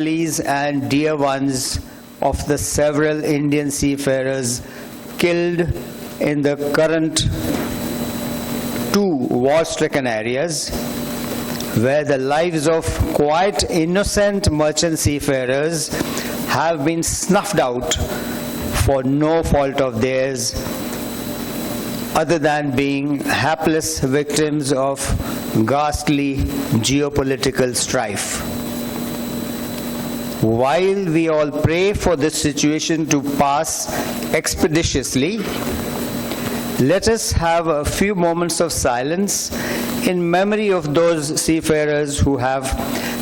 families and dear ones of the several Indian seafarers killed in the current two war-stricken areas, where the lives of quite innocent merchant seafarers have been snuffed out for no fault of theirs other than being hapless victims of ghastly geopolitical strife. While we all pray for this situation to pass expeditiously, let us have a few moments of silence in memory of those seafarers who have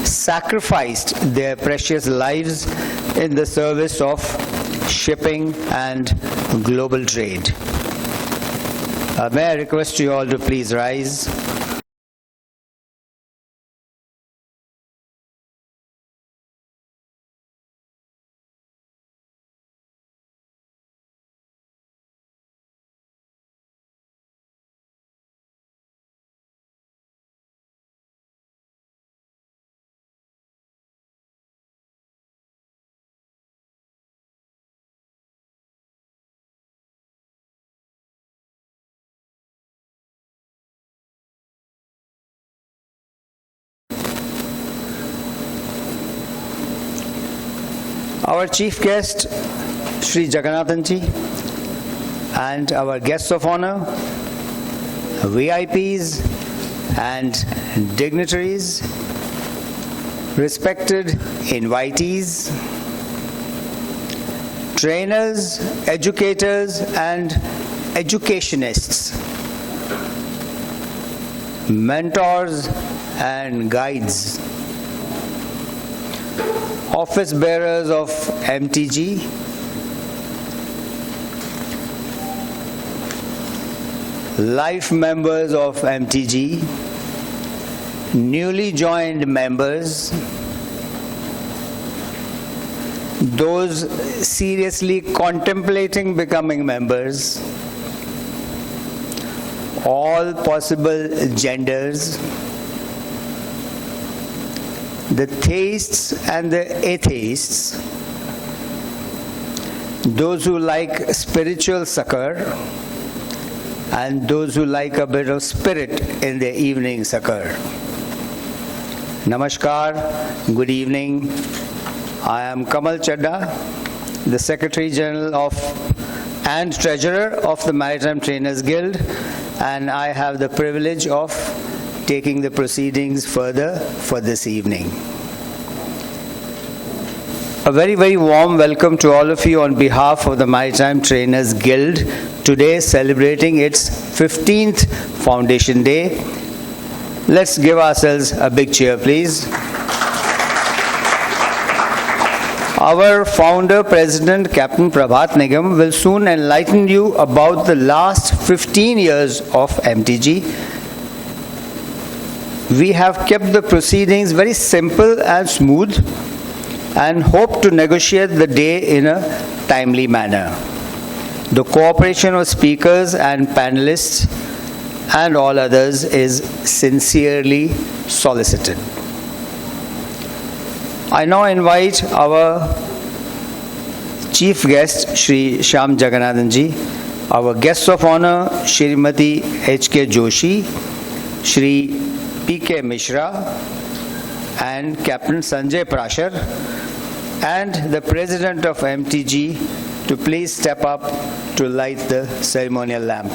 sacrificed their precious lives in the service of shipping and global trade. May I request you all to please rise. Our chief guest, Shri Jagannathan Ji, and our guests of honor, VIPs and dignitaries, respected invitees, trainers, educators, and educationists, mentors and guides, office bearers of MTG, life members of MTG, newly joined members, those seriously contemplating becoming members, all possible genders, the theists and the atheists, those who like spiritual succor and those who like a bit of spirit in their evening succor. Namaskar, good evening. I am Kamal Chadda, the Secretary General of and Treasurer of the Maritime Trainers Guild, and I have the privilege of taking the proceedings further for this evening. A very, very warm welcome to all of you on behalf of the Maritime Trainers Guild, today celebrating its 15th Foundation Day. Let's give ourselves a big cheer, please. Our founder, President Captain Prabhat Nigam, will soon enlighten you about the last 15 years of MTG. We have kept the proceedings very simple and smooth and hope to negotiate the day in a timely manner. The cooperation of speakers and panelists and all others is sincerely solicited. I now invite our chief guest, Shri Shyam Jagannathan Ji, our guests of honor, Shrimati H.K. Joshi, Shri P.K. Mishra, and Captain Sanjay Prashar, and the President of MTG to please step up to light the ceremonial lamp.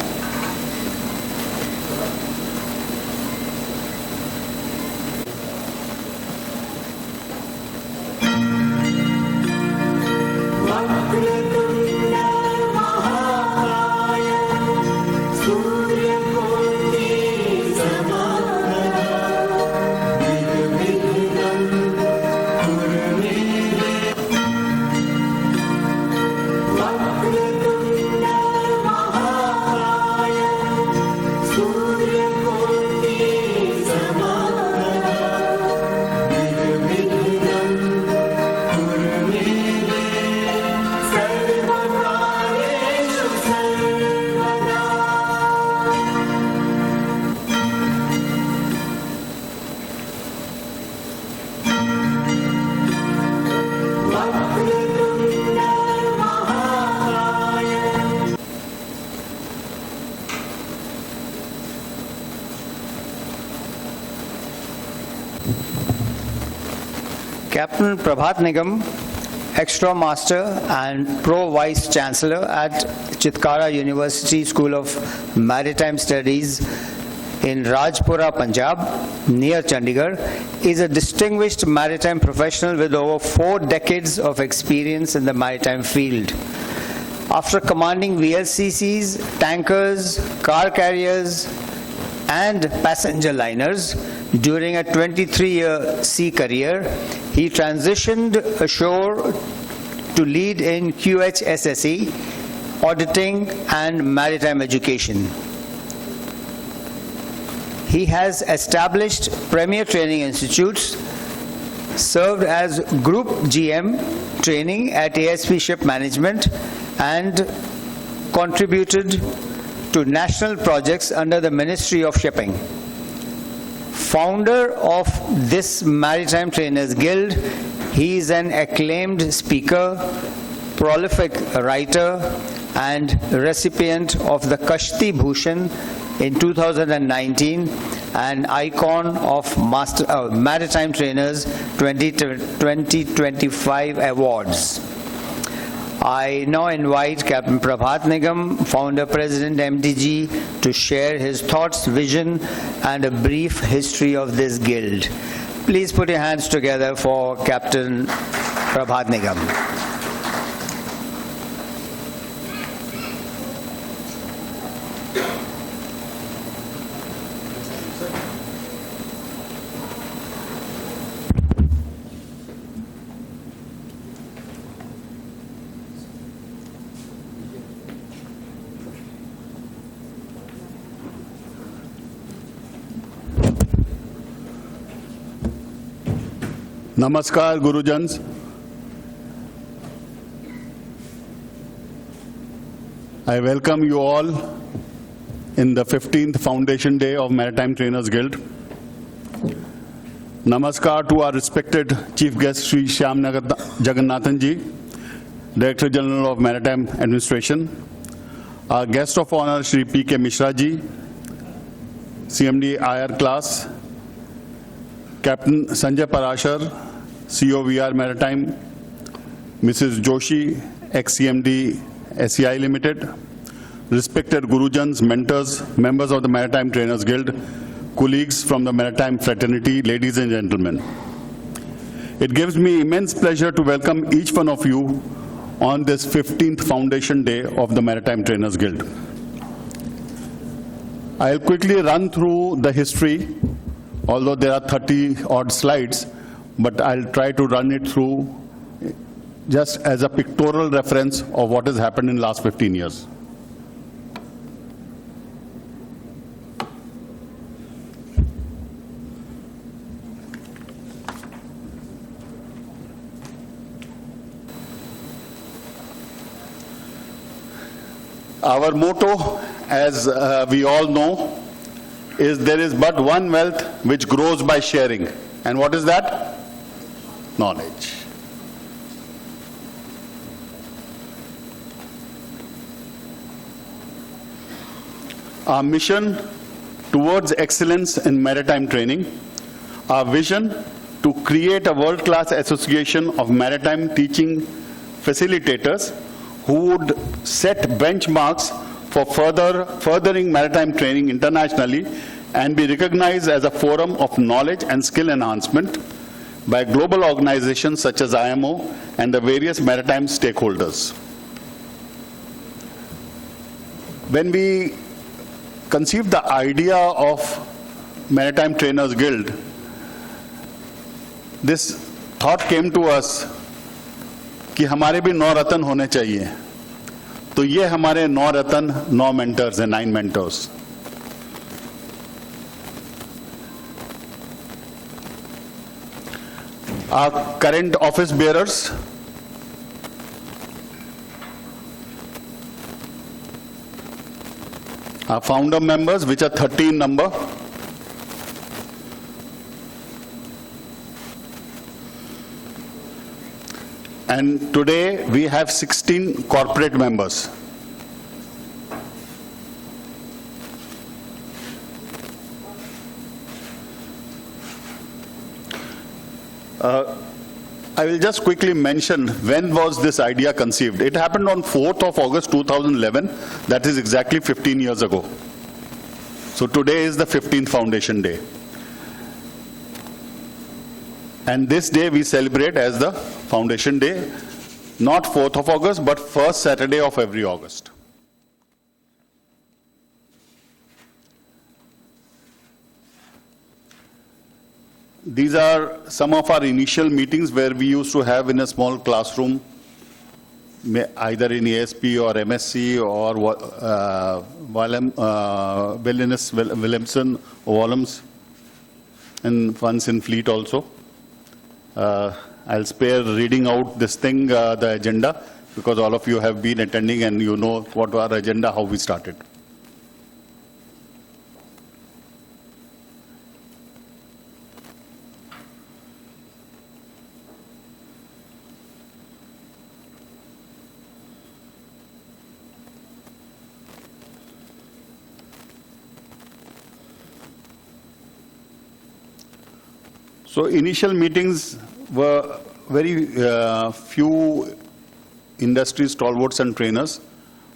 Captain Prabhat Nigam, Extra Master and Pro Vice Chancellor at Chitkara University School of Maritime Studies in Rajpura, Punjab, near Chandigarh, is a distinguished maritime professional with over 4 decades of experience in the maritime field. After commanding VLCCs, tankers, car carriers, and passenger liners during a 23-year sea career, he transitioned ashore to lead in QHSSE, auditing, and maritime education. He has established premier training institutes, served as Group GM training at ASP Ship Management, and contributed to national projects under the Ministry of Shipping. Founder of this Maritime Trainers Guild, he is an acclaimed speaker, prolific writer, and recipient of the Kashti Bhushan in 2019, an icon of Maritime Trainers 2025 awards. I now invite Captain Prabhat Nigam, Founder President MTG, to share his thoughts, vision, and a brief history of this guild. Please put your hands together for Captain Prabhat Nigam. Namaskar, Gurujans. I welcome you all in the 15th Foundation Day of Maritime Trainers Guild. Namaskar to our respected Chief Guest, Sri Shyam Jagannathan Ji, Director General of Maritime Administration. Our guest of honor, Sri P.K. Mishra Ji, CMD IR class, Captain Sanjay Parashar, COVR Maritime, Mrs. Joshi, ex-CMD SEI Limited, respected Gurujans, mentors, members of the Maritime Trainers Guild, colleagues from the Maritime Fraternity, ladies and gentlemen. It gives me immense pleasure to welcome each one of you on this 15th Foundation Day of the Maritime Trainers Guild. I'll quickly run through the history, although there are 30-odd slides, but I'll try to run it through just as a pictorial reference of what has happened in the last 15 years. Our motto, as we all know, is there is but one wealth which grows by sharing. And what is that? Knowledge. Our mission towards excellence in maritime training, our vision to create a world-class association of maritime teaching facilitators who would set benchmarks for furthering maritime training internationally and be recognized as a forum of knowledge and skill enhancement by global organizations such as IMO and the various maritime stakeholders. When we conceived the idea of Maritime Trainers Guild, this thought came to us कि हमारे भी 9 रत्न होने चाहिए. तो ये हमारे 9 रत्न, 9 mentors and 9 mentors. Our current office bearers, our founder members, which are 13 in number, and today we have 16 corporate members. I will just quickly mention when was this idea conceived. It happened on 4th of August 2011. That is exactly 15 years ago. So today is the 15th foundation day. And this day we celebrate as the foundation day, not 4th of August, but first Saturday of every August. These are some of our initial meetings where we used to have in a small classroom, either in ASP or MSc or Williamson, Wallams, and once in Fleet also. I'll spare reading out this thing, the agenda, because all of you have been attending and you know what our agenda, how we started. So initial meetings were very few industry stalwarts and trainers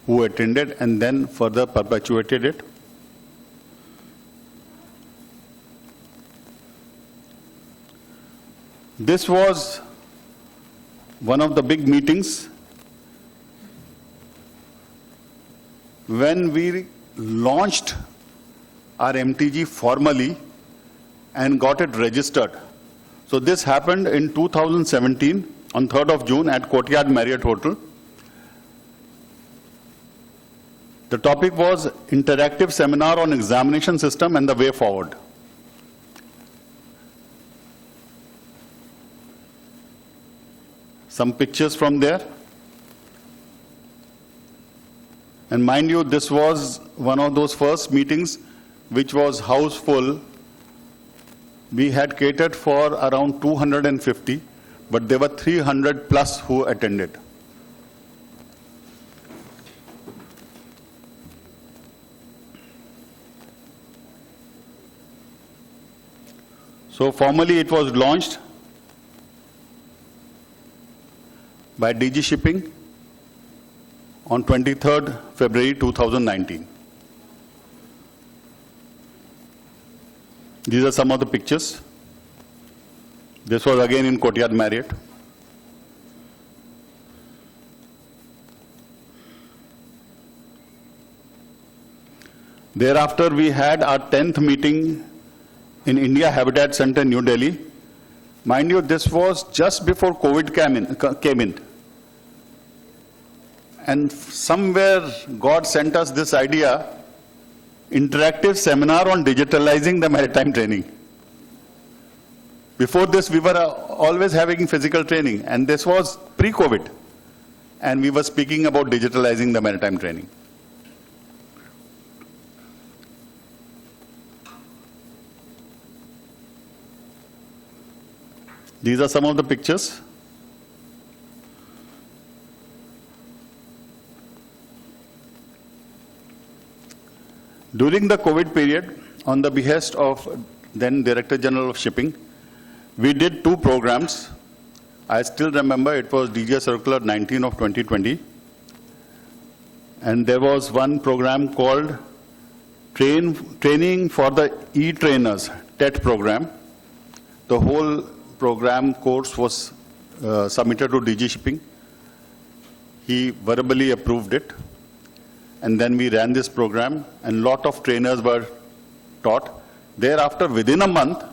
who attended and then further perpetuated it. This was one of the big meetings when we launched our MTG formally and got it registered. So this happened in 2017 on 3rd of June at Courtyard Marriott Hotel. The topic was interactive seminar on examination system and the way forward. Some pictures from there. And mind you, this was one of those first meetings which was house full. We had catered for around 250, but there were 300 plus who attended. So formally it was launched by DG Shipping on 23rd February 2019. These are some of the pictures. This was again in Courtyard Marriott. Thereafter, we had our 10th meeting in India Habitat Center, New Delhi. Mind you, this was just before COVID came in. And somewhere God sent us this idea, interactive seminar on digitalizing the maritime training. Before this, we were always having physical training, and this was pre-COVID. And we were speaking about digitalizing the maritime training. These are some of the pictures. During the COVID period, on the behest of then Director General of Shipping, we did 2 programs. I still remember it was DG Circular 19 of 2020. And there was one program called Training for the E-Trainers, TET program. The whole program course was submitted to DG Shipping. He verbally approved it. And then we ran this program, and lot of trainers were taught. Thereafter, within a month,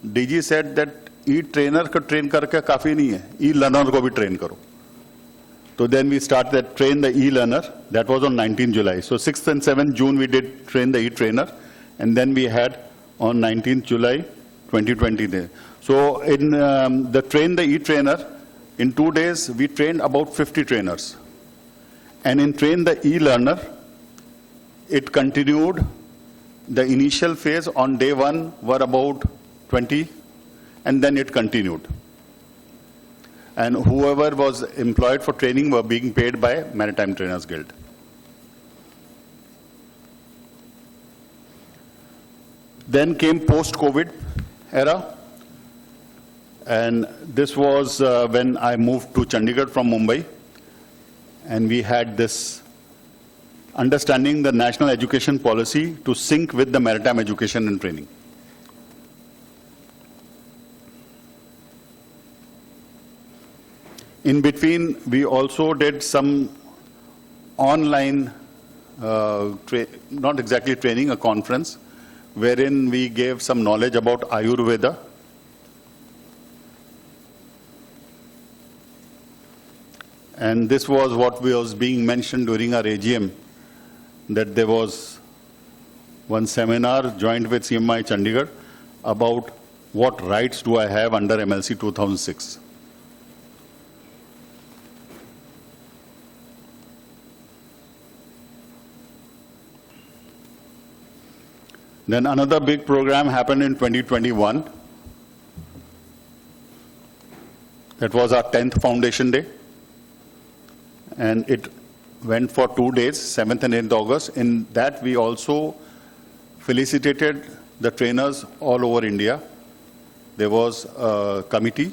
DG said that e-trainer ko train karke kafi nahi hai, e-learner ko bhi train karo. So then we started train the e-learner. That was on 19 July. So 6th and 7th June we did train the e-trainer, and then we had on 19th July 2020 there. So in the train the e-trainer, in 2 days we trained about 50 trainers. And in train the e-learner, it continued. The initial phase on day 1 were about 20, and then it continued. And whoever was employed for training were being paid by Maritime Trainers Guild. Then came post-COVID era. And this was when I moved to Chandigarh from Mumbai, and we had this understanding the national education policy to sync with the maritime education and training. In between, we also did some online, not exactly training, a conference, wherein we gave some knowledge about Ayurveda. And this was what was being mentioned during our AGM, that there was one seminar joined with CMI Chandigarh about what rights do I have under MLC 2006. Then another big program happened in 2021. That was our 10th Foundation Day. And it went for 2 days, 7th and 8th August. In that, we also felicitated the trainers all over India. There was a committee,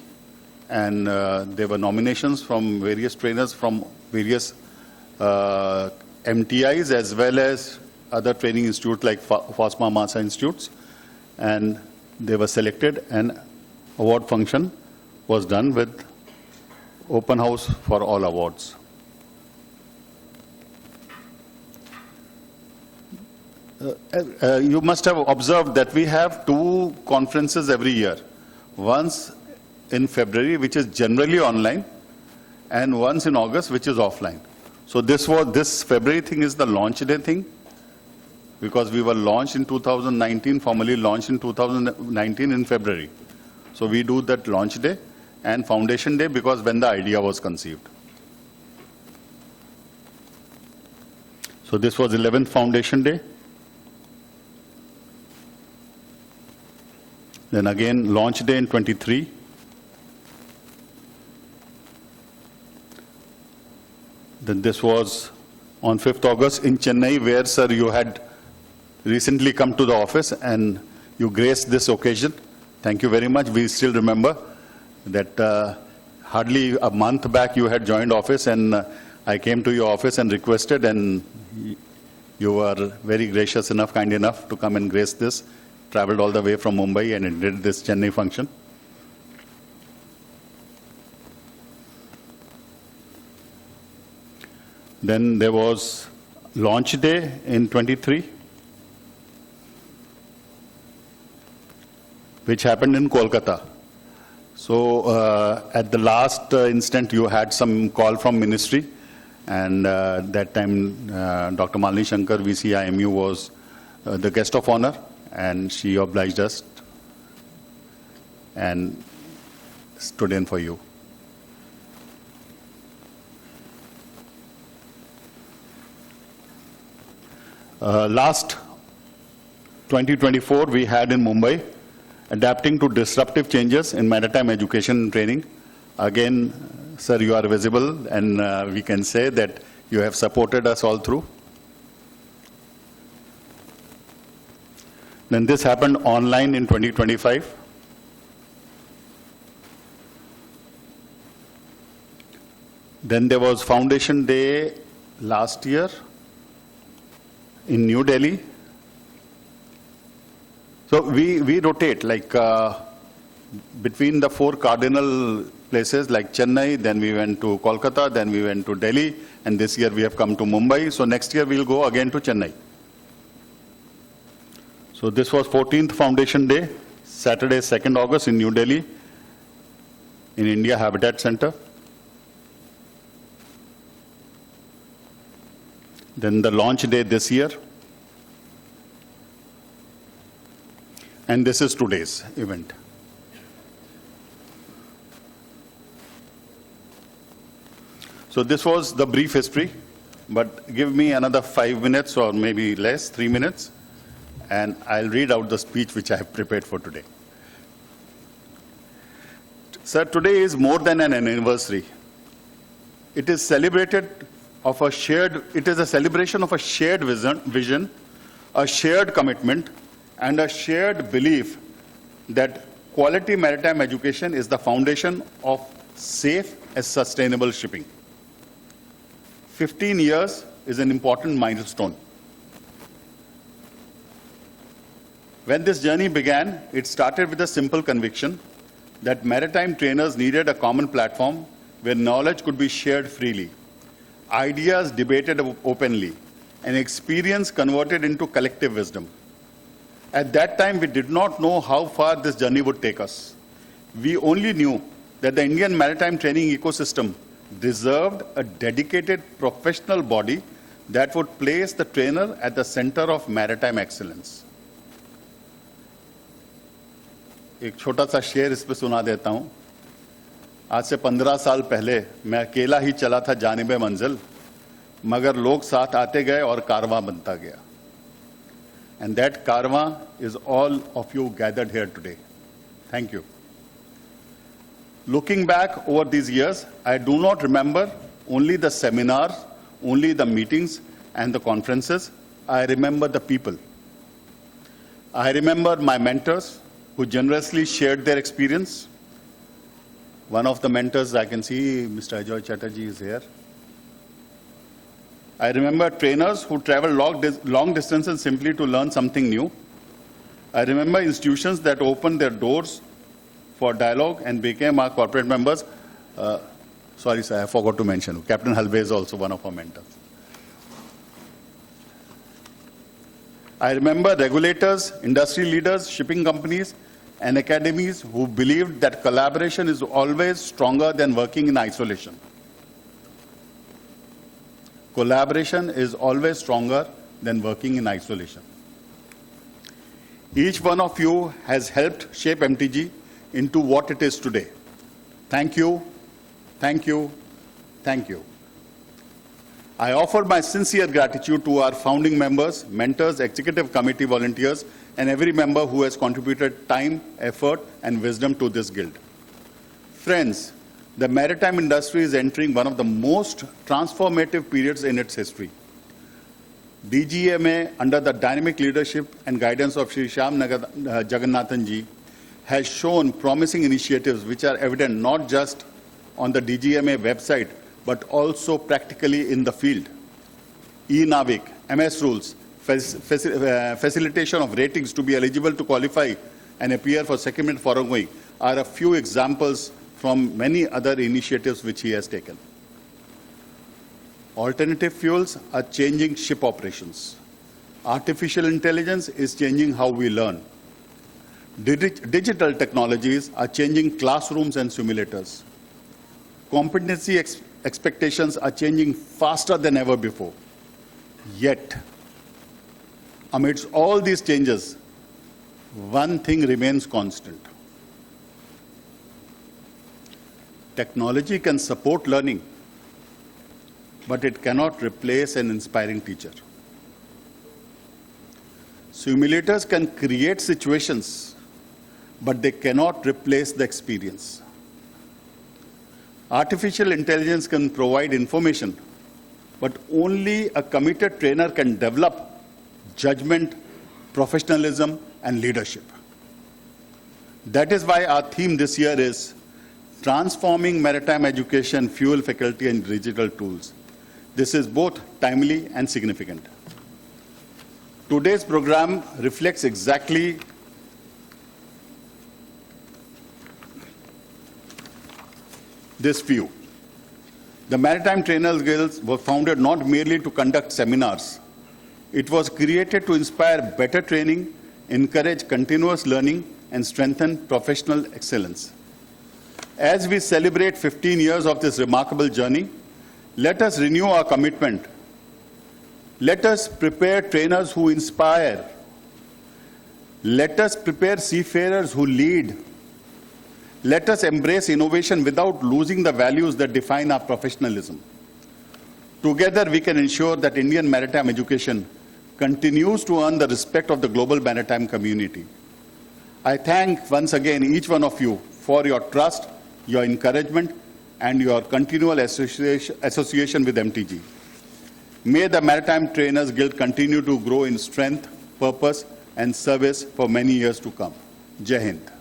and there were nominations from various trainers from various MTIs as well as other training institutes like FASMA Masa institutes, and they were selected, and award function was done with open house for all awards. You must have observed that we have 2 conferences every year. Once in February, which is generally online, and once in August, which is offline. So this February thing is the launch day thing, because we were launched in 2019, formally launched in 2019 in February. So we do that launch day and foundation day because when the idea was conceived. So this was 11th foundation day. Then again, launch day in 23. Then this was on 5th August in Chennai, where, sir, you had recently come to the office and you graced this occasion. Thank you very much. We still remember that hardly a month back you had joined office, and I came to your office and requested, and you were very gracious enough, kind enough to come and grace this. Traveled all the way from Mumbai and did this Chennai function. Then there was launch day in 23, which happened in Kolkata. So at the last instant, you had some call from ministry, and that time Dr. Malini Shankar, VC IMU, was the guest of honor, and she obliged us and stood in for you. Last 2024 we had in Mumbai, adapting to disruptive changes in maritime education and training. Again, sir, you are visible, and we can say that you have supported us all through. Then this happened online in 2025. Then there was Foundation Day last year in New Delhi. So we rotate, like between the 4 cardinal places like Chennai, then we went to Kolkata, then we went to Delhi, and this year we have come to Mumbai. So next year we'll go again to Chennai. So this was 14th Foundation Day, Saturday, 2nd August in New Delhi, in India Habitat Center. Then the launch day this year. And this is today's event. So this was the brief history, but give me another 5 minutes or maybe less, 3 minutes, and I'll read out the speech which I have prepared for today. Sir, today is more than an anniversary. It is celebrated of a shared, it is a celebration of a shared vision, a shared commitment, and a shared belief that quality maritime education is the foundation of safe and sustainable shipping. 15 years is an important milestone. When this journey began, it started with a simple conviction that maritime trainers needed a common platform where knowledge could be shared freely, ideas debated openly, and experience converted into collective wisdom. At that time, we did not know how far this journey would take us. We only knew that the Indian maritime training ecosystem deserved a dedicated professional body that would place the trainer at the center of maritime excellence. एक छोटा सा शेर इस पे सुना देता हूं। आज से 15 साल पहले मैं अकेला ही चला था जानिबे मंजिल, मगर लोग साथ आते गए और कारवां बनता गया. And that Karwaan is all of you gathered here today. Thank you. Looking back over these years, I do not remember only the seminars, only the meetings and the conferences. I remember the people. I remember my mentors who generously shared their experience. One of the mentors, I can see Mr. Ajoy Chatterjee is here. I remember trainers who traveled long distances simply to learn something new. I remember institutions that opened their doors for dialogue and became our corporate members. Sorry, sir, I forgot to mention. Captain Halve is also one of our mentors. I remember regulators, industry leaders, shipping companies, and academies who believed that collaboration is always stronger than working in isolation. Collaboration is always stronger than working in isolation. Each one of you has helped shape MTG into what it is today. Thank you, thank you, thank you. I offer my sincere gratitude to our founding members, mentors, executive committee volunteers, and every member who has contributed time, effort, and wisdom to this guild. Friends, the maritime industry is entering one of the most transformative periods in its history. DGMA, under the dynamic leadership and guidance of Shri Shyam Jagannathan ji, has shown promising initiatives which are evident not just on the DGMA website, but also practically in the field. E-Navik, MS rules, facilitation of ratings to be eligible to qualify and appear for secondment foregoing are a few examples from many other initiatives which he has taken. Alternative fuels are changing ship operations. Artificial intelligence is changing how we learn. Digital technologies are changing classrooms and simulators. Competency expectations are changing faster than ever before. Yet, amidst all these changes, one thing remains constant. Technology can support learning, but it cannot replace an inspiring teacher. Simulators can create situations, but they cannot replace the experience. Artificial intelligence can provide information, but only a committed trainer can develop judgment, professionalism, and leadership. That is why our theme this year is Transforming Maritime Education, Fuel, Faculty, and Digital Tools. This is both timely and significant. Today's program reflects exactly this view. The Maritime Trainers Guilds were founded not merely to conduct seminars. It was created to inspire better training, encourage continuous learning, and strengthen professional excellence. As we celebrate 15 years of this remarkable journey, let us renew our commitment. Let us prepare trainers who inspire. Let us prepare seafarers who lead. Let us embrace innovation without losing the values that define our professionalism. Together, we can ensure that Indian maritime education continues to earn the respect of the global maritime community. I thank once again each one of you for your trust, your encouragement, and your continual association with MTG. May the Maritime Trainers Guild continue to grow in strength, purpose, and service for many years to come. Jai Hind.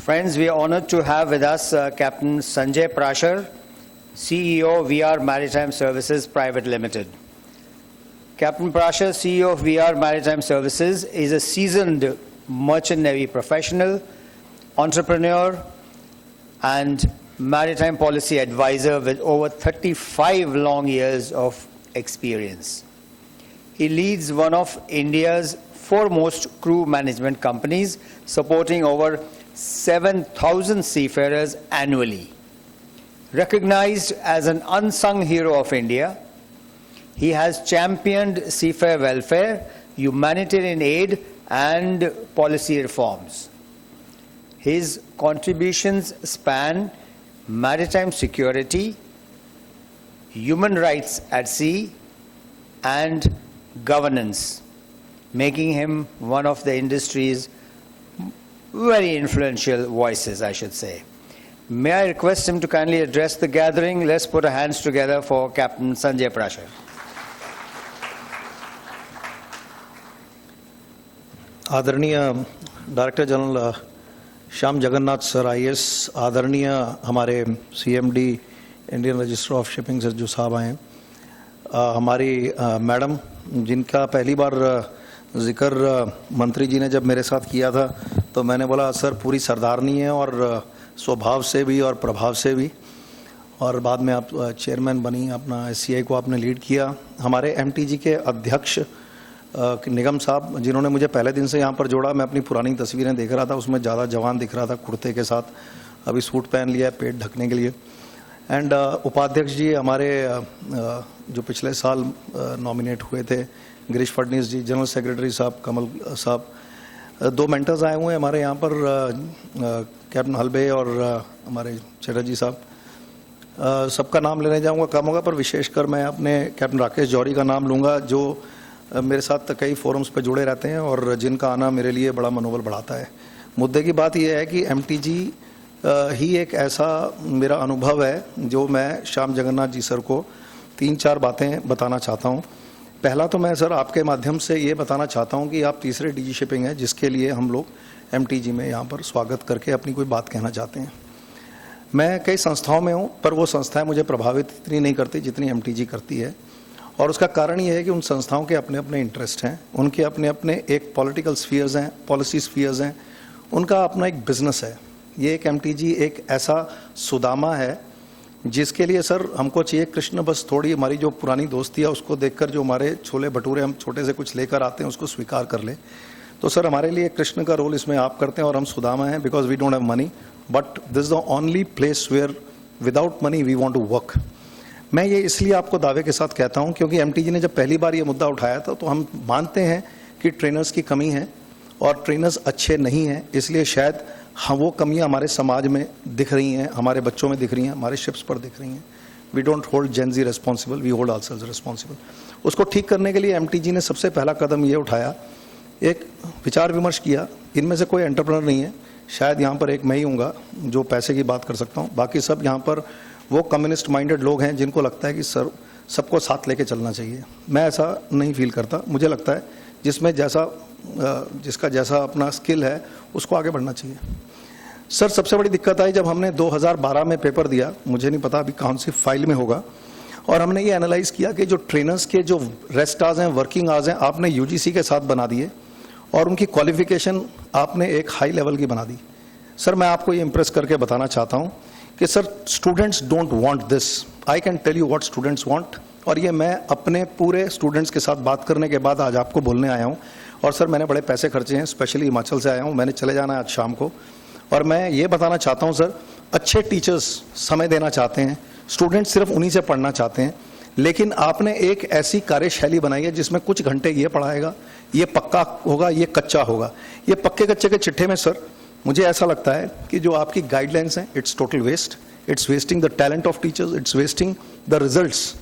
Friends, we are honored to have with us Captain Sanjay Prashar, CEO VR Maritime Services Private Limited. Captain Prashar, CEO of VR Maritime Services, is a seasoned merchant navy professional, entrepreneur, and maritime policy advisor with over 35 long years of experience. He leads one of India's foremost crew management companies, supporting over 7,000 seafarers annually. Recognized as an unsung hero of India, he has championed seafarer welfare, humanitarian aid, and policy reforms. His contributions span maritime security, human rights at sea, and governance, making him one of the industry's very influential voices, I should say. May I request him to kindly address the gathering? Let's put our hands together for Captain Sanjay Prashar. आदरणीय director general Shyam Jagannath sir IAS, आदरणीय हमारे CMD Indian register of shipping sir जो साहब आए हैं, हमारी madam जिनका पहली बार जिक्र मंत्री जी ने जब मेरे साथ किया था तो मैंने बोला सर पूरी सरदारनी है और स्वभाव से भी और प्रभाव से भी, और बाद में आप चेयरमैन बनी, अपना एससीआई को आपने लीड किया। हमारे एमटीजी के अध्यक्ष निगम साहब जिन्होंने मुझे पहले दिन से यहाँ पर जोड़ा, मैं अपनी पुरानी तस्वीरें देख रहा था, उसमें ज़्यादा जवान दिख रहा था कुर्ते के साथ, अभी सूट पहन लिया है पेट ढकने के लिए। एंड उपाध्यक्ष जी हमारे जो पिछले साल नॉमिनेट हुए थे, गिरीश फडणवीस जी, जनरल सेक्रेटरी साहब कमल साहब, दो मेंटर्स आए हुए हैं हमारे यहाँ पर, कैप्टन हलबे और हमारे चटर्जी साहब। सबका नाम लेने जाऊँगा कम होगा, पर विशेषकर मैं अपने कैप्टन राकेश जौहरी का नाम लूँगा जो मेरे साथ कई फोरम्स पे जुड़े रहते हैं और जिनका आना मेरे लिए बड़ा मनोबल बढ़ाता है। मुद्दे की बात यह है कि एमटीजी ही एक ऐसा मेरा अनुभव है जो मैं श्याम जगन्नाथ जी सर को 3-4 बातें बताना चाहता हूँ। पहला तो मैं सर आपके माध्यम से ये बताना चाहता हूँ कि आप तीसरे डीजी शिपिंग हैं जिसके लिए हम लोग एमटीजी में यहाँ पर स्वागत करके अपनी कोई बात कहना चाहते हैं। मैं कई संस्थाओं में हूँ पर वो संस्थाएं मुझे प्रभावित इतनी नहीं करती जितनी एमटीजी करती है, और उसका कारण ये है कि उन संस्थाओं के अपने अपने इंटरेस्ट हैं, उनके अपने अपने एक पॉलिटिकल स्फीयर्स हैं, पॉलिसी स्फीयर्स हैं, उनका अपना एक बिजनेस है। ये एक एमटीजी एक ऐसा सुदामा है जिसके लिए सर हमको चाहिए कृष्ण, बस थोड़ी हमारी जो पुरानी दोस्ती है उसको देखकर जो हमारे छोले भटूरे हम छोटे से कुछ लेकर आते हैं उसको स्वीकार कर ले। तो सर हमारे लिए कृष्ण का रोल इसमें आप करते हैं और हम सुदामा हैं, because we don't have money, but this is the only place where without money we want to work. मैं ये इसलिए आपको दावे के साथ कहता हूँ क्योंकि एमटीजी ने जब पहली बार ये मुद्दा उठाया था तो हम मानते हैं कि ट्रेनर्स की कमी है और ट्रेनर्स अच्छे नहीं हैं, इसलिए शायद हाँ वो कमियां हमारे समाज में दिख रही हैं, हमारे बच्चों में दिख रही हैं, हमारे शिप्स पर दिख रही हैं। We don't hold Gen Z responsible, we hold ourselves responsible. उसको ठीक करने के लिए एमटीजी ने सबसे पहला कदम ये उठाया, एक विचार विमर्श किया। इनमें से कोई एंटरप्रेन्योर नहीं है, शायद यहाँ पर एक मैं ही हूँगा जो पैसे की बात कर सकता हूँ, बाकी सब यहाँ पर वो कम्युनिस्ट माइंडेड लोग हैं जिनको लगता है कि सर सबको साथ लेके चलना चाहिए। मैं ऐसा नहीं फील करता, मुझे लगता है जिसका जैसा अपना स्किल है उसको आगे बढ़ना चाहिए। सर सबसे बड़ी दिक्कत आई जब हमने 2012 में पेपर दिया, मुझे नहीं पता अभी कौन सी फाइल में होगा, और हमने ये एनालाइज किया कि जो ट्रेनर्स के जो रेस्ट आवर्स हैं, वर्किंग आवर्स हैं, आपने यूजीसी के साथ बना दिए और उनकी क्वालिफिकेशन आपने एक हाई लेवल की बना दी। सर मैं आपको ये इम्प्रेस करके बताना चाहता हूँ कि sir students don't want this, I can tell you what students want, और ये मैं अपने पूरे स्टूडेंट्स के साथ बात करने के बाद आज आपको बोलने आया हूँ। और सर मैंने बड़े पैसे खर्चे हैं, स्पेशली हिमाचल से आया हूँ, मैंने चले जाना है आज शाम को, और मैं ये बताना चाहता हूँ सर अच्छे टीचर्स समय देना चाहते हैं, स्टूडेंट्स सिर्फ उन्हीं से पढ़ना चाहते हैं, लेकिन आपने एक ऐसी कार्यशैली बनाई है जिसमें कुछ घंटे ये पढ़ाएगा, ये पक्का होगा, ये कच्चा होगा। ये पक्के कच्चे के चिट्ठे में सर मुझे ऐसा लगता है कि जो आपकी गाइडलाइंस हैं it's total waste, it's wasting the talent of teachers, it's wasting the results.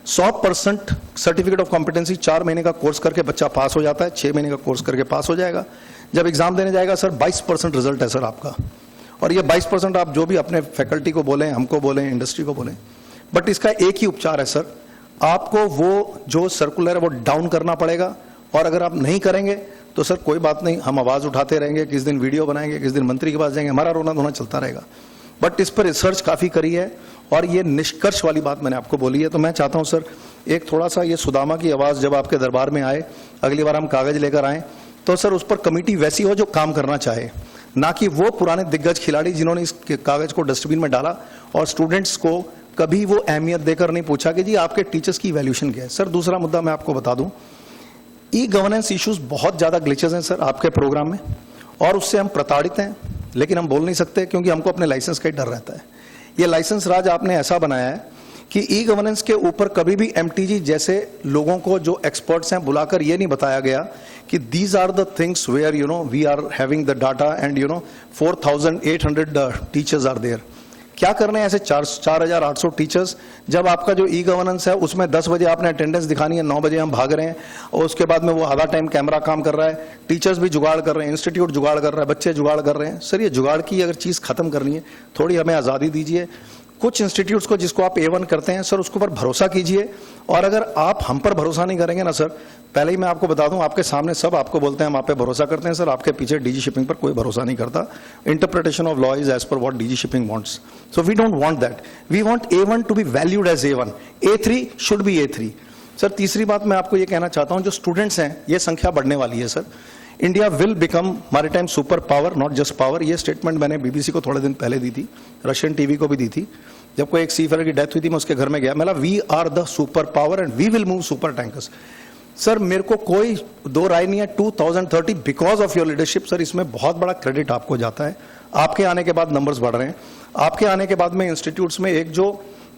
100% certificate of competency 4 महीने का कोर्स करके बच्चा पास हो जाता है, 6 महीने का कोर्स करके पास हो जाएगा, जब एग्जाम देने जाएगा सर 22% रिजल्ट है सर आपका। और ये 22% आप जो भी अपने फैकल्टी को बोलें, हमको बोलें, इंडस्ट्री को बोलें, बट इसका एक ही उपचार है सर, आपको वो जो सर्कुलर है वो डाउन करना पड़ेगा, और अगर आप नहीं करेंगे तो सर कोई बात नहीं, हम आवाज़ उठाते रहेंगे, किस दिन वीडियो बनाएंगे, किस दिन मंत्री के पास जाएंगे, हमारा रोना धोना चलता रहेगा। बट इस पर रिसर्च काफ़ी करी है और ये निष्कर्ष वाली बात मैंने आपको बोली है। तो मैं चाहता हूँ सर एक थोड़ा सा ये सुदामा की आवाज़ जब आपके दरबार में आए, अगली बार हम कागज़ लेकर आएँ तो सर उस पर कमेटी वैसी हो जो काम करना चाहे, ना कि वो पुराने दिग्गज खिलाड़ी जिन्होंने इस कागज़ को डस्टबिन में डाला और स्टूडेंट्स को कभी वो अहमियत देकर नहीं पूछा कि जी आपके टीचर्स की वैल्यूएशन क्या है। सर दूसरा मुद्दा मैं आपको बता दूं, ई गवर्नेंस इश्यूज बहुत ज़्यादा ग्लिचेस हैं सर आपके प्रोग्राम में और उससे हम प्रताड़ित हैं, लेकिन हम बोल नहीं सकते क्योंकि हमको अपने लाइसेंस का ही डर रहता है। ये लाइसेंस राज आपने ऐसा बनाया है कि ई गवर्नेंस के ऊपर कभी भी एमटीजी जैसे लोगों को जो एक्सपर्ट्स हैं बुलाकर ये नहीं बताया गया कि these are the things where we are having the data and 4800 teachers are there. क्या कर रहे हैं ऐसे 4800 टीचर्स, जब आपका जो ई गवर्नेंस है उसमें 10 बजे आपने अटेंडेंस दिखानी है, 9 बजे हम भाग रहे हैं और उसके बाद में वो आधा टाइम कैमरा काम कर रहा है, टीचर्स भी जुगाड़ कर रहे हैं, इंस्टीट्यूट जुगाड़ कर रहा है, बच्चे जुगाड़ कर रहे हैं। सर ये जुगाड़ की अगर चीज़ खत्म करनी है, थोड़ी हमें आज़ादी दीजिए। कुछ इंस्टीट्यूट्स को जिसको आप A1 करते हैं सर उसके ऊपर भरोसा कीजिए, और अगर आप हम पर भरोसा नहीं करेंगे ना सर, पहले ही मैं आपको बता दूं आपके सामने सब आपको बोलते हैं हम आप पे भरोसा करते हैं सर, आपके पीछे डीजी शिपिंग पर कोई भरोसा नहीं करता। Interpretation of law is as per what DG shipping wants, so we don't want that, we want A1 to be valued as A1, A3 should be A3। Sir तीसरी बात मैं आपको ये कहना चाहता हूं, जो स्टूडेंट्स हैं ये संख्या बढ़ने वाली है sir. India will become maritime super power, not just power. ये स्टेटमेंट मैंने बीबीसी को थोड़े दिन पहले दी थी, रशियन टीवी को भी दी थी। जब कोई एक सीफेयर की डेथ हुई थी मैं उसके घर में गया, मैं we are the super power and we will move super tankers. Sir मेरे को कोई दो राय नहीं है, 2030 because of your leadership sir, इसमें बहुत बड़ा क्रेडिट आपको जाता है। आपके आने के बाद नंबर्स बढ़ रहे हैं, आपके आने के बाद में इंस्टीट्यूट्स में एक जो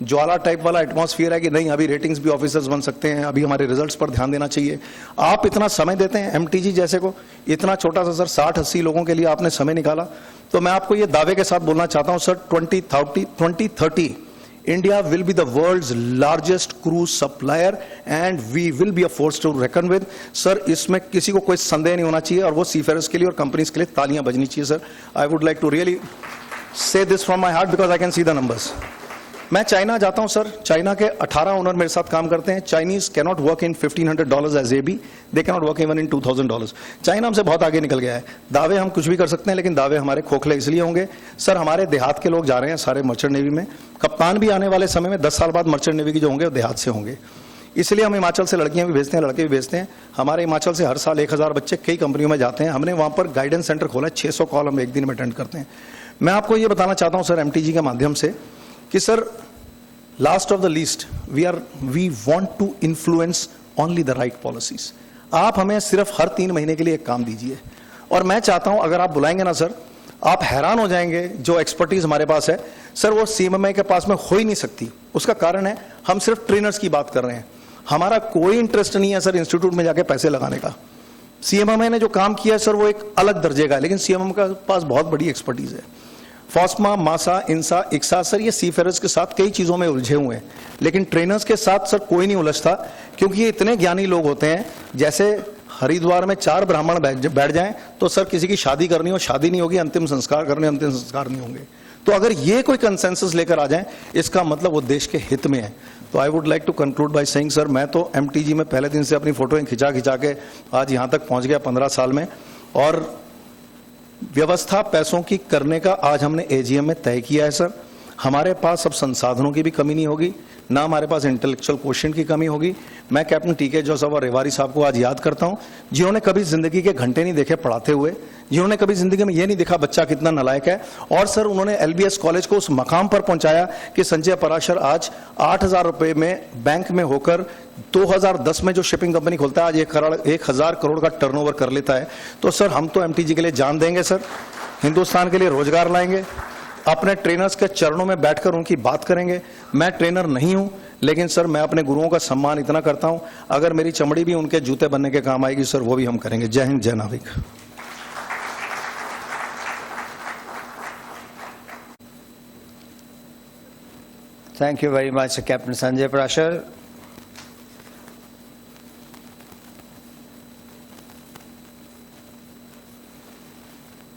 ज्वाला टाइप वाला एटमॉस्फेयर है कि नहीं अभी रेटिंग्स भी ऑफिसर्स बन सकते हैं, अभी हमारे रिजल्ट्स पर ध्यान देना चाहिए। आप इतना समय देते हैं एमटीजी जैसे को, इतना छोटा सा सर 60-80 लोगों के लिए आपने समय निकाला, तो मैं आपको ये दावे के साथ बोलना चाहता हूं sir 2030 India will be the world's largest cruise supplier and we will be a force to reckon with. Sir इसमें किसी को कोई संदेह नहीं होना चाहिए और वो सीफेयर्स के लिए और कंपनीज के लिए तालियां बजनी चाहिए sir. I would like to really say this from my heart because I can see the numbers. मैं चाइना जाता हूं सर, चाइना के 18 ओनर मेरे साथ काम करते हैं। Chinese cannot work in $1,500 as AB, they cannot work even in $2,000। China हमसे बहुत आगे निकल गया है। दावे हम कुछ भी कर सकते हैं लेकिन दावे हमारे खोखले इसलिए होंगे सर, हमारे देहात के लोग जा रहे हैं सारे मर्चेंट नेवी में, कप्तान भी आने वाले समय में 10 साल बाद मर्चेंट नेवी की जो होंगे वो देहात से होंगे। इसलिए हम हिमाचल से लड़कियां भी भेजते हैं, लड़के भी भेजते हैं। हमारे हिमाचल से हर साल 1000 बच्चे कई कंपनियों में जाते हैं। हमने वहां पर गाइडेंस सेंटर खोला है, 600 कॉल हम एक दिन में अटेंड करते हैं। मैं आपको ये बताना चाहता हूं सर एमटीजी के माध्यम से कि sir last of the least we want to influence only the right policies. आप हमें सिर्फ हर 3 महीने के लिए एक काम दीजिए और मैं चाहता हूं अगर आप बुलाएंगे ना सर, आप हैरान हो जाएंगे जो एक्सपर्टीज हमारे पास है सर, वो CMMI के पास में हो ही नहीं सकती। उसका कारण है हम सिर्फ ट्रेनर्स की बात कर रहे हैं, हमारा कोई इंटरेस्ट नहीं है सर इंस्टीट्यूट में जाके पैसे लगाने का। CMMI ने जो काम किया है सर वो एक अलग दर्जे का है, लेकिन CMMI के पास बहुत बड़ी एक्सपर्टीज है। फॉस्मा, मासा, इंसा, इक्सा सर ये सीफेयर्स के साथ कई चीज़ों में उलझे हुए हैं, लेकिन ट्रेनर्स के साथ सर कोई नहीं उलझता क्योंकि ये इतने ज्ञानी लोग होते हैं। जैसे हरिद्वार में 4 ब्राह्मण बैठ जाएं तो सर किसी की शादी करनी हो शादी नहीं होगी, अंतिम संस्कार करने अंतिम संस्कार नहीं होंगे। तो अगर ये कोई कंसेंसस लेकर आ जाएं इसका मतलब वो देश के हित में है। तो I would like to conclude by saying sir, मैं तो एमटीजी में पहले दिन से अपनी फोटोएं खिंचा के आज यहाँ तक पहुँच गया 15 साल में, और व्यवस्था पैसों की करने का आज हमने AGM में तय किया है सर। हमारे पास अब संसाधनों की भी कमी नहीं होगी, ना हमारे पास इंटेलेक्चुअल क्वोशिएंट की कमी होगी। मैं कैप्टन TK जोसेफ और रेवारी साहब को आज याद करता हूं, जिन्होंने कभी जिंदगी के घंटे नहीं देखे पढ़ाते हुए, जिन्होंने कभी जिंदगी में ये नहीं देखा बच्चा कितना नालायक है, और सर उन्होंने LBS कॉलेज को उस मकाम पर पहुंचाया कि संजय पराशर आज 8,000 रुपए में बैंक में होकर 2010 में जो शिपिंग कंपनी खोलता है आज 1,000 करोड़ का टर्नओवर कर लेता है। तो सर हम तो MTG के लिए जान देंगे सर, हिंदुस्तान के लिए रोजगार लाएंगे, अपने ट्रेनर्स के चरणों में बैठकर उनकी बात करेंगे। मैं ट्रेनर नहीं हूं लेकिन सर मैं अपने गुरुओं का सम्मान इतना करता हूं, अगर मेरी चमड़ी भी उनके जूते बनने के काम आएगी सर वो भी हम करेंगे। जय हिंद, जय नाविक। Thank you very much, Captain Sanjay Prashar.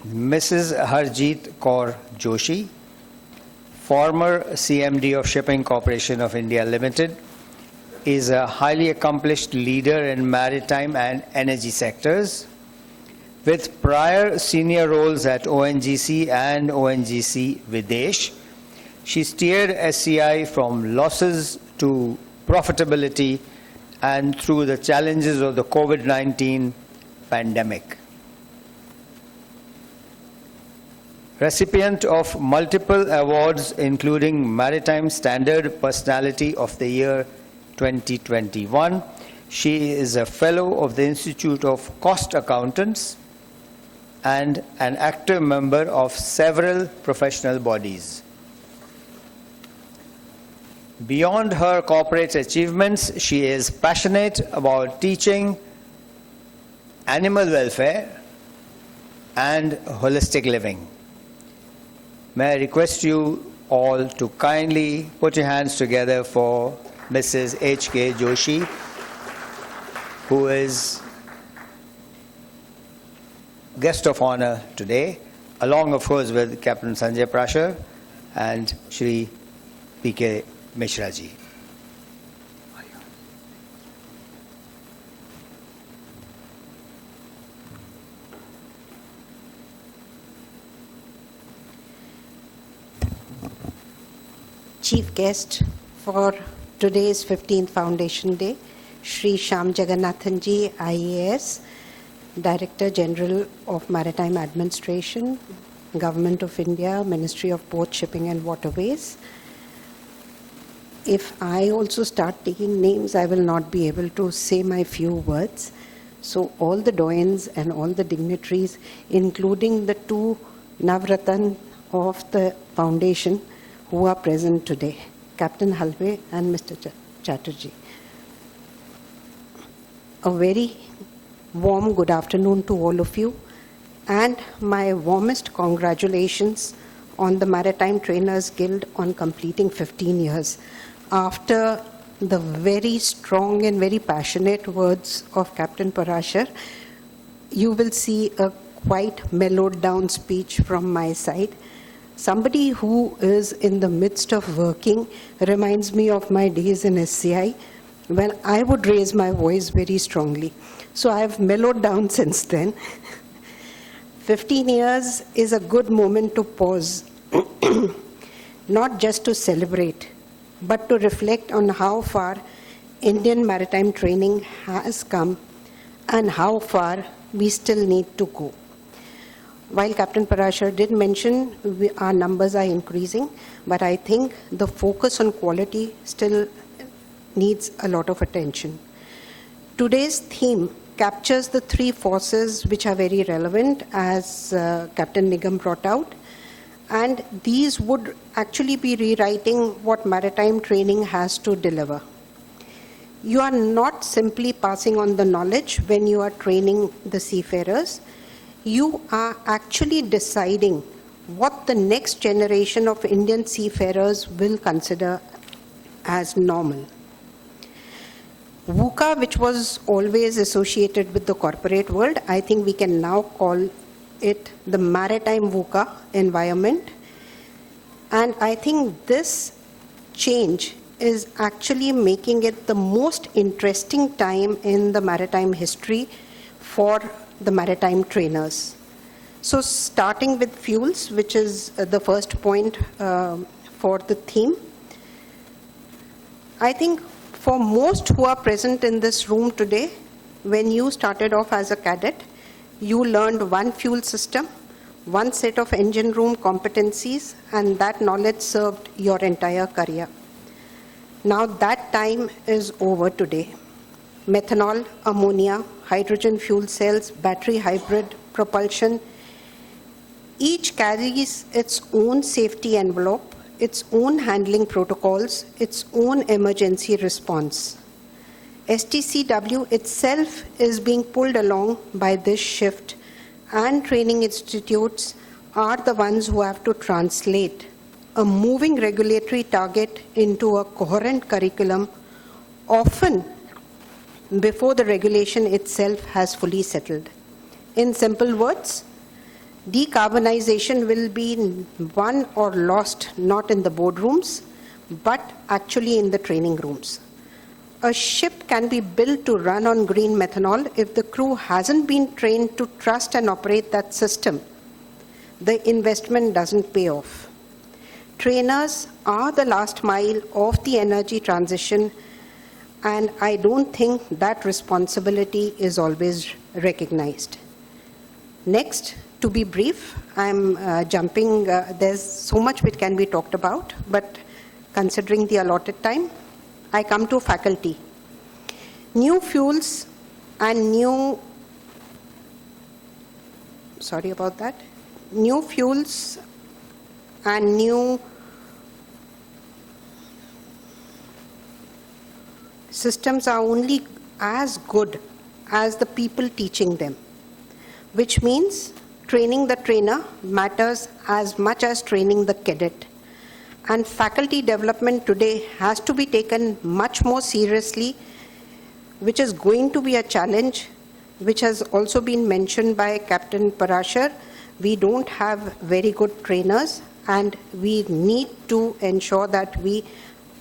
Mrs. Harjeet Kaur Joshi, former CMD of Shipping Corporation of India Limited, is a highly accomplished leader in maritime and energy sectors. With prior senior roles at ONGC and ONGC Videsh, she steered SCI from losses to profitability and through the challenges of the COVID-19 pandemic. Recipient of multiple awards including Maritime Standard Personality of the Year 2021, she is a Fellow of the Institute of Cost Accountants and an active member of several professional bodies. Beyond her corporate achievements, she is passionate about teaching, animal welfare, and holistic living. May I request you all to kindly put your hands together for Mrs. H.K. Joshi, who is guest of honor today, along of course with Captain Sanjay Prashar and Shri P.K. Mishra ji. Chief guest for today's 15th Foundation Day, Shri Shyam Jagannathan ji, IAS, Director General of Maritime Administration, Government of India, Ministry of Port, Shipping and Waterways. If I also start taking names, I will not be able to say my few words. So all the doyens and all the dignitaries, including the two Navratan of the foundation who are present today, Captain Halve and Mr. Chatterjee. A very warm good afternoon to all of you, and my warmest congratulations on the Maritime Trainers Guild on completing 15 years. After the very strong and very passionate words of Captain Parashar, you will see a quite mellowed down speech from my side. Somebody who is in the midst of working reminds me of my days in SCI when I would raise my voice very strongly. So I have mellowed down since then. 15 years is a good moment to pause, not just to celebrate, but to reflect on how far Indian maritime training has come and how far we still need to go. While Captain Parashar did mention our numbers are increasing, but I think the focus on quality still needs a lot of attention. Today's theme captures the three forces which are very relevant, as Captain Nigam brought out, and these would actually be rewriting what maritime training has to deliver. You are not simply passing on the knowledge when you are training the seafarers. You are actually deciding what the next generation of Indian seafarers will consider as normal. VUCA, which was always associated with the corporate world, I think we can now call it the maritime VUCA environment. And I think this change is actually making it the most interesting time in the maritime history for the maritime trainers. So starting with fuels, which is the first point for the theme, I think for most who are present in this room today, when you started off as a cadet, you learned one fuel system, one set of engine room competencies, and that knowledge served your entire career. Now that time is over today. Methanol, ammonia, hydrogen fuel cells, battery hybrid propulsion, each carries its own safety envelope, its own handling protocols, its own emergency response. STCW itself is being pulled along by this shift, and training institutes are the ones who have to translate a moving regulatory target into a coherent curriculum, often before the regulation itself has fully settled. In simple words, decarbonization will be won or lost not in the boardrooms, but actually in the training rooms. A ship can be built to run on green methanol if the crew hasn't been trained to trust and operate that system. The investment doesn't pay off. Trainers are the last mile of the energy transition, and I don't think that responsibility is always recognized. Next, to be brief, I'm jumping, there's so much which can be talked about, but considering the allotted time, I come to faculty. New fuels and new systems are only as good as the people teaching them, which means training the trainer matters as much as training the cadet. And faculty development today has to be taken much more seriously, which is going to be a challenge, which has also been mentioned by Captain Parashar. We don't have very good trainers, and we need to ensure that we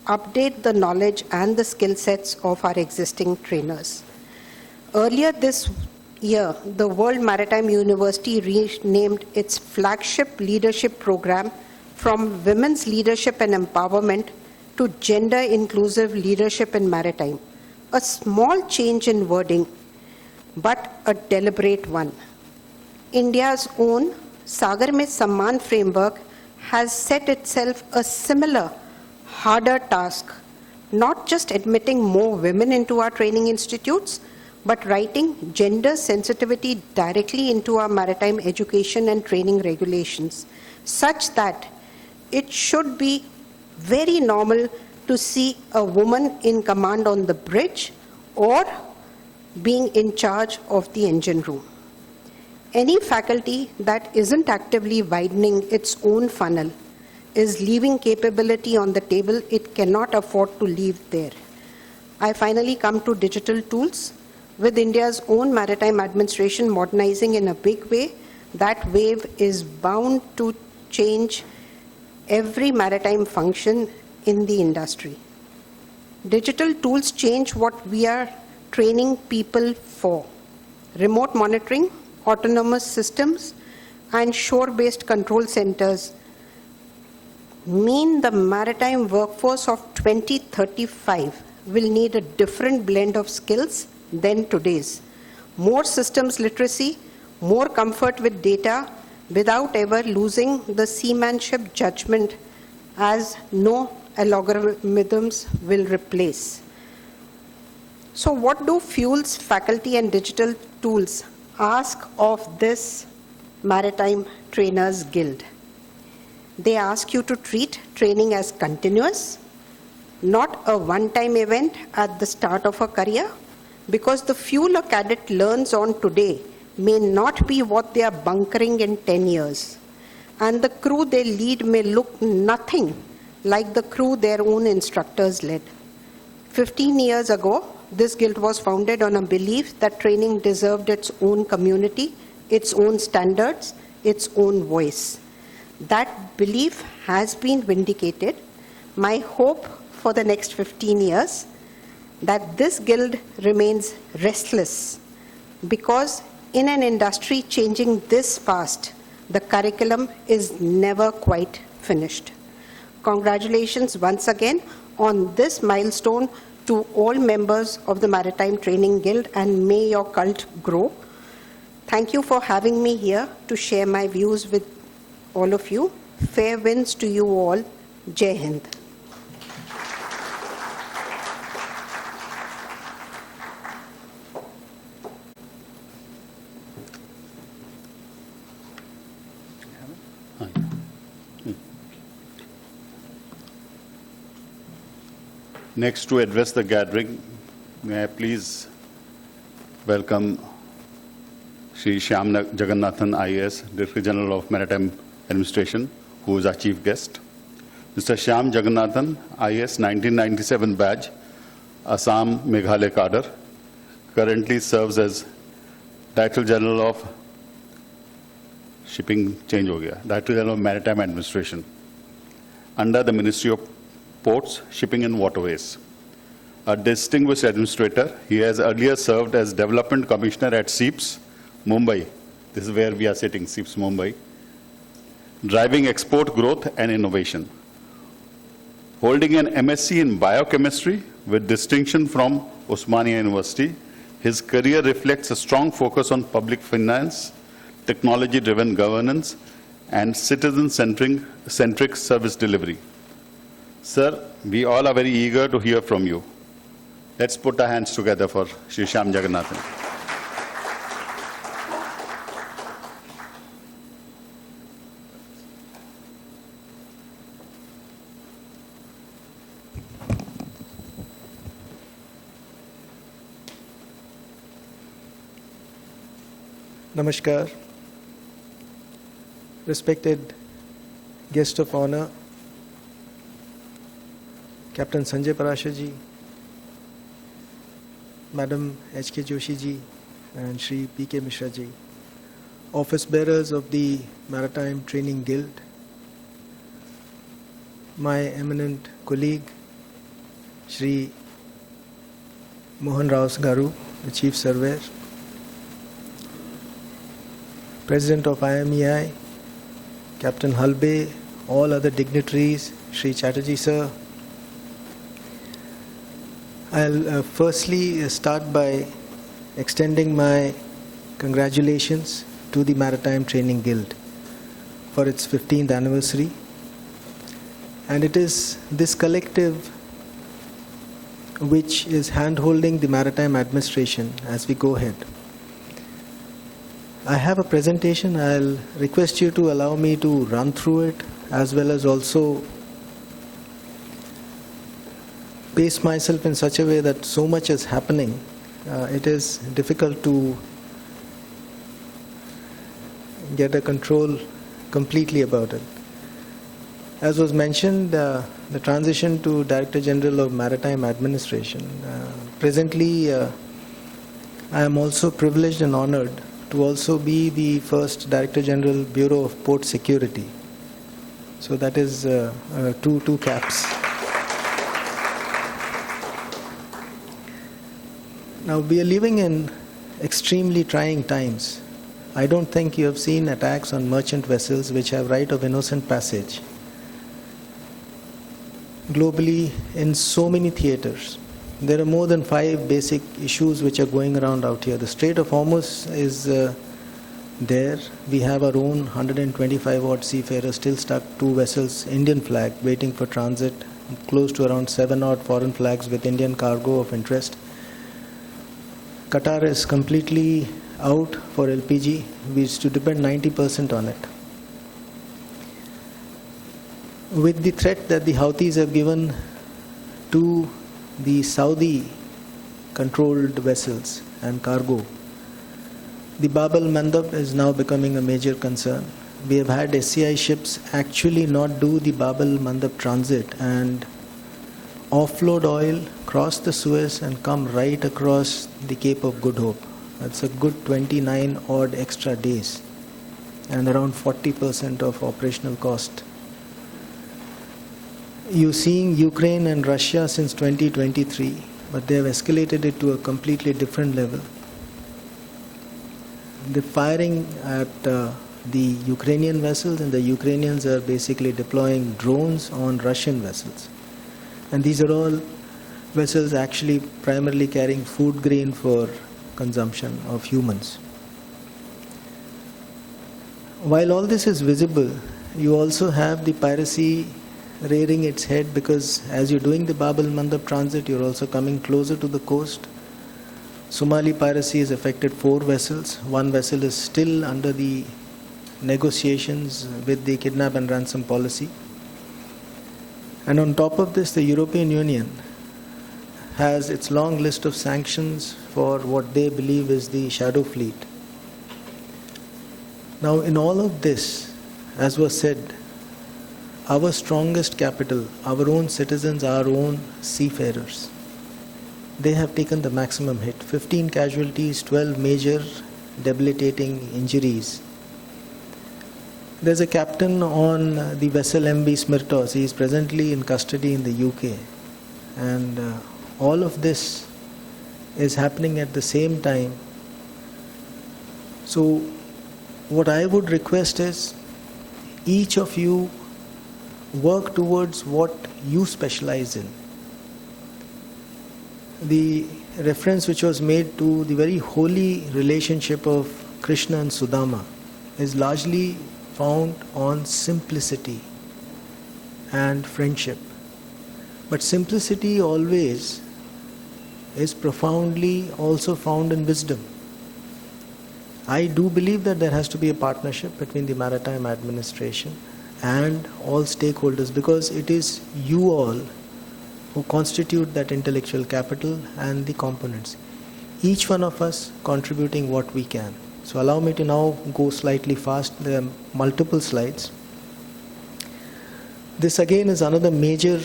update the knowledge and the skill sets of our existing trainers. Earlier this year, the World Maritime University renamed its flagship leadership program from Women's Leadership and Empowerment to Gender Inclusive Leadership in Maritime. A small change in wording, but a deliberate one. India's own Sagar Mein Samman framework has set itself a similar, harder task, not just admitting more women into our training institutes, but writing gender sensitivity directly into our maritime education and training regulations, such that it should be very normal to see a woman in command on the bridge or being in charge of the engine room. Any faculty that isn't actively widening its own funnel is leaving capability on the table it cannot afford to leave there. I finally come to digital tools. With India's own maritime administration modernizing in a big way, that wave is bound to change every maritime function in the industry. Digital tools change what we are training people for. Remote monitoring, autonomous systems, and shore-based control centers mean the maritime workforce of 2035 will need a different blend of skills than today's. More systems literacy, more comfort with data, without ever losing the seamanship judgment, as no algorithms will replace. So what do fuels, faculty, and digital tools ask of this Maritime Trainers Guild? They ask you to treat training as continuous, not a one-time event at the start of a career, because the fuel a cadet learns on today may not be what they are bunkering in 10 years. And the crew they lead may look nothing like the crew their own instructors led. 15 years ago, this guild was founded on a belief that training deserved its own community, its own standards, its own voice. That belief has been vindicated. My hope for the next 15 years that this guild remains restless, because in an industry changing this fast, the curriculum is never quite finished. Congratulations once again on this milestone to all members of the Maritime Training Guild, and may your cult grow. Thank you for having me here to share my views with all of you. Fair winds to you all. Jai Hind. Next, to address the gathering, may I please welcome Shri Shyam Jagannathan, IAS, Director General of Maritime Administration, who is our chief guest. Mr. Shyam Jagannathan, IAS 1997 badge, Assam Meghalaya cadre, currently serves as Director General of Director General of Maritime Administration under the Ministry of Ports, Shipping and Waterways. a distinguished administrator. He has earlier served as Development Commissioner at SEEPS, Mumbai. This is where we are sitting, SEEPS, Mumbai. Driving export growth and innovation. Holding an MSc in biochemistry with distinction from Osmania University, his career reflects a strong focus on public finance, technology-driven governance, and citizen-centric service delivery. Sir, we all are very eager to hear from you. Let's put our hands together for Shri Shyam Jagannathan. Namaskar. Respected guest of honor, Captain Sanjay Parashar ji, Madam H.K. Joshi ji, and Shri P.K. Mishra ji, office bearers of the Maritime Training Guild, my eminent colleague, Shri Mohan Rao Garu, the Chief Surveyor, President of IMEI, Captain Halbe, all other dignitaries, Shri Chatterjee sir. I'll firstly start by extending my congratulations to the Maritime Training Guild for its 15th anniversary. And it is this collective which is hand-holding the maritime administration as we go ahead. I have a presentation. I'll request you to allow me to run through it, as well as also pace myself in such a way that so much is happening. It is difficult to get a control completely about it. As was mentioned, the transition to Director General of Maritime Administration. Presently, I am also privileged and honored to also be the first Director General Bureau of Port Security. So that is two caps. Now we are living in extremely trying times. I don't think you have seen attacks on merchant vessels which have right of innocent passage globally in so many theaters. There are more than 5 basic issues which are going around out here. The Strait of Hormuz is there. We have our own 125 odd seafarers still stuck, 2 vessels, Indian flag, waiting for transit, close to around 7 odd foreign flags with Indian cargo of interest. Qatar is completely out for LPG. We used to depend 90% on it. With the threat that the Houthis have given to the Saudi-controlled vessels and cargo, the Bab al-Mandab is now becoming a major concern. We have had SCI ships actually not do the Bab al-Mandab transit and offload oil, cross the Suez and come right across the Cape of Good Hope. That's a good 29 odd extra days and around 40% of operational cost. You're seeing Ukraine and Russia since 2023, but they have escalated it to a completely different level. The firing at the Ukrainian vessels, and the Ukrainians are basically deploying drones on Russian vessels. And these are all vessels actually primarily carrying food grain for consumption of humans. While all this is visible, you also have the piracy rearing its head, because as you're doing the Bab al-Mandab transit, you're also coming closer to the coast. Somali piracy has affected 4 vessels. 1 vessel is still under the negotiations with the kidnap and ransom policy. And on top of this, the European Union has its long list of sanctions for what they believe is the shadow fleet. Now, in all of this, as was said, our strongest capital, our own citizens, our own seafarers, they have taken the maximum hit. 15 casualties, 12 major debilitating injuries. There's a captain on the vessel MV Smirtos. He is presently in custody in the UK. And all of this is happening at the same time. So what I would request is each of you work towards what you specialize in. The reference which was made to the very holy relationship of Krishna and Sudama is largely found on simplicity and friendship. But simplicity always is profoundly also found in wisdom. I do believe that there has to be a partnership between the maritime administration and all stakeholders, because it is you all who constitute that intellectual capital and the components. Each one of us contributing what we can. So allow me to now go slightly fast. There are multiple slides. This again is another major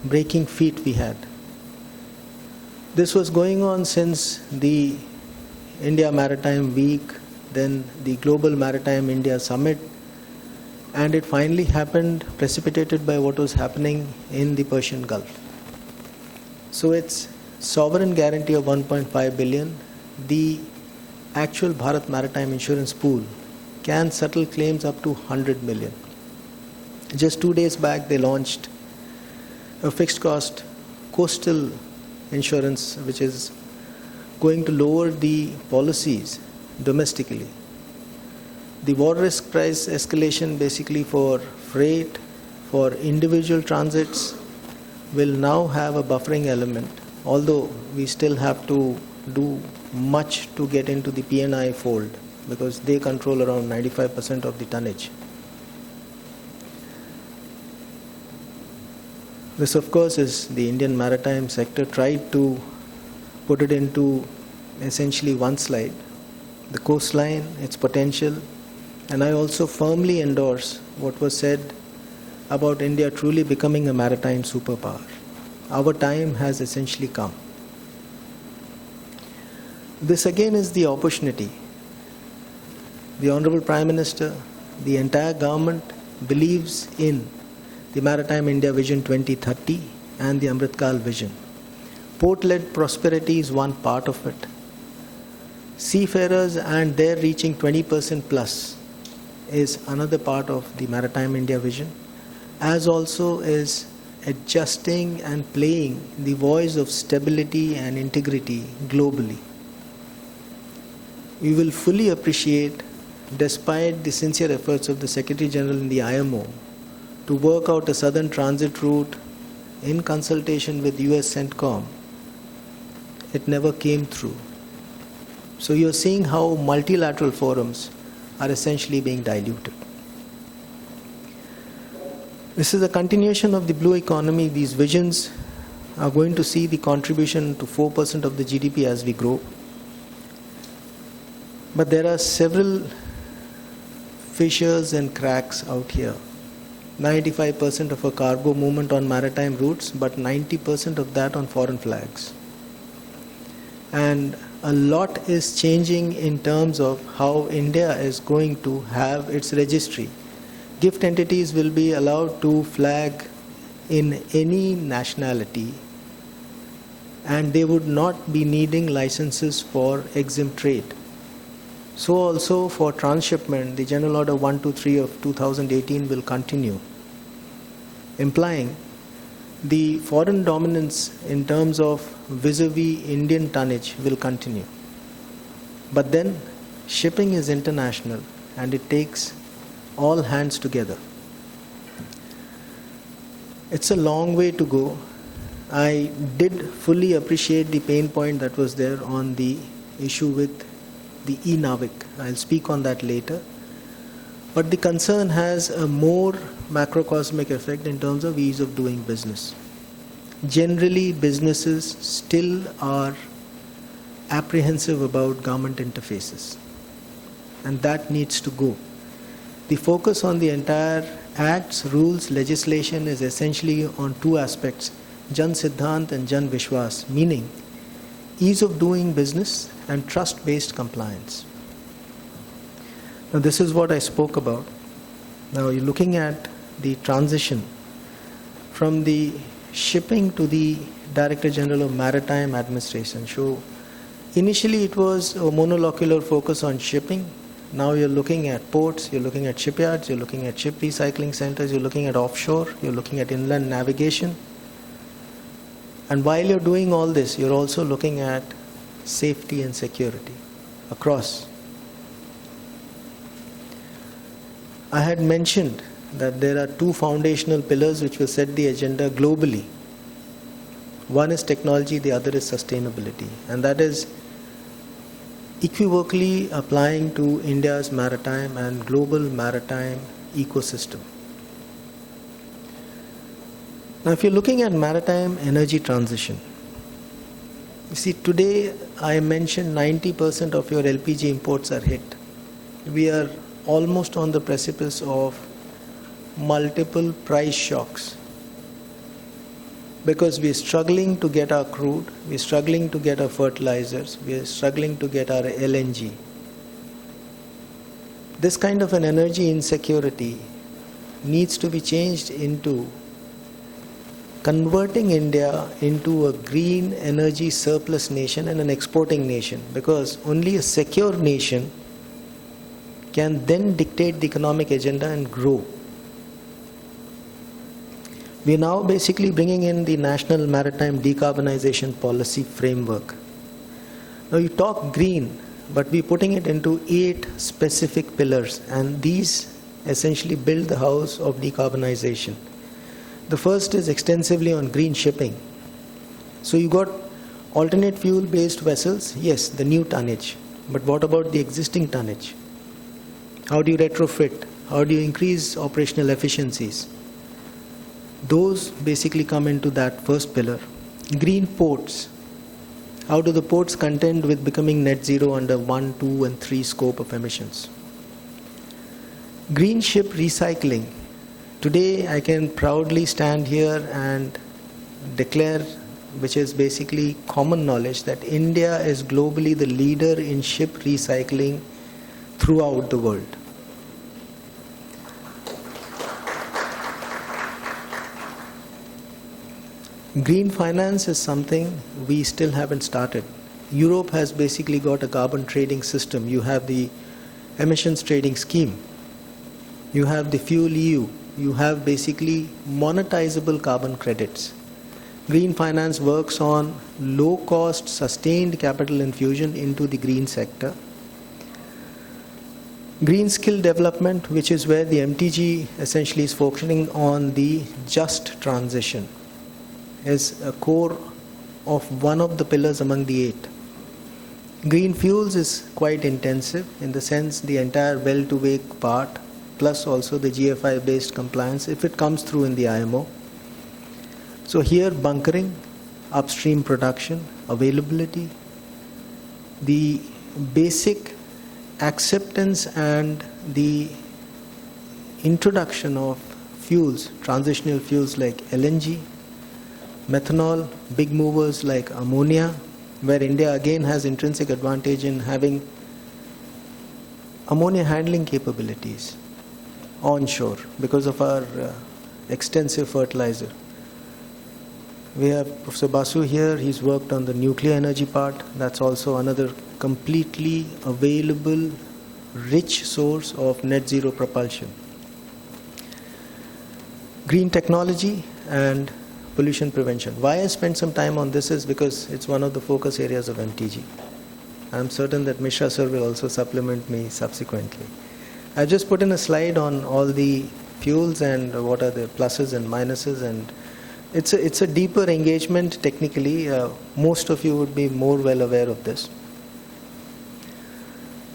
breaking feat we had. This was going on since the India Maritime Week, then the Global Maritime India Summit, and it finally happened precipitated by what was happening in the Persian Gulf. So it's sovereign guarantee of 1.5 billion. The actual Bharat Maritime Insurance Pool can settle claims up to 100 million. Just 2 days back, they launched a fixed cost coastal insurance, which is going to lower the policies domestically. The war risk price escalation basically for freight, for individual transits, will now have a buffering element, although we still have to do much to get into the P&I fold, because they control around 95% of the tonnage. This, of course, is the Indian maritime sector tried to put it into essentially one slide. The coastline, its potential, and I also firmly endorse what was said about India truly becoming a maritime superpower. Our time has essentially come. This again is the opportunity. The Honorable Prime Minister, the entire government believes in the Maritime India Vision 2030 and the Amritkal Vision. Port-led prosperity is one part of it. Seafarers and their reaching 20% plus is another part of the Maritime India Vision, as also is adjusting and playing the voice of stability and integrity globally. We will fully appreciate, despite the sincere efforts of the Secretary General in the IMO, to work out a southern transit route in consultation with US CENTCOM, it never came through. So you're seeing how multilateral forums are essentially being diluted. This is a continuation of the blue economy. These visions are going to see the contribution to 4% of the GDP as we grow. But there are several fissures and cracks out here. 95% of our cargo movement on maritime routes, but 90% of that on foreign flags. And a lot is changing in terms of how India is going to have its registry. Gift entities will be allowed to flag in any nationality, and they would not be needing licenses for exempt trade. So also for transshipment, the General Order 123 of 2018 will continue, implying the foreign dominance in terms of vis-a-vis Indian tonnage will continue. But then shipping is international and it takes all hands together. It's a long way to go. I did fully appreciate the pain point that was there on the issue with the e-Navik. I'll speak on that later. But the concern has a more macrocosmic effect in terms of ease of doing business. Generally, businesses still are apprehensive about government interfaces, and that needs to go. The focus on the entire acts, rules, legislation is essentially on two aspects, Jan Siddhant and Jan Vishwas, meaning ease of doing business and trust-based compliance. Now this is what I spoke about. Now you're looking at the transition from the shipping to the Director General of Maritime Administration. So initially it was a monolocular focus on shipping. Now you're looking at ports, you're looking at shipyards, you're looking at ship recycling centers, you're looking at offshore, you're looking at inland navigation. And while you're doing all this, you're also looking at safety and security across. I had mentioned that there are two foundational pillars which will set the agenda globally. One is technology, the other is sustainability. And that is equivocally applying to India's maritime and global maritime ecosystem. Now, if you're looking at maritime energy transition, you see, today I mentioned 90% of your LPG imports are hit. We are almost on the precipice of multiple price shocks because we are struggling to get our crude, we are struggling to get our fertilizers, we are struggling to get our LNG. This kind of an energy insecurity needs to be changed into converting India into a green energy surplus nation and an exporting nation, because only a secure nation can then dictate the economic agenda and grow. We are now basically bringing in the National Maritime Decarbonization Policy Framework. Now you talk green, but we're putting it into 8 specific pillars, and these essentially build the house of decarbonization. The first is extensively on green shipping. So you got alternate fuel based vessels, yes, the new tonnage, but what about the existing tonnage? How do you retrofit? How do you increase operational efficiencies? Those basically come into that first pillar. Green ports. How do the ports contend with becoming net zero under 1, 2 and 3 scope of emissions? Green ship recycling. Today I can proudly stand here and declare, which is basically common knowledge, that India is globally the leader in ship recycling throughout the world. Green finance is something we still haven't started. Europe has basically got a carbon trading system. You have the emissions trading scheme. You have the fuel EU. You have basically monetizable carbon credits. Green finance works on low-cost, sustained capital infusion into the green sector. Green skill development, which is where the MTG essentially is focusing on the just transition, is a core of one of the pillars among the 8. Green fuels is quite intensive in the sense the entire well-to-wake part, plus also the GFI-based compliance, if it comes through in the IMO. So here, bunkering, upstream production, availability, the basic acceptance and the introduction of fuels, transitional fuels like LNG, methanol, big movers like ammonia, where India again has intrinsic advantage in having ammonia handling capabilities onshore because of our extensive fertilizer. We have Professor Basu here, he's worked on the nuclear energy part. That's also another completely available, rich source of net zero propulsion. Green technology and pollution prevention. Why I spent some time on this is because it's one of the focus areas of MTG. I'm certain that Mishra sir will also supplement me subsequently. I've just put in a slide on all the fuels and what are the pluses and minuses, and it's a deeper engagement technically. Most of you would be more well aware of this.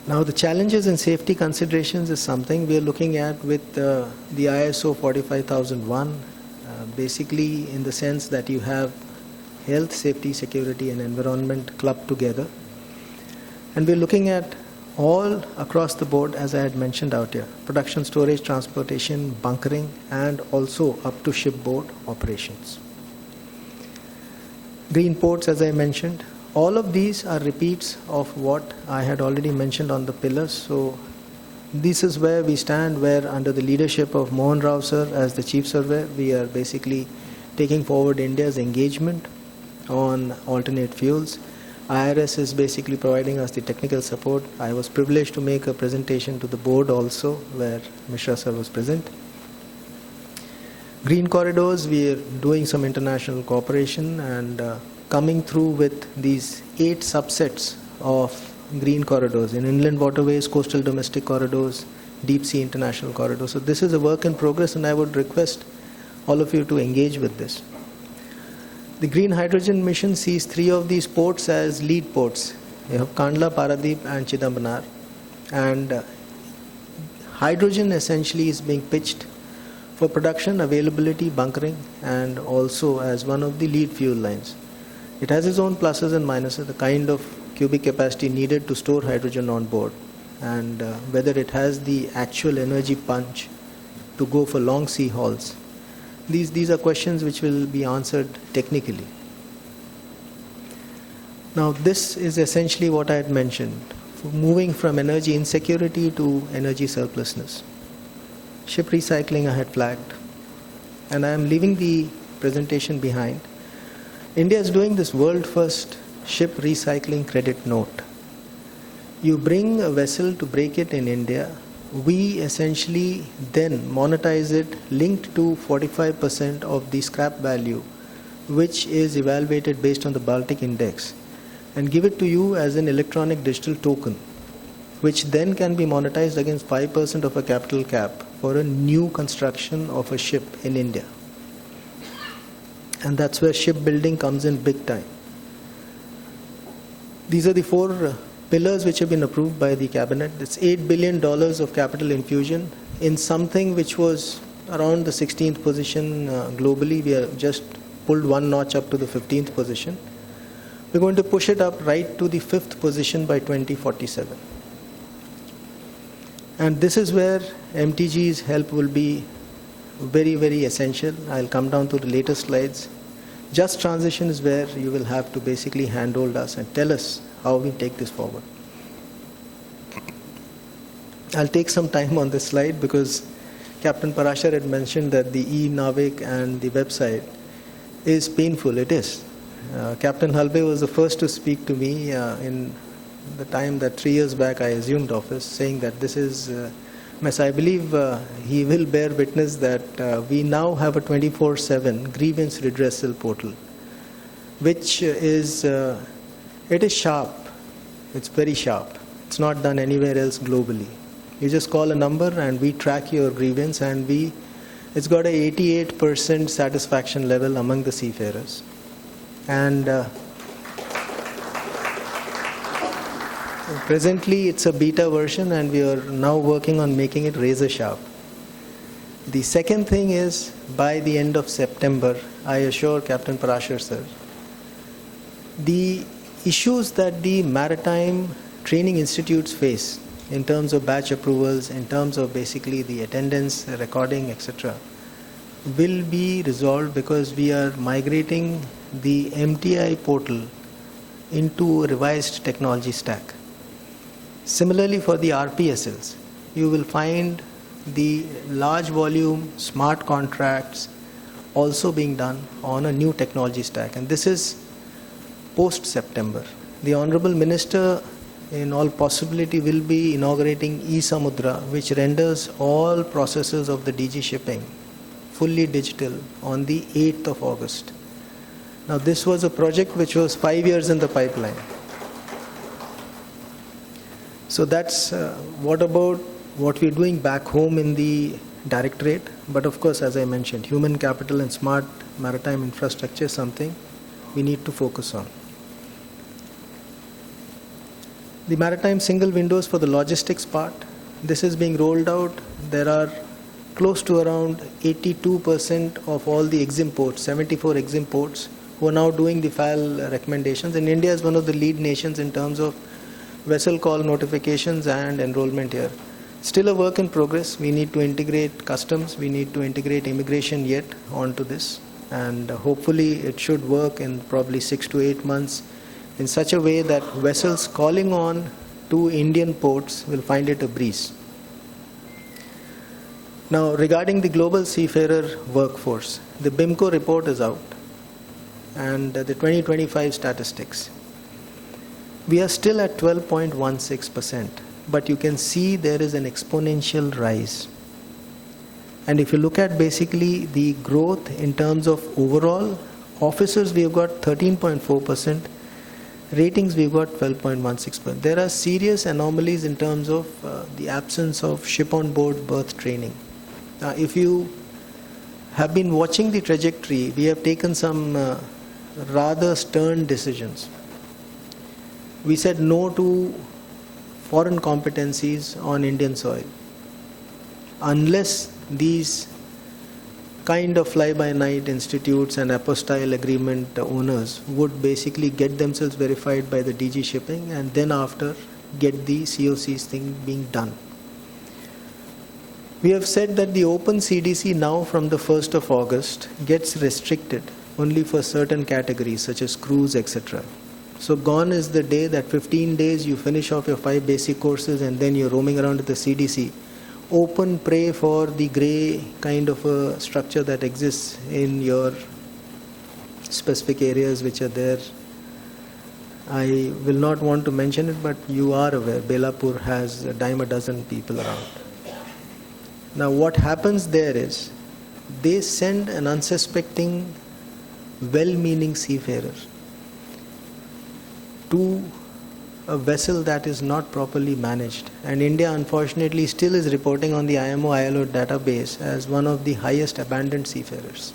Now the challenges and safety considerations is something we are looking at with the ISO 45001, basically in the sense that you have health, safety, security and environment clubbed together. And we're looking at all across the board, as I had mentioned out here: production, storage, transportation, bunkering, and also up to shipboard operations. Green ports, as I mentioned, all of these are repeats of what I had already mentioned on the pillars. So this is where we stand, where under the leadership of Mohan Rao sir as the Chief Surveyor, we are basically taking forward India's engagement on alternate fuels. IRS is basically providing us the technical support. I was privileged to make a presentation to the board also, where Mishra sir was present. Green corridors, we are doing some international cooperation and coming through with these 8 subsets of green corridors in inland waterways, coastal domestic corridors, deep sea international corridors. So this is a work in progress, and I would request all of you to engage with this. The green hydrogen mission sees 3 of these ports as lead ports. You have Kandla, Paradeep and Chidambanar. And hydrogen essentially is being pitched for production, availability, bunkering, and also as one of the lead fuel lines. It has its own pluses and minuses, the kind of cubic capacity needed to store hydrogen on board, and whether it has the actual energy punch to go for long sea hauls. These are questions which will be answered technically. Now this is essentially what I had mentioned, moving from energy insecurity to energy surplusness. Ship recycling I had flagged, and I am leaving the presentation behind. India is doing this world first ship recycling credit note. You bring a vessel to break it in India, we essentially then monetize it linked to 45% of the scrap value, which is evaluated based on the Baltic Index, and give it to you as an electronic digital token, which then can be monetized against 5% of a capital cap for a new construction of a ship in India. And that's where shipbuilding comes in big time. These are the 4 pillars which have been approved by the cabinet. It's $8 billion of capital infusion in something which was around the 16th position globally. We have just pulled 1 notch up to the 15th position. We're going to push it up right to the 5th position by 2047. And this is where MTG's help will be very, very essential. I'll come down to the later slides. Just transition is where you will have to basically handhold us and tell us how we take this forward. I'll take some time on this slide because Captain Parashar had mentioned that the e-Navik and the website is painful. It is. Captain Halbe was the first to speak to me in the time that 3 years back I assumed office, saying that this is mess. I believe he will bear witness that we now have a 24/7 grievance redressal portal, which is it is sharp. It's very sharp. It's not done anywhere else globally. You just call a number and we track your grievance, and it's got a 88% satisfaction level among the seafarers. And presently it's a beta version, and we are now working on making it razor sharp. The second thing is, by the end of September, I assure Captain Parashar sir, the issues that the maritime training institutes face in terms of batch approvals, in terms of basically the attendance, recording, etc., will be resolved because we are migrating the MTI portal into a revised technology stack. Similarly, for the RPSLs, you will find the large volume smart contracts also being done on a new technology stack, and this is post-September. The Honorable Minister, in all possibility, will be inaugurating e-Samudra, which renders all processes of the DG shipping fully digital on the 8th of August. Now, this was a project which was 5 years in the pipeline. So that's what about what we're doing back home in the directorate. But of course, as I mentioned, human capital and smart maritime infrastructure is something we need to focus on. The maritime single windows for the logistics part, this is being rolled out. There are close to around 82% of all the EXIM ports, 74 EXIM ports, who are now doing the FAL recommendations. And India is one of the lead nations in terms of vessel call notifications and enrollment here. Still a work in progress. We need to integrate customs, we need to integrate immigration yet onto this, and hopefully it should work in probably 6 to 8 months in such a way that vessels calling on to Indian ports will find it a breeze. Now, regarding the global seafarer workforce, the BIMCO report is out. and the 2025 statistics. We are still at 12.16%, but you can see there is an exponential rise. And if you look at basically the growth in terms of overall, officers we have got 13.4%, ratings we've got 12.16%. There are serious anomalies in terms of the absence of ship on board berth training. If you have been watching the trajectory, we have taken some rather stern decisions. We said no to foreign competencies on Indian soil. Unless these kind of fly-by-night institutes and apostille agreement owners would basically get themselves verified by the DG shipping and then after get the COCs thing being done. We have said that the open CDC now from the 1st of August gets restricted only for certain categories such as crews, etc. So gone is the day that 15 days you finish off your 5 basic courses and then you're roaming around at the CDC. Open prey for the grey kind of a structure that exists in your specific areas which are there. I will not want to mention it, but you are aware Belapur has a dime a dozen people around. Now what happens there is they send an unsuspecting, well-meaning seafarer to a vessel that is not properly managed, and India unfortunately still is reporting on the IMO-ILO database as one of the highest abandoned seafarers,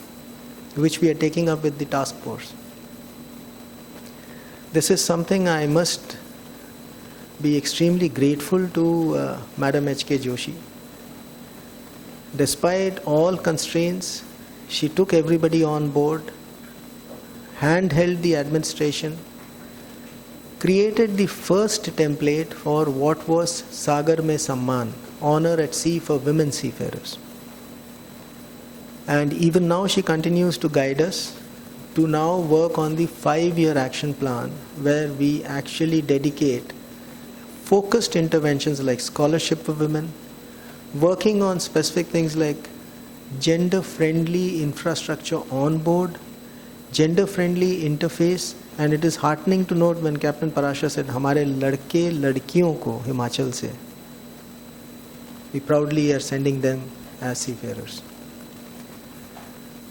which we are taking up with the task force. This is something I must be extremely grateful to Madam H.K. Joshi. Despite all constraints, she took everybody on board, handheld the administration, created the first template for what was Sagar Mein Samman, honor at sea for women seafarers. And even now she continues to guide us to now work on the 5-year action plan where we actually dedicate focused interventions like scholarship for women, working on specific things like gender-friendly infrastructure on board, gender-friendly interface. And it is heartening to note when Captain Parashar said, "Hamare ladke ladkiyon ko Himachal se, we proudly are sending them as seafarers."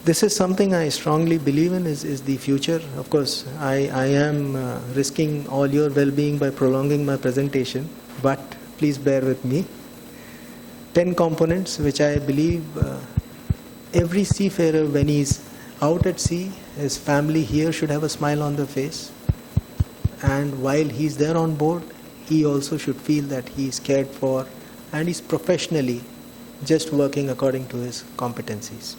This is something I strongly believe in is the future. Of course, I am risking all your well-being by prolonging my presentation, but please bear with me. 10 components which I believe every seafarer when he is out at sea, his family here should have a smile on their face, and while he's there on board, he also should feel that he is cared for and he's professionally just working according to his competencies.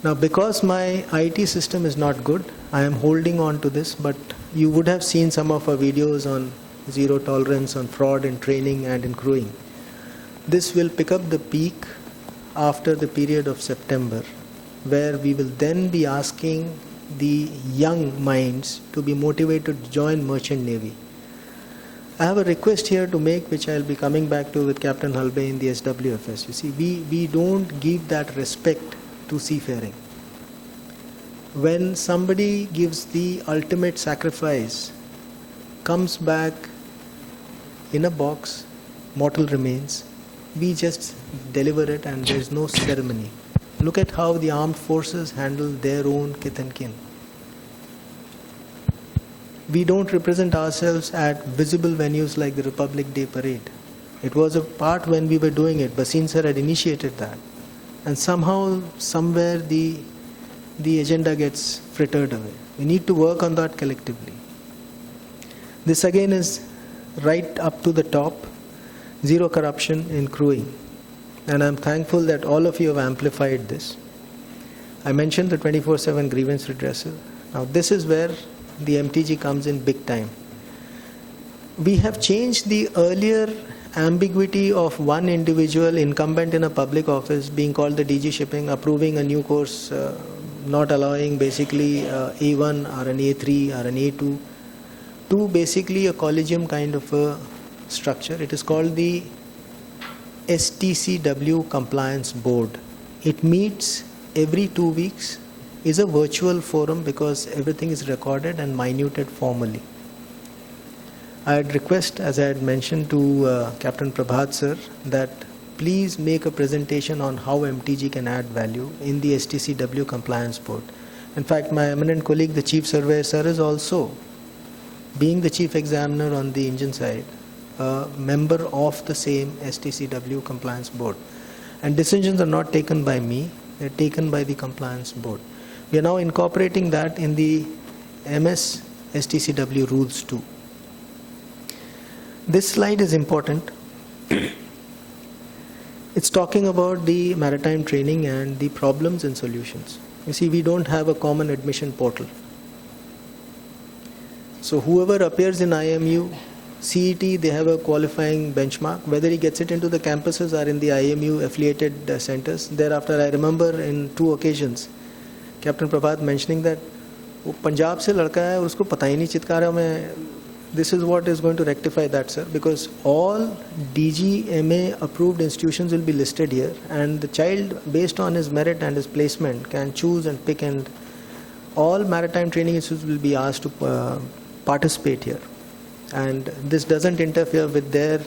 Now, because my IT system is not good, I am holding on to this, but you would have seen some of our videos on zero tolerance on fraud in training and in crewing. This will pick up the peak after the period of September, where we will then be asking the young minds to be motivated to join Merchant Navy. I have a request here to make, which I'll be coming back to with Captain Halbe in the SWFS. You see, we don't give that respect to seafaring. When somebody gives the ultimate sacrifice, comes back in a box, mortal remains, we just deliver it and there's no ceremony. Look at how the armed forces handle their own kith and kin. We don't represent ourselves at visible venues like the Republic Day Parade. It was a part when we were doing it. Basin sir had initiated that. And somehow, somewhere the agenda gets frittered away. We need to work on that collectively. This again is right up to the top. Zero corruption in crewing. And I'm thankful that all of you have amplified this. I mentioned the 24/7 grievance redressal. Now this is where the MTG comes in big time. We have changed the earlier ambiguity of one individual incumbent in a public office being called the DG shipping, approving a new course, not allowing basically A1 or an A3 or an A2, to basically a collegium kind of a structure. It is called the STCW Compliance Board. It meets every 2 weeks is a virtual forum because everything is recorded and minuted formally. I'd request, as I had mentioned to Captain Prabhat sir, that please make a presentation on how MTG can add value in the STCW compliance board. In fact, my eminent colleague, the Chief Surveyor sir, is also, being the Chief Examiner on the engine side, a member of the same STCW compliance board. And decisions are not taken by me, they're taken by the compliance board. We are now incorporating that in the MS STCW rules too. This slide is important. It's talking about the maritime training and the problems and solutions. You see, we don't have a common admission portal. So whoever appears in IMU, CET, they have a qualifying benchmark. Whether he gets it into the campuses or in the IMU affiliated centers. Thereafter, I remember in 2 occasions, Captain Prabhat mentioning that वो पंजाब से लड़का है और उसको पता ही नहीं चितकारा में. This is what is going to rectify that, sir, because all DGMA approved institutions will be listed here, and the child, based on his merit and his placement, can choose and pick, and all maritime training institutes will be asked to participate here. And this doesn't interfere with their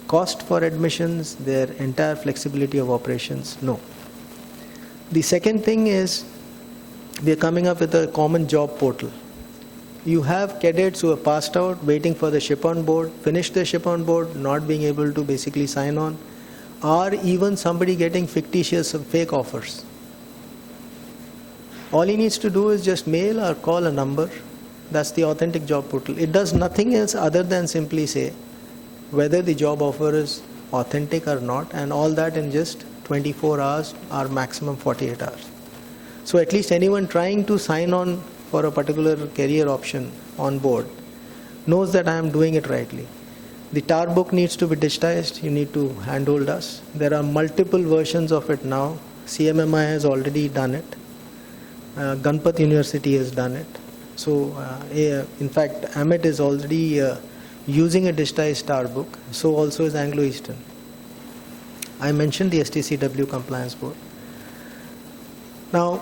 cost for admissions, their entire flexibility of operations, no. The second thing is, we are coming up with a common job portal. You have cadets who have passed out, waiting for the ship on board, finished their ship on board, not being able to basically sign on, or even somebody getting fictitious fake offers. All he needs to do is just mail or call a number. That's the authentic job portal. It does nothing else other than simply say whether the job offer is authentic or not, and all that in just 24 hours or maximum 48 hours. So at least anyone trying to sign on for a particular career option on board knows that I am doing it rightly. The tar book needs to be digitized. You need to handhold us. There are multiple versions of it now. CMMI has already done it. Ganpat University has done it. So, in fact, AMET is already using a digitized tar book. So also is Anglo-Eastern. I mentioned the STCW compliance board. Now,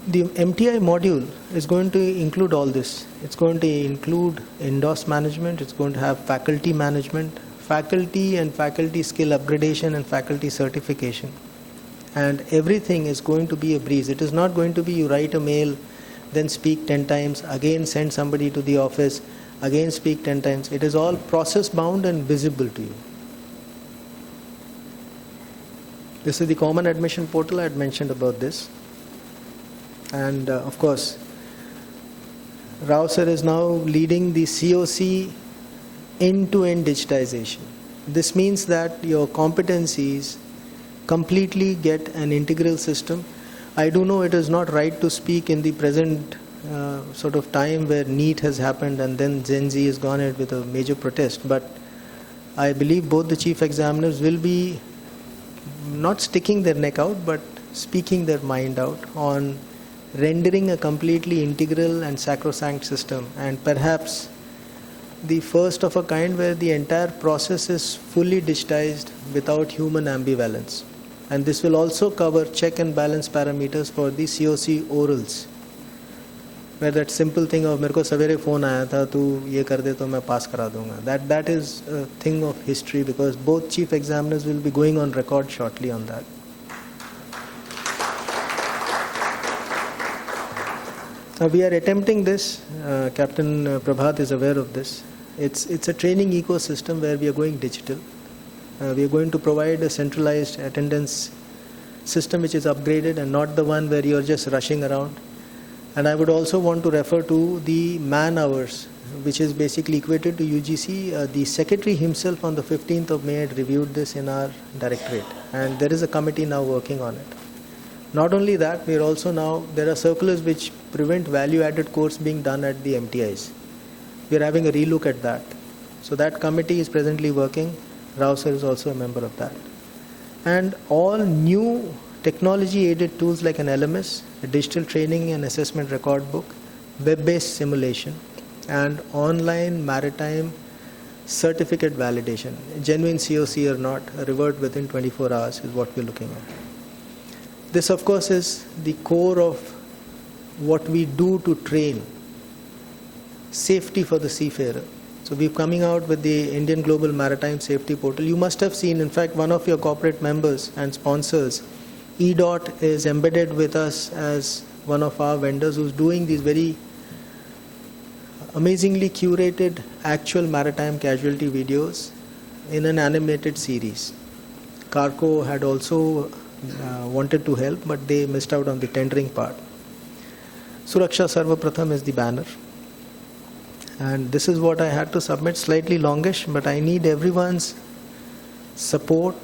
the MTI module is going to include all this. It's going to include NDOS management, it's going to have faculty management, faculty and faculty skill upgradation and faculty certification. And everything is going to be a breeze. It is not going to be you write a mail, then speak 10 times, again send somebody to the office, again speak 10 times. It is all process bound and visible to you. This is the common admission portal. I had mentioned about this. And of course, Rao sir is now leading the COC end-to-end digitization. This means that your competencies completely get an integral system. I do know it is not right to speak in the present sort of time where NEET has happened and then Gen Z has gone ahead with a major protest, but I believe both the chief examiners will be not sticking their neck out, but speaking their mind out on rendering a completely integral and sacrosanct system, and perhaps the first of a kind where the entire process is fully digitized without human ambivalence. And this will also cover check and balance parameters for the COC orals, where that simple thing of मेरे को सवेरे phone आया था तू ये कर दे तो मैं pass करा दूंगा. That is a thing of history, because both chief examiners will be going on record shortly on that. We are attempting this. Captain Prabhat is aware of this. It's a training ecosystem where we are going digital. We are going to provide a centralized attendance system which is upgraded and not the one where you are just rushing around. And I would also want to refer to the man hours, which is basically equated to UGC. The secretary himself on the 15th of May had reviewed this in our directorate, and there is a committee now working on it. Not only that, we are also now, there are circulars which prevent value-added course being done at the MTIs. We are having a relook at that. So that committee is presently working. Rao sir is also a member of that. And all new technology-aided tools like an LMS, a digital training and assessment record book, web-based simulation, and online maritime certificate validation. Genuine COC or not, a revert within 24 hours is what we're looking at. This, of course, is the core of what we do to train safety for the seafarer. So we're coming out with the Indian Global Maritime Safety Portal. You must have seen, in fact, one of your corporate members and sponsors, EDOT, is embedded with us as one of our vendors who's doing these very amazingly curated actual maritime casualty videos in an animated series. Carco had also wanted to help, but they missed out on the tendering part. Suraksha Sarva Pratham is the banner. And this is what I had to submit, slightly longish, but I need everyone's support,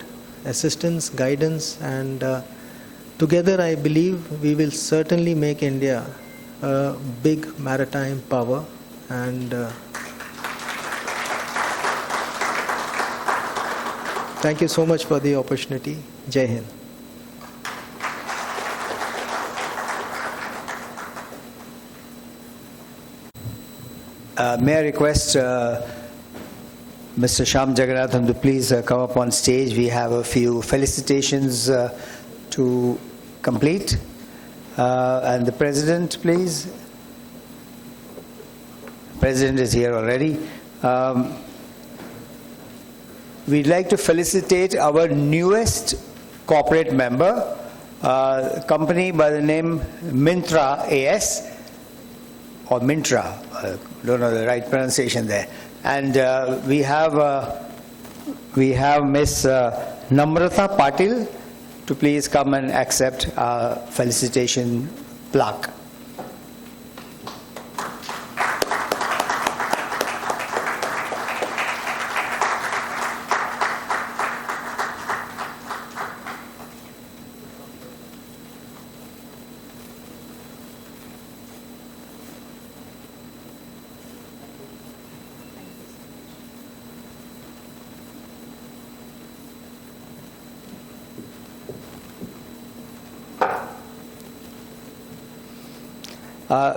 assistance, guidance, and together I believe we will certainly make India a big maritime power. And thank you so much for the opportunity. Jai Hind. May I request Mr. Shyam Jagannathan to please come up on stage. We have a few felicitations to complete. And the President, please. President is here already. We'd like to felicitate our newest corporate member, company by the name Mintra AS, or Mintra, don't know the right pronunciation there. And we have Miss Namrata Patil to please come and accept our felicitation plaque.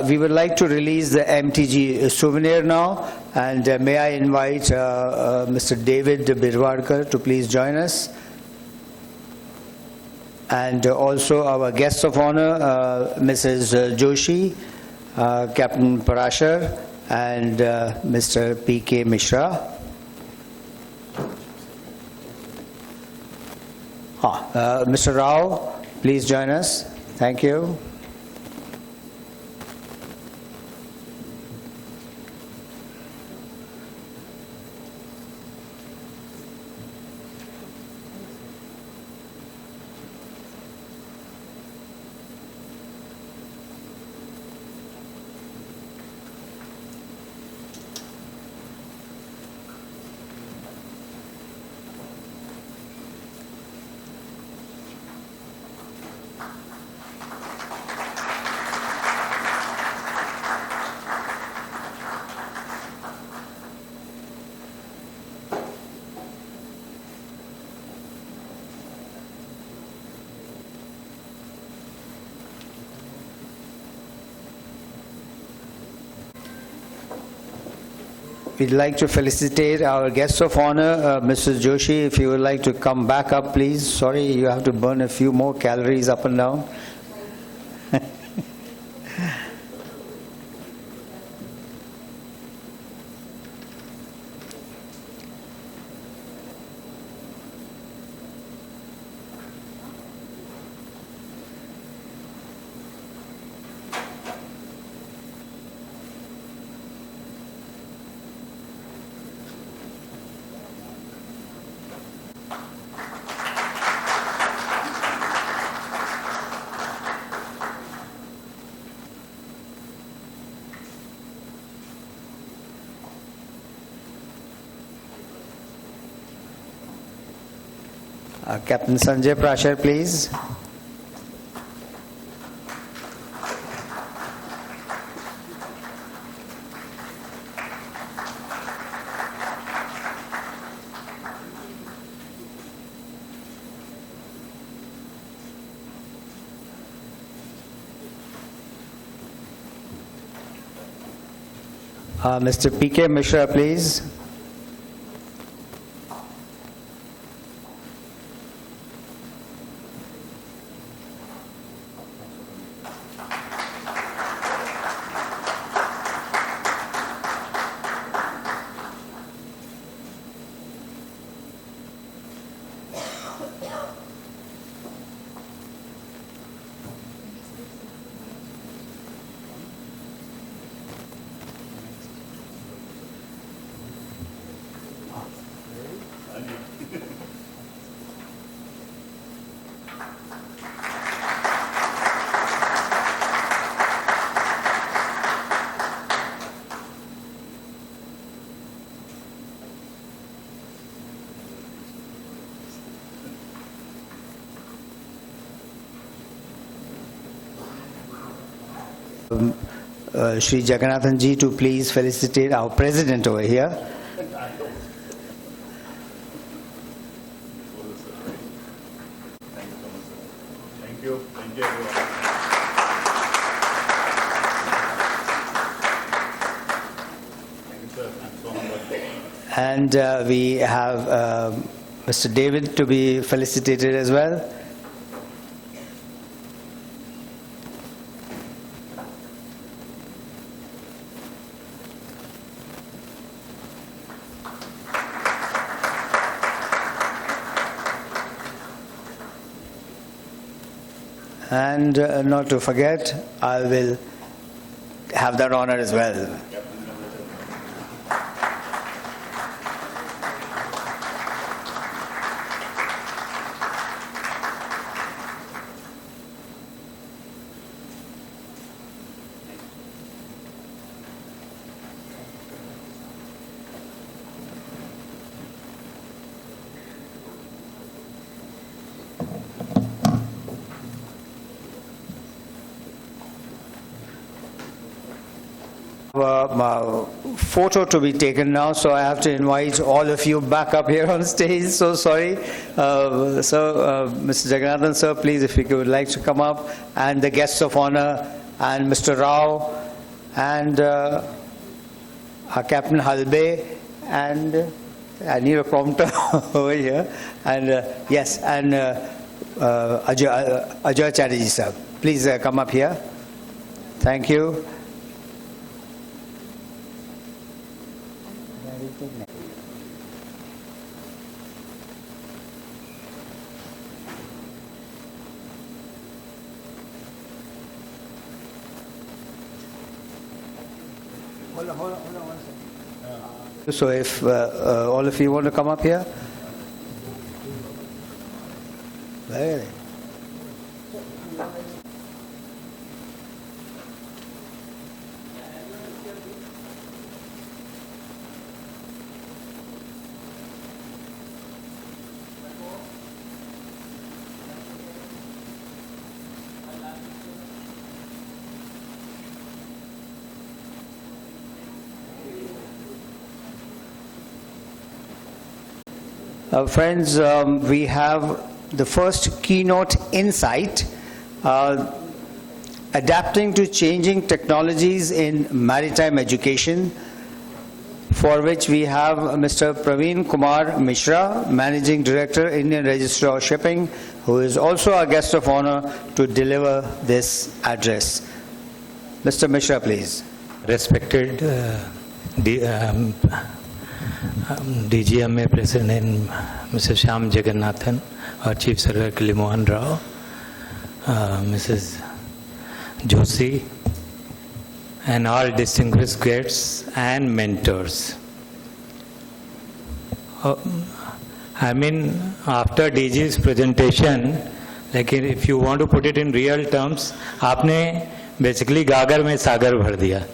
We would like to release the MTG souvenir now, and may I invite Mr. David Birwadkar to please join us, and also our guests of honor, Mrs. Joshi, Captain Parashar, and Mr. P.K. Mishra. Mr. Rao, please join us. Thank you. We'd like to felicitate our guests of honor, Mrs. Joshi, if you would like to come back up, please. Sorry, you have to burn a few more calories up and down. Captain Sanjay Prashar, please. Mr. P.K. Mishra, please. Shri Jagannathan ji to please felicitate our president over here. Thank you. Thank you, everyone. Thank you, sir. I'm so humbled. And we have Mr. David to be felicitated as well. And not to forget, I will have that honor as well. Photo to be taken now, so I have to invite all of you back up here on stage. So sorry. Mr. Jagannathan, sir, please, if you would like to come up, and the guests of honor, and Mr. Rao, and our Captain Halbe, and I need a prompter over here, and yes, and Ajay Chatterjee, sir. Please come up here. Thank you. Hold on 1 second. So if all of you want to come up here. Very. Friends, we have the first keynote insight, adapting to changing technologies in maritime education, for which we have Mr. Praveen Kumar Mishra, Managing Director, Indian Register of Shipping, who is also our guest of honor to deliver this address. Mr. Mishra, please. Respected DGMA President Mr. Shyam Jagannathan, our Chief Secretary Mohan Rao, Mrs. Joshi, and all distinguished guests and mentors. After DG's presentation, like if you want to put it in real terms, आपने basically गागर में सागर भर दिया.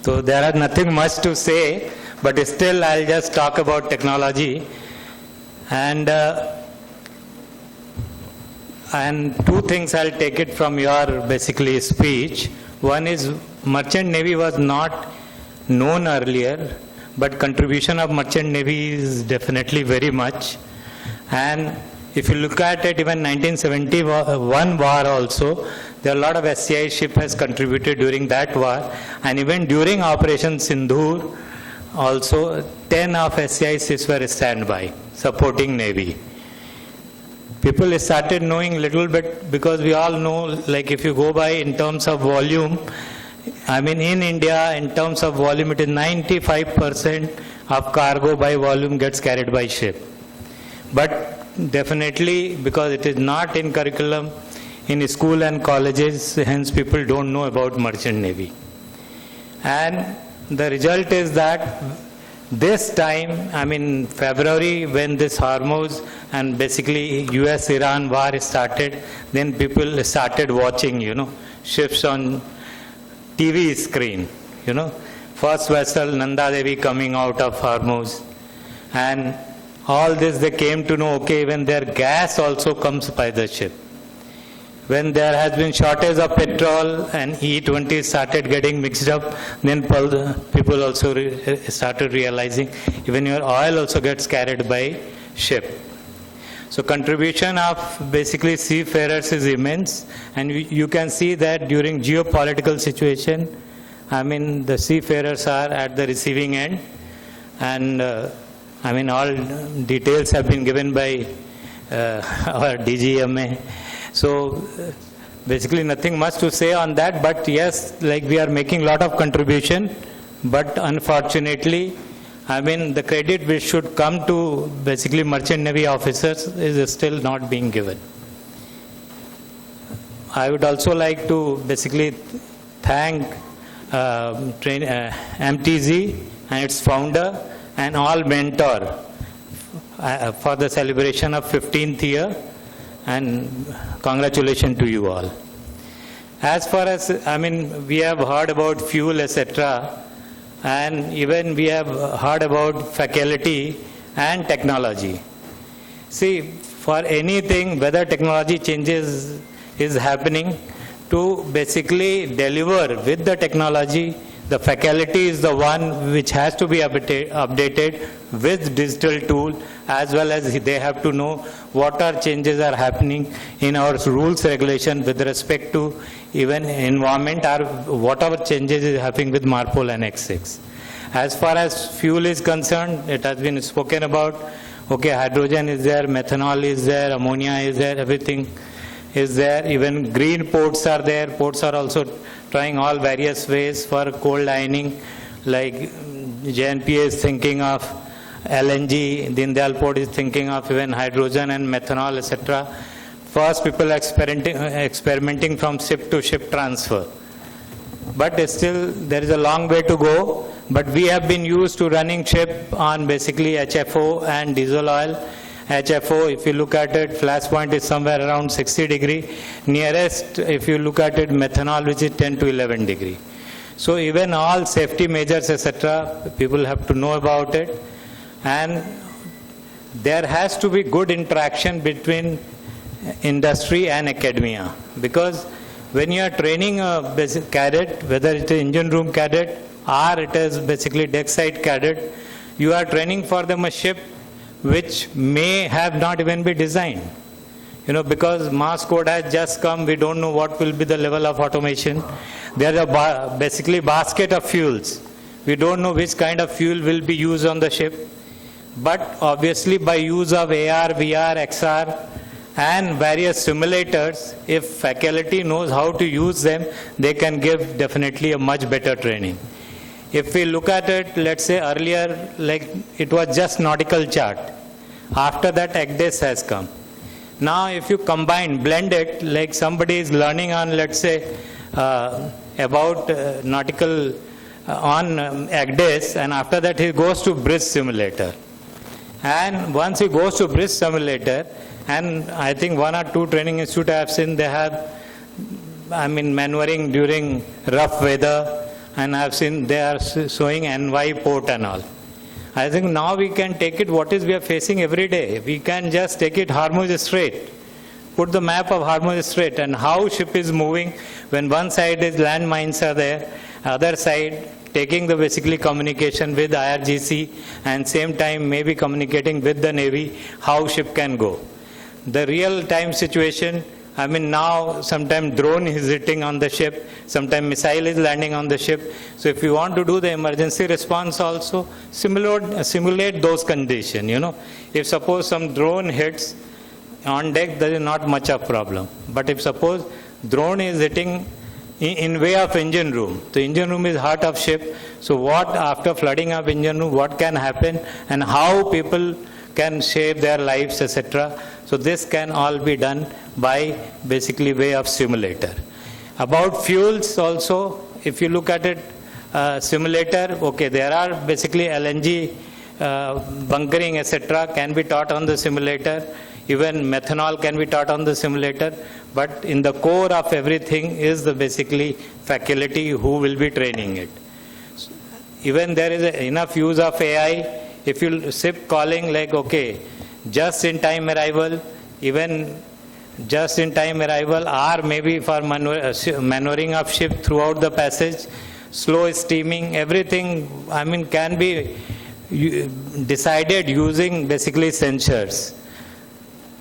So there are nothing much to say, but still I'll just talk about technology. And two things I'll take it from your basically speech. One is merchant navy was not known earlier, but contribution of merchant navy is definitely very much. And if you look at it, even 1971 war also, there are a lot of SCI ship has contributed during that war, and even during Operation Sindhur, also 10 of SCI ships were standby, supporting Navy. People started knowing little bit because we all know, like if you go by in terms of volume, in India, in terms of volume, it is 95% of cargo by volume gets carried by ship. But definitely, because it is not in curriculum in school and colleges, hence people don't know about merchant navy. And the result is that this time, February, when this Hormuz and basically US-Iran war started, then people started watching, ships on TV screen, First vessel, Nanda Devi, coming out of Hormuz. And all this, they came to know, okay, even their gas also comes by the ship. When there has been shortage of petrol and E20 started getting mixed up, then people also started realizing even your oil also gets carried by ship. So contribution of basically seafarers is immense, and you can see that during geopolitical situation, I mean the seafarers are at the receiving end, and I mean all details have been given by our DGMA. So basically nothing much to say on that, but yes, like we are making a lot of contribution, but unfortunately, I mean the credit which should come to basically Merchant Navy officers is still not being given. I would also like to basically thank MTG and its founder and all mentor for the celebration of 15th year, and congratulations to you all. As far as, I mean, we have heard about fuel, etc., and even we have heard about faculty and technology. See, for anything, whether technology changes is happening, to basically deliver with the technology, the faculty is the one which has to be updated with digital tool, as well as they have to know what are changes are happening in our rules regulation with respect to even environment or whatever changes is happening with MARPOL and X6. As far as fuel is concerned, it has been spoken about. Okay, hydrogen is there, methanol is there, ammonia is there, everything is there. Even green ports are there. Ports are also trying all various ways for coal lining, like JNPA is thinking of LNG, Deen Dayal Port is thinking of even hydrogen and methanol, etc. First, people are experimenting from ship to ship transfer. But still, there is a long way to go. But we have been used to running ship on basically HFO and diesel oil. HFO, if you look at it, flash point is somewhere around 60 degree. Nearest, if you look at it, methanol, which is 10 to 11 degree. So even all safety measures, etc., people have to know about it. And there has to be good interaction between industry and academia. Because when you are training a basic cadet, whether it is engine room cadet or it is basically deck side cadet, you are training for them a ship which may have not even been designed. You know, because mass code has just come, we don't know what will be the level of automation. There are basically basket of fuels. We don't know which kind of fuel will be used on the ship. But obviously by use of AR, VR, XR and various simulators, if faculty knows how to use them, they can give definitely a much better training. If we look at it, let's say earlier, like it was just nautical chart. After that, ECDIS has come. Now, if you combine, blend it, like somebody is learning on, let's say, about nautical on ECDIS, and after that he goes to bridge simulator. And once he goes to bridge simulator, and I think 1 or 2 training institutes I have seen, they have, I mean, maneuvering during rough weather, and I have seen they are showing NY port and all. I think now we can take it what is we are facing every day. We can just take it Hormuz Strait, put the map of Hormuz Strait and how ship is moving when one side is land mines are there, other side taking the basically communication with IRGC and same time maybe communicating with the Navy, how ship can go. The real time situation, I mean now sometimes drone is hitting on the ship, sometimes missile is landing on the ship. So if you want to do the emergency response also, simulate those conditions, you know. If suppose some drone hits on deck, there is not much of problem. But if suppose drone is hitting in way of engine room, the engine room is heart of ship. So what after flooding of engine room, what can happen and how people can save their lives, etc. So this can all be done by basically way of simulator. About fuels also, if you look at it, simulator, okay, there are basically LNG bunkering, etc. can be taught on the simulator. Even methanol can be taught on the simulator. But in the core of everything is the basically faculty who will be training it. Even there is enough use of AI. If you ship calling like, okay, just in time arrival, even just-in-time arrival, or maybe for maneuvering of ship throughout the passage, slow steaming, everything, can be decided using basically sensors.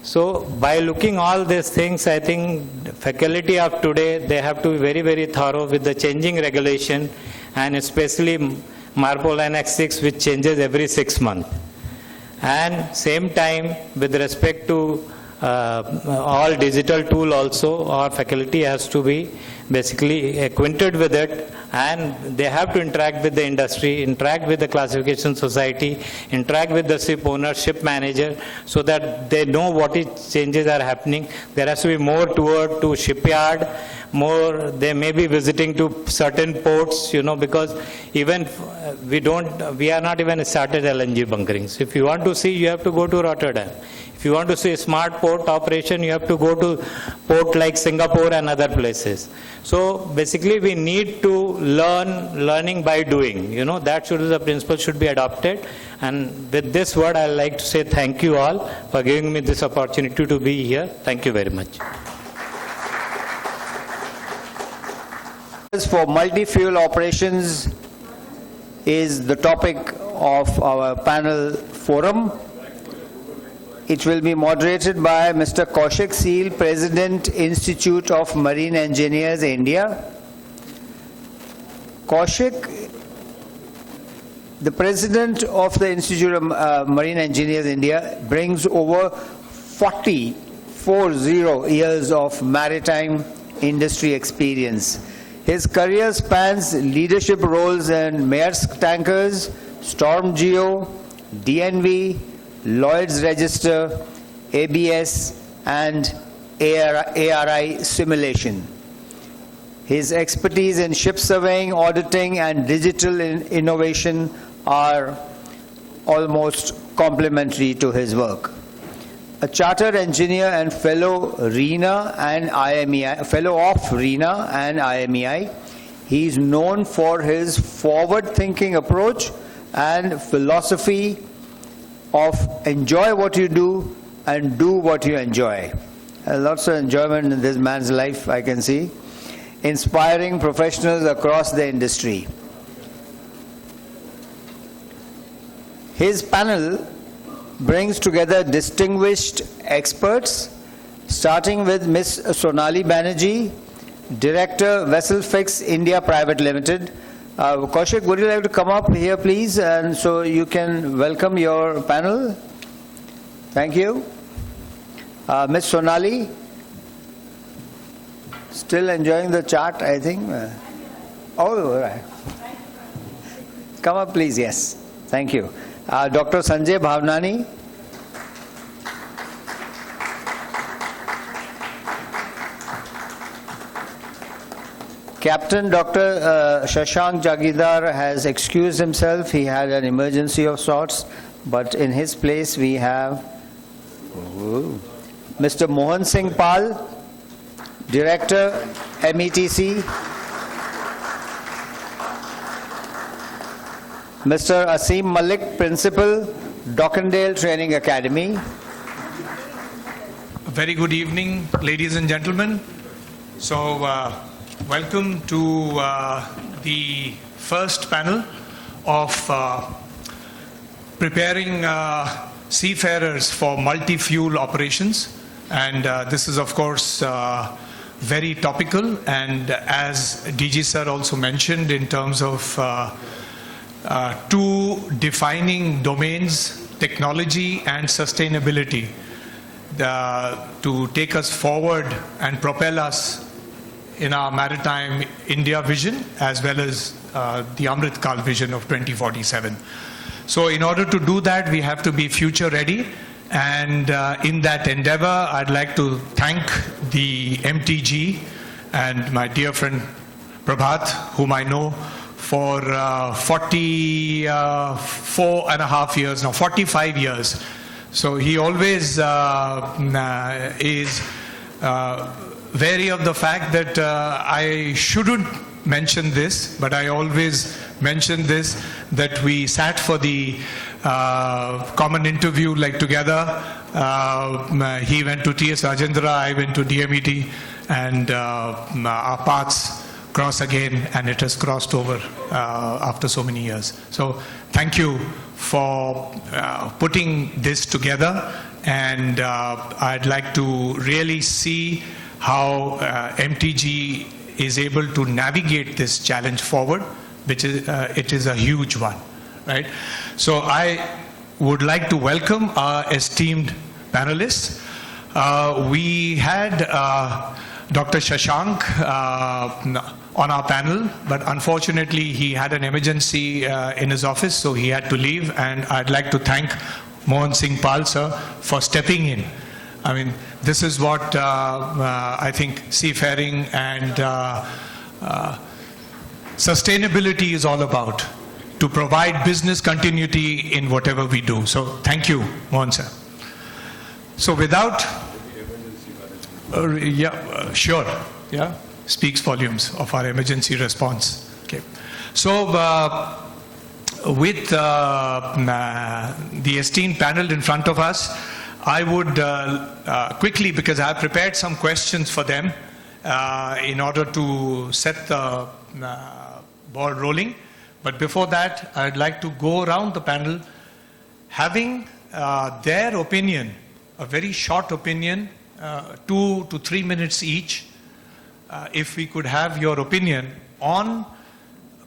So by looking all these things, I think faculty of today, they have to be very, very thorough with the changing regulation, and especially MARPOL Annex 6, which changes every 6 months. And same time, with respect to all digital tool also, our faculty has to be basically acquainted with it, and they have to interact with the industry, interact with the classification society, interact with the ship owner, ship manager, so that they know what changes are happening. There has to be more tour to shipyard, more they may be visiting to certain ports, because even we are not even started LNG bunkering. So if you want to see, you have to go to Rotterdam. If you want to see smart port operation, you have to go to port like Singapore and other places. So basically we need to learning by doing. That the principle should be adopted. And with this word, I'd like to say thank you all for giving me this opportunity to be here. Thank you very much. For multi-fuel operations is the topic of our panel forum. It will be moderated by Mr. Kaushik Seal, President, Institute of Marine Engineers, India. Kaushik, the President of the Institute of Marine Engineers, India, brings over 40 years of maritime industry experience. His career spans leadership roles in Maersk Tankers, StormGeo, DNV, Lloyd's Register, ABS, and ARI simulation. His expertise in ship surveying, auditing, and digital innovation are almost complementary to his work. A chartered engineer and fellow of RENA and IMEI, he is known for his forward-thinking approach and philosophy of enjoy what you do and do what you enjoy. Lots of enjoyment in this man's life, I can see. Inspiring professionals across the industry. His panel brings together distinguished experts, starting with Ms. Sonali Banerjee, Director, Vessel Fix India Private Limited. Kaushik, would you like to come up here, please, and so you can welcome your panel? Thank you. Ms. Sonali, still enjoying the chart, I think. Oh, right. Come up, please, yes. Thank you. Dr. Sanjay Bhavnani. Captain Dr. Shashank Jagidar has excused himself. He had an emergency of sorts, but in his place we have Mr. Mohan Singh Pal, Director, METC. Mr. Asim Malik, Principal, Dockendale Training Academy. Very good evening, ladies and gentlemen. So, welcome to the first panel of preparing seafarers for multi-fuel operations. And this is, of course, very topical. And as DG Sir also mentioned, in terms of two defining domains, technology and sustainability, to take us forward and propel us in our maritime India vision, as well as the Amrit Kal vision of 2047. So in order to do that, we have to be future ready. And in that endeavor, I'd like to thank the MTG and my dear friend Prabhat, whom I know for 45 years. So he always is wary of the fact that I shouldn't mention this, but I always mention this, that we sat for the common interview like together. He went to TS Rajendra, I went to DMET, and our paths cross again, and it has crossed over after so many years. So thank you for putting this together, and I'd like to really see how MTG is able to navigate this challenge forward, which is it is a huge one, right? So I would like to welcome our esteemed panelists. We had Dr. Shashank on our panel, but unfortunately he had an emergency in his office, so he had to leave, and I'd like to thank Mohan Singh Pal sir for stepping in. I mean, this is what I think seafaring and sustainability is all about, to provide business continuity in whatever we do. So thank you, Mohan sir. So without, sure, yeah, speaks volumes of our emergency response. Okay. So with the esteemed panel in front of us, I would quickly, because I have prepared some questions for them in order to set the ball rolling. But before that, I'd like to go around the panel having their opinion, a very short opinion, 2 to 3 minutes each, if we could have your opinion on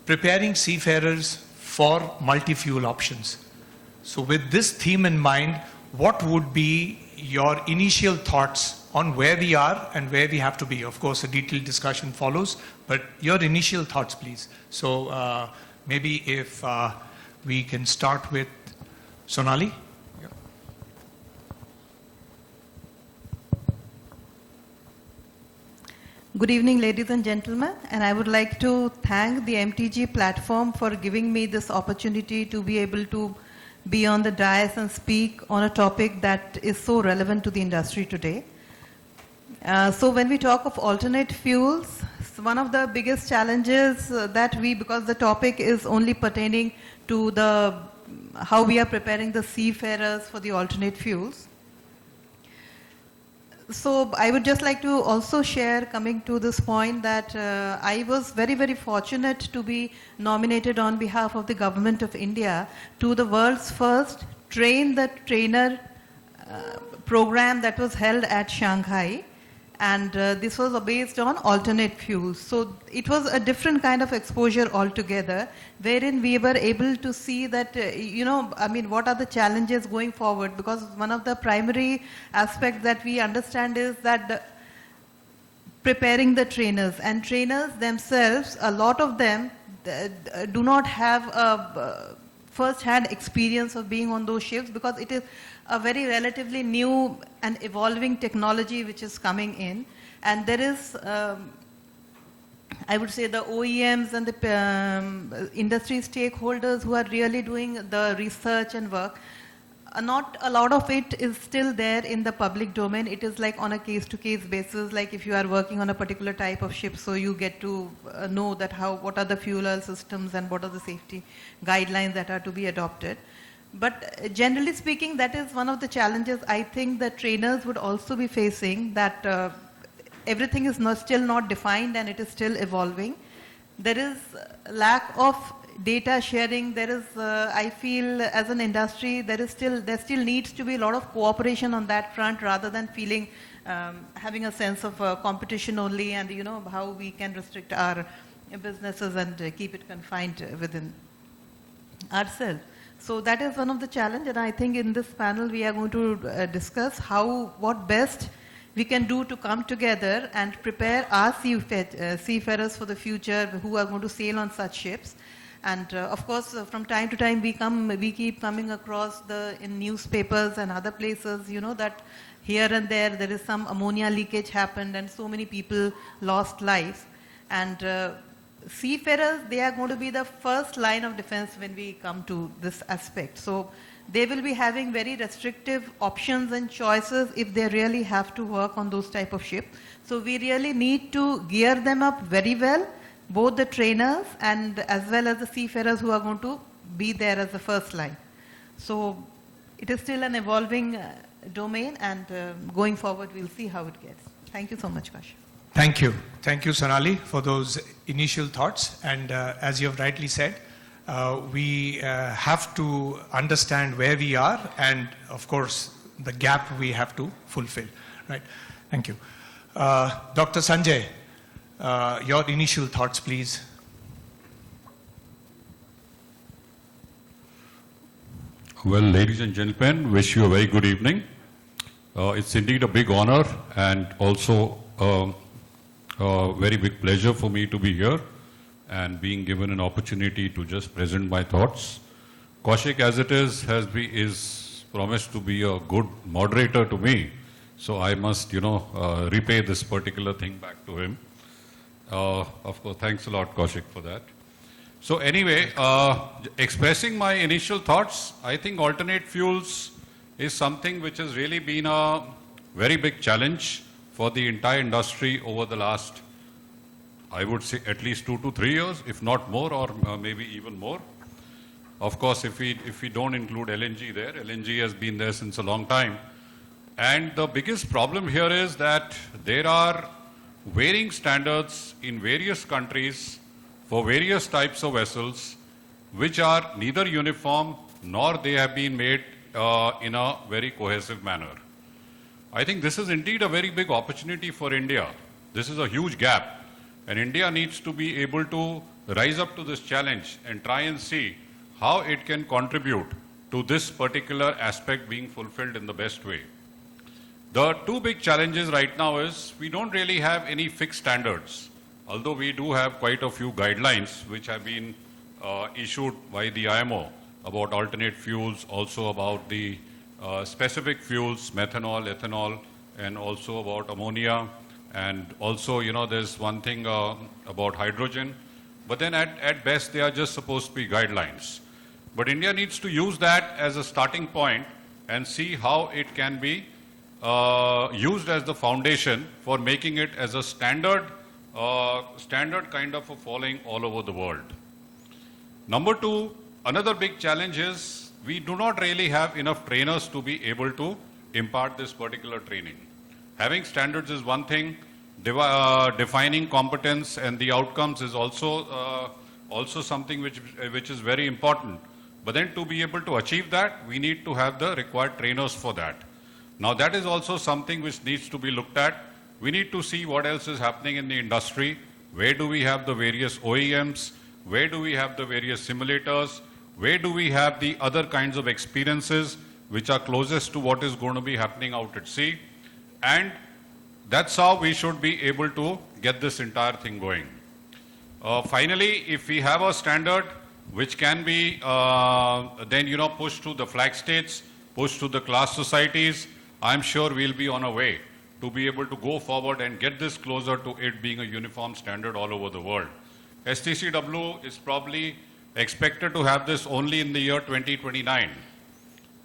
preparing seafarers for multi-fuel options. So with this theme in mind, what would be your initial thoughts on where we are and where we have to be? Of course, a detailed discussion follows, but your initial thoughts, please. So maybe if we can start with Sonali. Good evening, ladies and gentlemen, and I would like to thank the MTG platform for giving me this opportunity to be able to be on the dais and speak on a topic that is so relevant to the industry today. So when we talk of alternate fuels, one of the biggest challenges that because the topic is only pertaining to how we are preparing the seafarers for the alternate fuels. So I would just like to also share, coming to this point, that I was very, very fortunate to be nominated on behalf of the Government of India to the world's first Train the Trainer program that was held at Shanghai. And this was based on alternate fuels. So it was a different kind of exposure altogether, wherein we were able to see that, what are the challenges going forward? Because one of the primary aspects that we understand is that preparing the trainers, and trainers themselves, a lot of them do not have a first-hand experience of being on those ships, because it is a very relatively new and evolving technology which is coming in. And there is, I would say, the OEMs and the industry stakeholders who are really doing the research and work. Not a lot of it is still there in the public domain. It is like on a case-to-case basis, like if you are working on a particular type of ship, so you get to know that what are the fuel oil systems and what are the safety guidelines that are to be adopted. But generally speaking, that is one of the challenges I think that trainers would also be facing, that everything is still not defined and it is still evolving. There is lack of data sharing. There is, I feel, as an industry, there still needs to be a lot of cooperation on that front, rather than feeling, having a sense of competition only, and how we can restrict our businesses and keep it confined within ourselves. So that is one of the challenges, and I think in this panel we are going to discuss what best we can do to come together and prepare our seafarers for the future who are going to sail on such ships. And of course, from time to time we keep coming across in newspapers and other places, that here and there is some ammonia leakage happened and so many people lost lives. And seafarers, they are going to be the first line of defense when we come to this aspect. So they will be having very restrictive options and choices if they really have to work on those type of ships. So we really need to gear them up very well, both the trainers and as well as the seafarers who are going to be there as the first line. So it is still an evolving domain, and going forward, we'll see how it gets. Thank you so much, Kash. Thank you. Thank you, Sonali, for those initial thoughts. And as you have rightly said, we have to understand where we are and, of course, the gap we have to fulfill. Right? Thank you. Dr. Sanjay, your initial thoughts, please. Well, ladies and gentlemen, wish you a very good evening. It's indeed a big honor and also a very big pleasure for me to be here and being given an opportunity to just present my thoughts. Kaushik, as it is promised to be a good moderator to me, so I must, repay this particular thing back to him. Of course, thanks a lot, Kaushik, for that. So anyway, expressing my initial thoughts, I think alternate fuels is something which has really been a very big challenge for the entire industry over the last, I would say, at least 2 to 3 years, if not more, or maybe even more. Of course, if we don't include LNG there, LNG has been there since a long time. And the biggest problem here is that there are varying standards in various countries for various types of vessels, which are neither uniform nor they have been made in a very cohesive manner. I think this is indeed a very big opportunity for India. This is a huge gap, and India needs to be able to rise up to this challenge and try and see how it can contribute to this particular aspect being fulfilled in the best way. The two big challenges right now is we don't really have any fixed standards, although we do have quite a few guidelines which have been issued by the IMO about alternate fuels, also about the specific fuels, methanol, ethanol, and also about ammonia. And also, there's one thing about hydrogen. But then at best, they are just supposed to be guidelines. But India needs to use that as a starting point and see how it can be used as the foundation for making it as a standard kind of a following all over the world. Number two, another big challenge is we do not really have enough trainers to be able to impart this particular training. Having standards is one thing, defining competence and the outcomes is also something which is very important. But then to be able to achieve that, we need to have the required trainers for that. Now that is also something which needs to be looked at. We need to see what else is happening in the industry. Where do we have the various OEMs? Where do we have the various simulators? Where do we have the other kinds of experiences which are closest to what is going to be happening out at sea? And that's how we should be able to get this entire thing going. Finally, if we have a standard which can be then pushed to the flag states, pushed to the class societies, I'm sure we'll be on a way to be able to go forward and get this closer to it being a uniform standard all over the world. STCW is probably expected to have this only in the year 2029.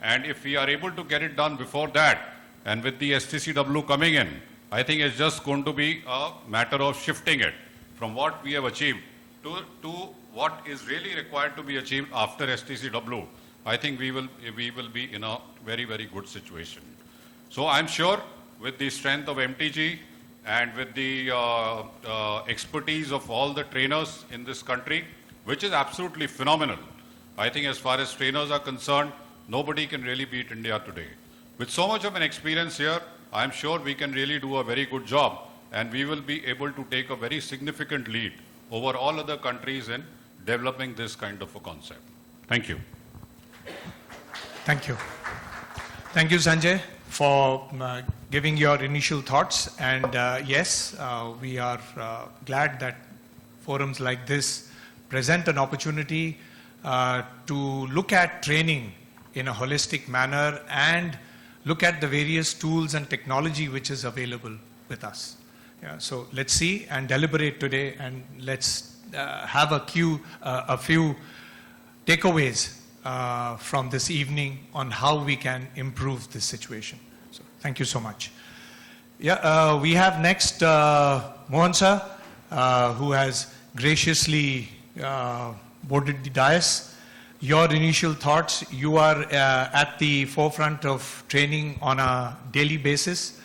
And if we are able to get it done before that, and with the STCW coming in, I think it's just going to be a matter of shifting it from what we have achieved to what is really required to be achieved after STCW. I think we will be in a very, very good situation. So I'm sure with the strength of MTG and with the expertise of all the trainers in this country, which is absolutely phenomenal. I think as far as trainers are concerned, nobody can really beat India today. With so much of an experience here, I'm sure we can really do a very good job, and we will be able to take a very significant lead over all other countries in developing this kind of a concept. Thank you. Thank you. Thank you, Sanjay, for giving your initial thoughts. And yes, we are glad that forums like this present an opportunity to look at training in a holistic manner and look at the various tools and technology which is available with us. Yeah, so let's see and deliberate today, and let's have a few takeaways from this evening on how we can improve this situation. So thank you so much. Yeah, we have next Mohan sir, who has graciously boarded the dais. your initial thoughts. You are at the forefront of training on a daily basis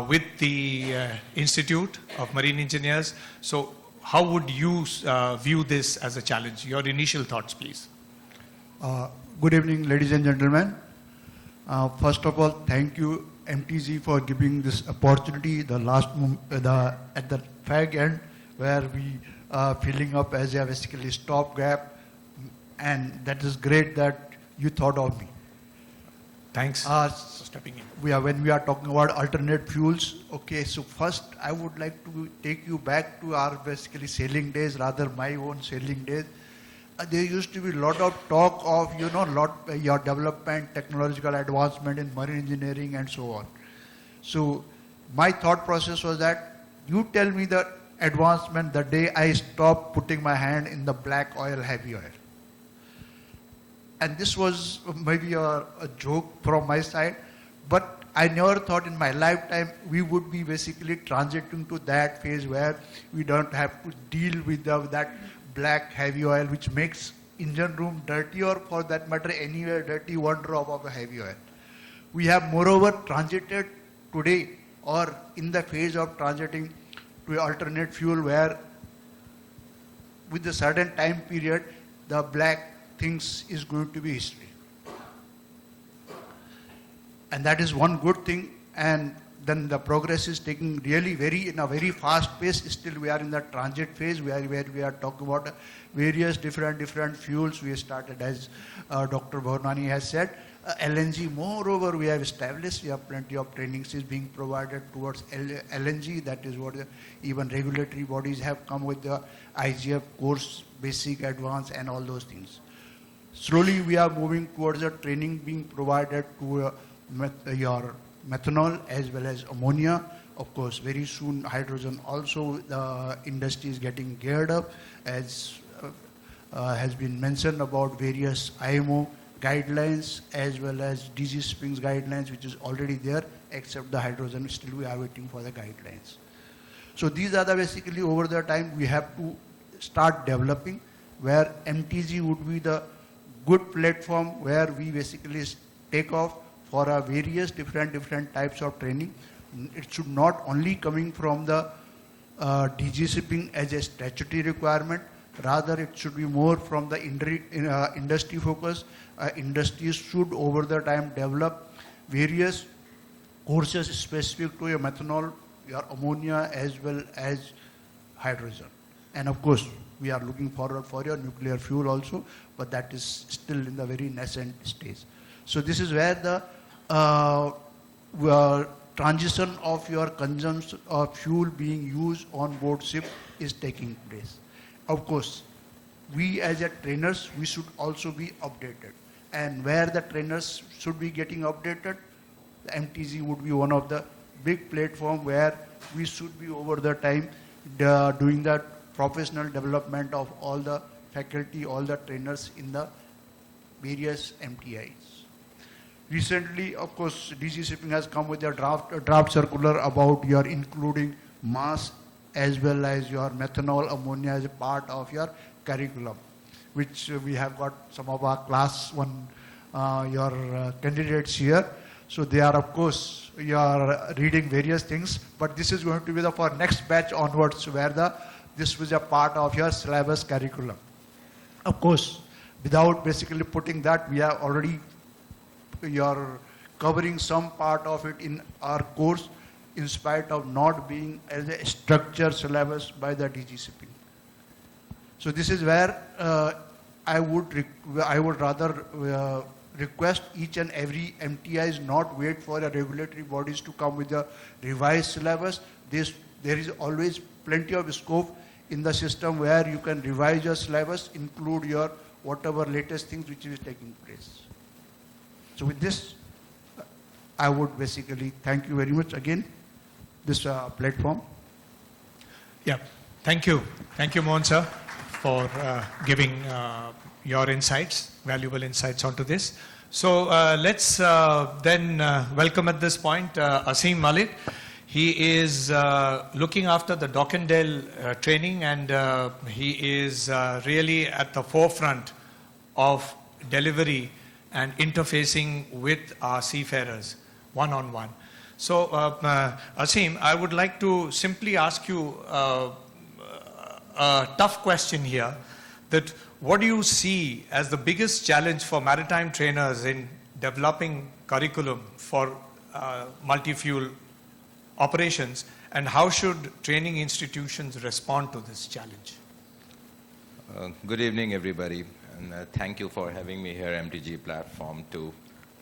with the Institute of Marine Engineers. So how would you view this as a challenge? Your initial thoughts, please. Good evening, ladies and gentlemen. First of all, thank you, MTG, for giving this opportunity. At the fag end, where we are filling up as a basically stopgap, and that is great that you thought of me. Thanks for stepping in. When we are talking about alternate fuels, okay, so first I would like to take you back to our basically sailing days, rather my own sailing days. There used to be a lot of talk of, your development, technological advancement in marine engineering and so on. So my thought process was that you tell me the advancement the day I stop putting my hand in the black oil, heavy oil. And this was maybe a joke from my side, but I never thought in my lifetime we would be basically transiting to that phase where we don't have to deal with that black heavy oil which makes engine room dirty, or for that matter anywhere dirty, one drop of a heavy oil. We have moreover transited today, or in the phase of transiting to alternate fuel, where with a certain time period the black things is going to be history. And that is one good thing, and then the progress is taking really in a very fast pace. Still we are in the transit phase where we are talking about various different fuels. We started, as Dr. Bhavanani has said, LNG. Moreover, we have established, we have plenty of trainings is being provided towards LNG. That is what even regulatory bodies have come with the IGF course, basic, advanced, and all those things. Slowly we are moving towards a training being provided to your methanol as well as ammonia. Of course, very soon hydrogen also. The industry is getting geared up, as has been mentioned about various IMO guidelines as well as DG Springs guidelines, which is already there, except the hydrogen. Still we are waiting for the guidelines. So these are the basically over the time we have to start developing, where MTG would be the good platform where we basically take off for our various different types of training. It should not only coming from the DG shipping as a statutory requirement, rather it should be more from the industry focus. Industries should over the time develop various courses specific to your methanol, your ammonia, as well as hydrogen. And of course, we are looking forward for your nuclear fuel also, but that is still in the very nascent stage. So this is where the transition of your consumption of fuel being used on board ship is taking place. Of course, we as a trainers, we should also be updated. And where the trainers should be getting updated, the MTG would be one of the big platform where we should be over the time doing that professional development of all the faculty, all the trainers in the various MTIs. Recently, of course, DG Shipping has come with a draft circular about your including mass as well as your methanol, ammonia as a part of your curriculum, which we have got some of our class one, your candidates here. So they are, of course, you are reading various things, but this is going to be the for next batch onwards, where this was a part of your syllabus curriculum. Of course, without basically putting that, we have already you're covering some part of it in our course, in spite of not being as a structured syllabus by the DG Shipping. So this is where I would rather request each and every MTIs not wait for the regulatory bodies to come with a revised syllabus. There is always plenty of scope in the system where you can revise your syllabus, include your whatever latest things which is taking place. So with this, I would basically thank you very much again, this platform. Yeah, thank you. Thank you, Mohan sir, for giving your insights, valuable insights onto this. So let's then welcome at this point Asim Malik. He is looking after the Dock and Dale training, and he is really at the forefront of delivery and interfacing with our seafarers one-on-one. So, Asim, I would like to simply ask you a tough question here, that what do you see as the biggest challenge for maritime trainers in developing curriculum for multi-fuel operations, and how should training institutions respond to this challenge? Good evening, everybody, and thank you for having me here, MTG platform, to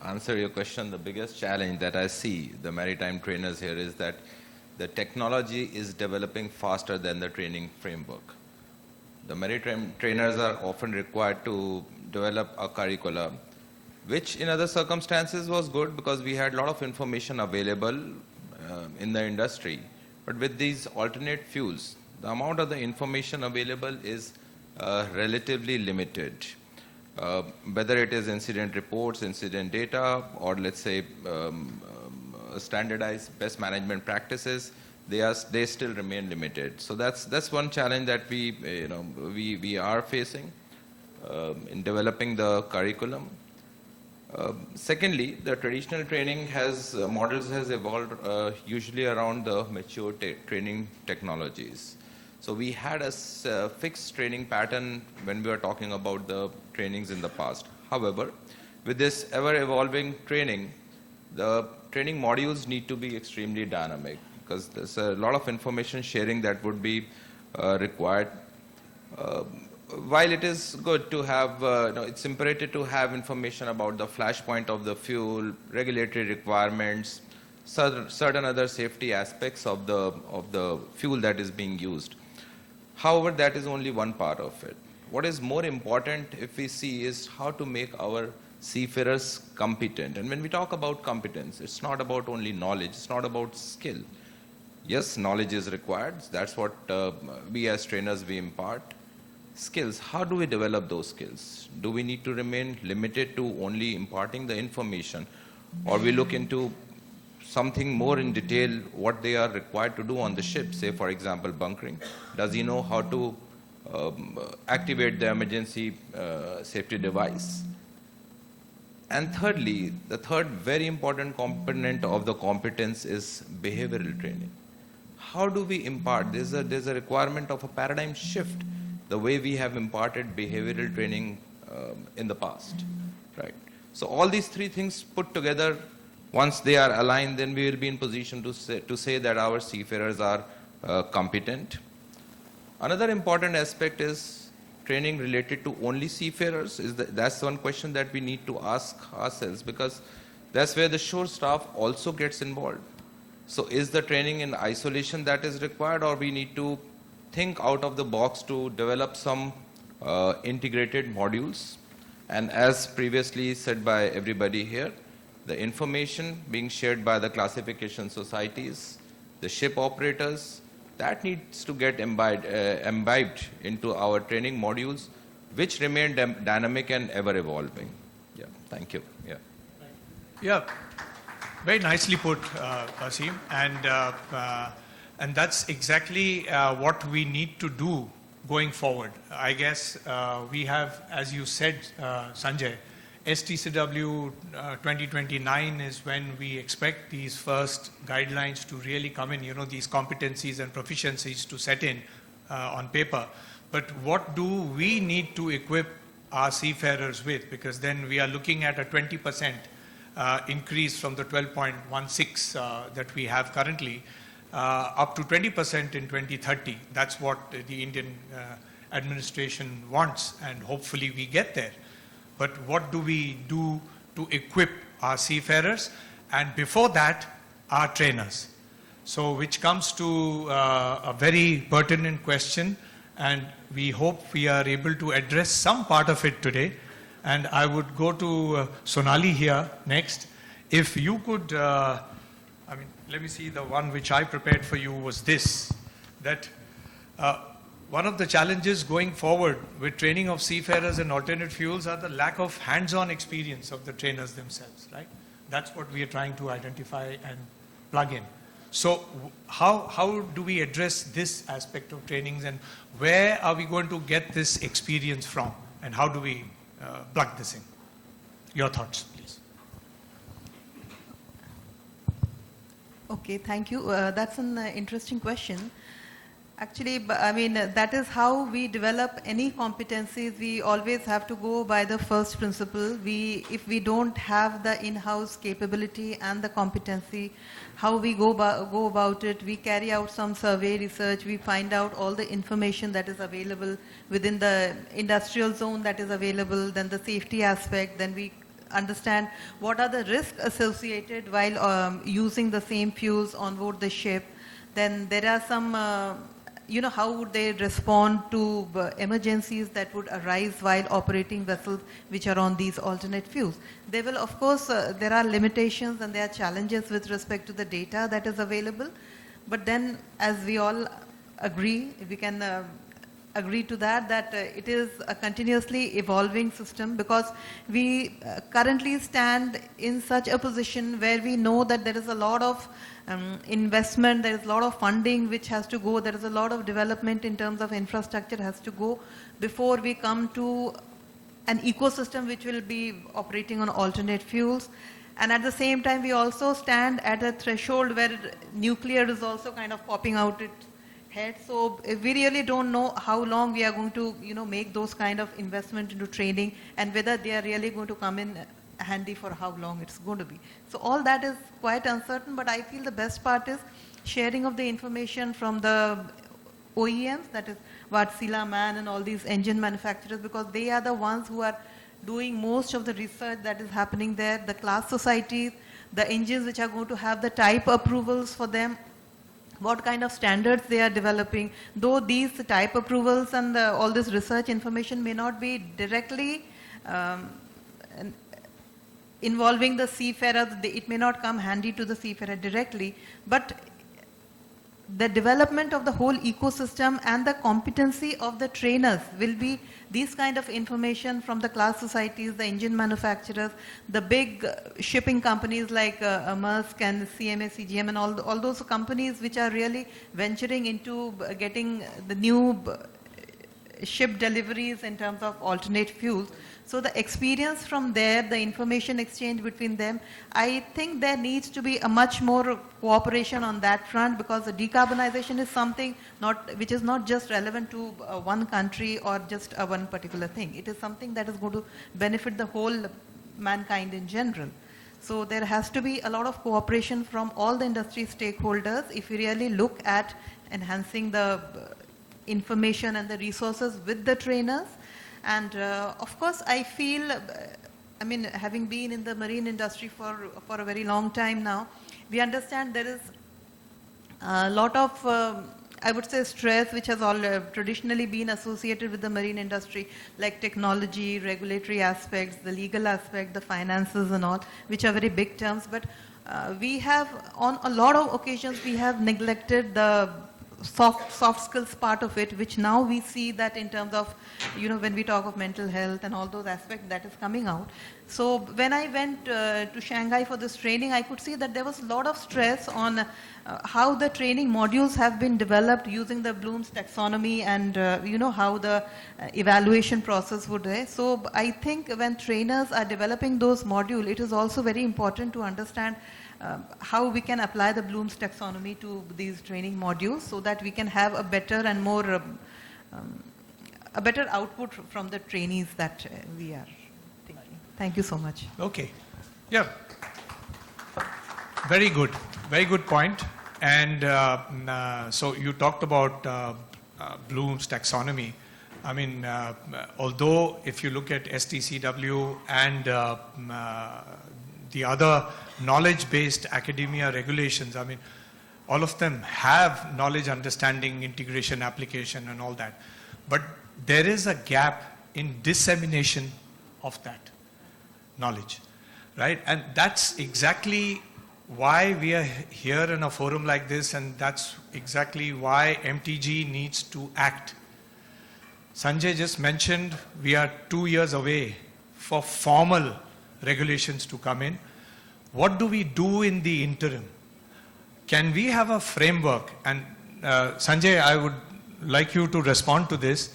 answer your question. The biggest challenge that I see the maritime trainers here is that the technology is developing faster than the training framework. The maritime trainers are often required to develop a curriculum, which in other circumstances was good because we had a lot of information available in the industry. But with these alternate fuels, the amount of the information available is relatively limited. Whether it is incident reports, incident data, or let's say standardized best management practices, they still remain limited. So that's one challenge that we are facing in developing the curriculum. Secondly, the traditional training models has evolved usually around the mature training technologies. So we had a fixed training pattern when we were talking about the trainings in the past. However, with this ever-evolving training, the training modules need to be extremely dynamic because there's a lot of information sharing that would be required. While it is good to have, it's imperative to have information about the flashpoint of the fuel, regulatory requirements, certain other safety aspects of the fuel that is being used. However, that is only one part of it. What is more important, if we see, is how to make our seafarers competent. And when we talk about competence, it's not about only knowledge, it's not about skill. Yes, knowledge is required. That's what we as trainers, we impart. Skills, how do we develop those skills? Do we need to remain limited to only imparting the information, or we look into something more in detail, what they are required to do on the ship, say for example bunkering? Does he know how to activate the emergency safety device? And thirdly, the third very important component of the competence is behavioral training. How do we impart? There's a requirement of a paradigm shift, the way we have imparted behavioral training in the past, right? So all these three things put together, once they are aligned, then we will be in position to say that our seafarers are competent. Another important aspect is training related to only seafarers. That's one question that we need to ask ourselves, because that's where the shore staff also gets involved. So is the training in isolation that is required, or we need to think out of the box to develop some integrated modules? And as previously said by everybody here, the information being shared by the classification societies, the ship operators, that needs to get imbibed into our training modules, which remain dynamic and ever evolving. Yeah, thank you. Yeah. Yeah, very nicely put, Asim, and that's exactly what we need to do going forward. I guess we have, as you said, Sanjay, STCW 2029 is when we expect these first guidelines to really come in, these competencies and proficiencies to set in on paper. But what do we need to equip our seafarers with? Because then we are looking at a 20% increase from the 12.16 that we have currently, up to 20% in 2030. That's what the Indian administration wants, and hopefully we get there. But what do we do to equip our seafarers? And before that, our trainers. So which comes to a very pertinent question, and we hope we are able to address some part of it today. And I would go to Sonali here next. If you could, let me see, the one which I prepared for you was this, that one of the challenges going forward with training of seafarers in alternate fuels are the lack of hands-on experience of the trainers themselves, right? That's what we are trying to identify and plug in. So how do we address this aspect of trainings, and where are we going to get this experience from, and how do we plug this in. Your thoughts, please. Okay, thank you. That's an interesting question. Actually, I mean, that is how we develop any competencies. We always have to go by the first principle. If we don't have the in-house capability and the competency, how we go about it, we carry out some survey research, we find out all the information that is available within the industrial zone that is available, then the safety aspect, then we understand what are the risks associated while using the same fuels on board the ship. Then there are some, how would they respond to emergencies that would arise while operating vessels which are on these alternate fuels. There will, of course, there are limitations and there are challenges with respect to the data that is available. But then, as we all agree, we can agree to that it is a continuously evolving system, because we currently stand in such a position where we know that there is a lot of investment, there is a lot of funding which has to go, there is a lot of development in terms of infrastructure has to go before we come to an ecosystem which will be operating on alternate fuels. And at the same time, we also stand at a threshold where nuclear is also kind of popping out its head. So we really don't know how long we are going to, make those kind of investment into training, and whether they are really going to come in handy for how long it's going to be. So all that is quite uncertain, but I feel the best part is sharing of the information from the OEMs, that is Wärtsilä, MAN and all these engine manufacturers, because they are the ones who are doing most of the research that is happening there, the class societies, the engines which are going to have the type approvals for them, what kind of standards they are developing. Though these type approvals and all this research information may not be directly involving the seafarer, it may not come handy to the seafarer directly, but the development of the whole ecosystem and the competency of the trainers will be these kind of information from the class societies, the engine manufacturers, the big shipping companies like Maersk and CMA, CGM and all those companies which are really venturing into getting the new ship deliveries in terms of alternate fuels. So the experience from there, the information exchange between them, I think there needs to be a much more cooperation on that front, because the decarbonization is something which is not just relevant to one country or just one particular thing. It is something that is going to benefit the whole mankind in general. So there has to be a lot of cooperation from all the industry stakeholders if we really look at enhancing the information and the resources with the trainers. And of course, I feel, having been in the marine industry for a very long time now, we understand there is a lot of, I would say, stress which has all traditionally been associated with the marine industry, like technology, regulatory aspects, the legal aspect, the finances and all, which are very big terms. But we have, on a lot of occasions, we have neglected the soft skills part of it, which now we see that in terms of, when we talk of mental health and all those aspects, that is coming out. So when I went to Shanghai for this training, I could see that there was a lot of stress on how the training modules have been developed using the Bloom's taxonomy and, how the evaluation process would be. So I think when trainers are developing those modules, it is also very important to understand how we can apply the Bloom's taxonomy to these training modules, so that we can have a better and more a better output from the trainees that we are thinking. Thank you so much. Okay. Yeah. Very good point. And so you talked about Bloom's taxonomy. Although if you look at STCW and the other knowledge-based academia regulations, all of them have knowledge, understanding, integration, application, and all that. But there is a gap in dissemination of that knowledge, right? And that's exactly why we are here in a forum like this, and that's exactly why MTG needs to act. Sanjay just mentioned we are 2 years away for formal regulations to come in. What do we do in the interim? Can we have a framework? And Sanjay, I would like you to respond to this.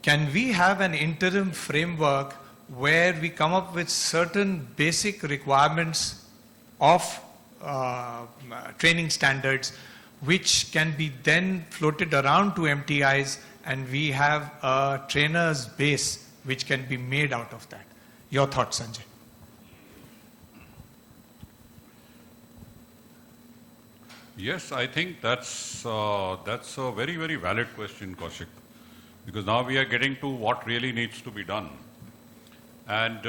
Can we have an interim framework where we come up with certain basic requirements of training standards, which can be then floated around to MTIs, and we have a trainer's base which can be made out of that. Your thoughts, Sanjay? Yes, I think that's a very, very valid question, Kaushik, because now we are getting to what really needs to be done. And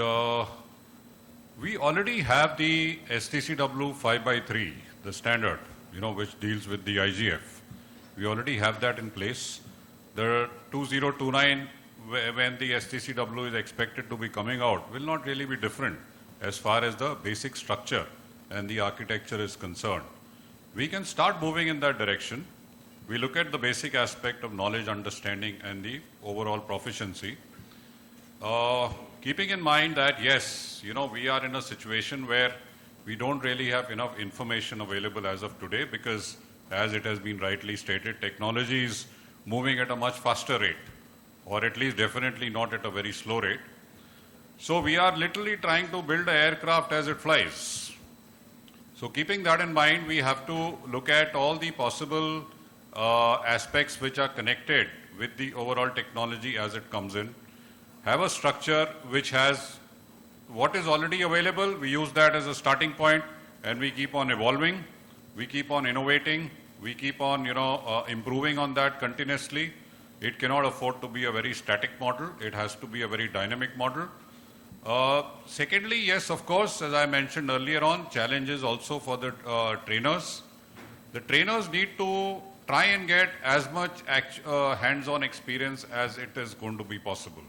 we already have the STCW 5x3, the standard, which deals with the IGF. We already have that in place. The 2029, when the STCW is expected to be coming out, will not really be different as far as the basic structure and the architecture is concerned. We can start moving in that direction. We look at the basic aspect of knowledge, understanding, and the overall proficiency. Keeping in mind that, yes, we are in a situation where we don't really have enough information available as of today because, as it has been rightly stated, technology is moving at a much faster rate, or at least definitely not at a very slow rate. So we are literally trying to build an aircraft as it flies. So keeping that in mind, we have to look at all the possible aspects which are connected with the overall technology as it comes in. Have a structure which has what is already available. We use that as a starting point, and we keep on evolving. We keep on innovating. We keep on, improving on that continuously. It cannot afford to be a very static model. It has to be a very dynamic model. Secondly, yes, of course, as I mentioned earlier on, challenges also for the trainers. The trainers need to try and get as much hands-on experience as it is going to be possible.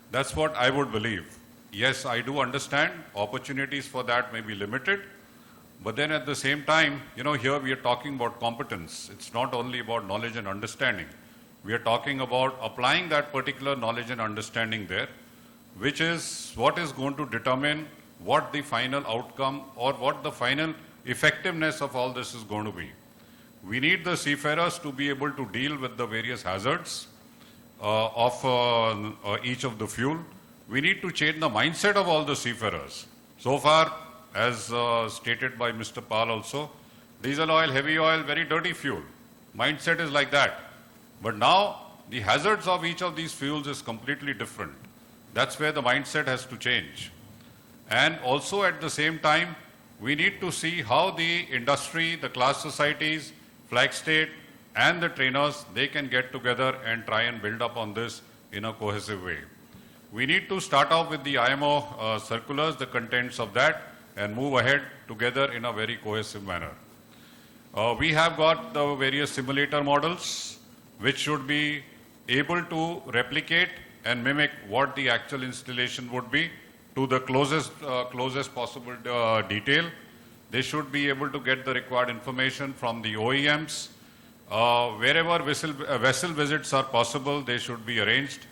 That's what I would believe. Yes, I do understand opportunities for that may be limited, but then at the same time, here we are talking about competence. It's not only about knowledge and understanding. We are talking about applying that particular knowledge and understanding there, which is what is going to determine what the final outcome or what the final effectiveness of all this is going to be. We need the seafarers to be able to deal with the various hazards of each of the fuel. We need to change the mindset of all the seafarers. So far, as stated by Mr. Pal also, diesel oil, heavy oil, very dirty fuel. Mindset is like that. But now, the hazards of each of these fuels is completely different. That's where the mindset has to change. And also at the same time, we need to see how the industry, the class societies, flag state, and the trainers, they can get together and try and build up on this in a cohesive way. We need to start off with the IMO circulars, the contents of that, and move ahead together in a very cohesive manner. We have got the various simulator models, which should be able to replicate and mimic what the actual installation would be to the closest possible detail. They should be able to get the required information from the OEMs. Wherever vessel visits are possible, they should be arranged.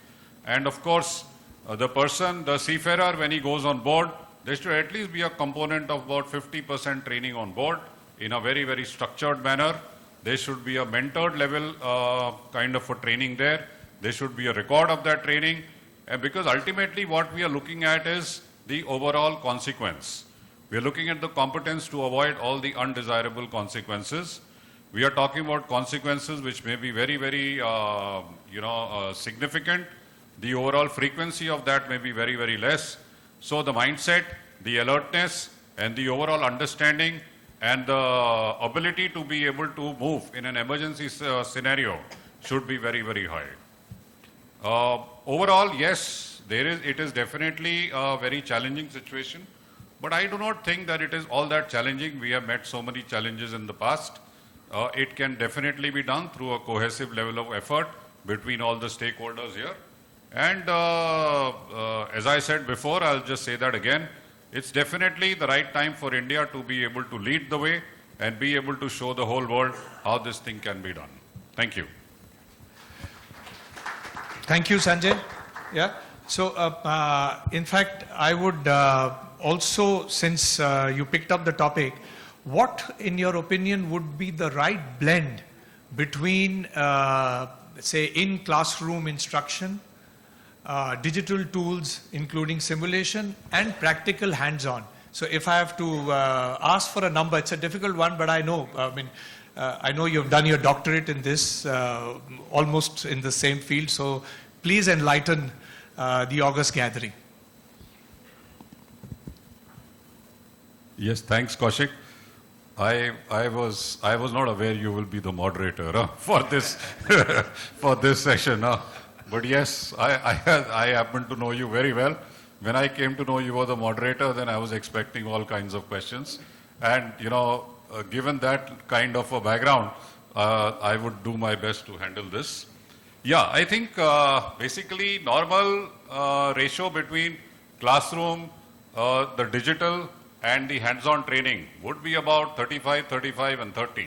And of course, the seafarer, when he goes on board, there should at least be a component of about 50% training on board in a very, very structured manner. There should be a mentored level kind of a training there. There should be a record of that training, because ultimately what we are looking at is the overall consequence. We are looking at the competence to avoid all the undesirable consequences. We are talking about consequences which may be very, very significant. The overall frequency of that may be very, very less. So the mindset, the alertness, and the overall understanding and the ability to be able to move in an emergency scenario should be very, very high. Overall, yes, it is definitely a very challenging situation, but I do not think that it is all that challenging. We have met so many challenges in the past. It can definitely be done through a cohesive level of effort between all the stakeholders here. And as I said before, I'll just say that again, it's definitely the right time for India to be able to lead the way and be able to show the whole world how this thing can be done. Thank you. Thank you, Sanjay. Yeah. So, in fact, I would also, since you picked up the topic, what, in your opinion, would be the right blend between, say, in-classroom instruction, digital tools, including simulation and practical hands-on. So if I have to ask for a number, it's a difficult one, but I know, I know you've done your doctorate in this, almost in the same field, so please enlighten the August gathering. Yes, thanks, Kaushik. I was not aware you will be the moderator for this for this session. But yes, I happen to know you very well. When I came to know you were the moderator, then I was expecting all kinds of questions. And, you know, given that kind of a background, I would do my best to handle this. Yeah, I think basically normal ratio between classroom, the digital, and the hands-on training would be about 35, 35, and 30.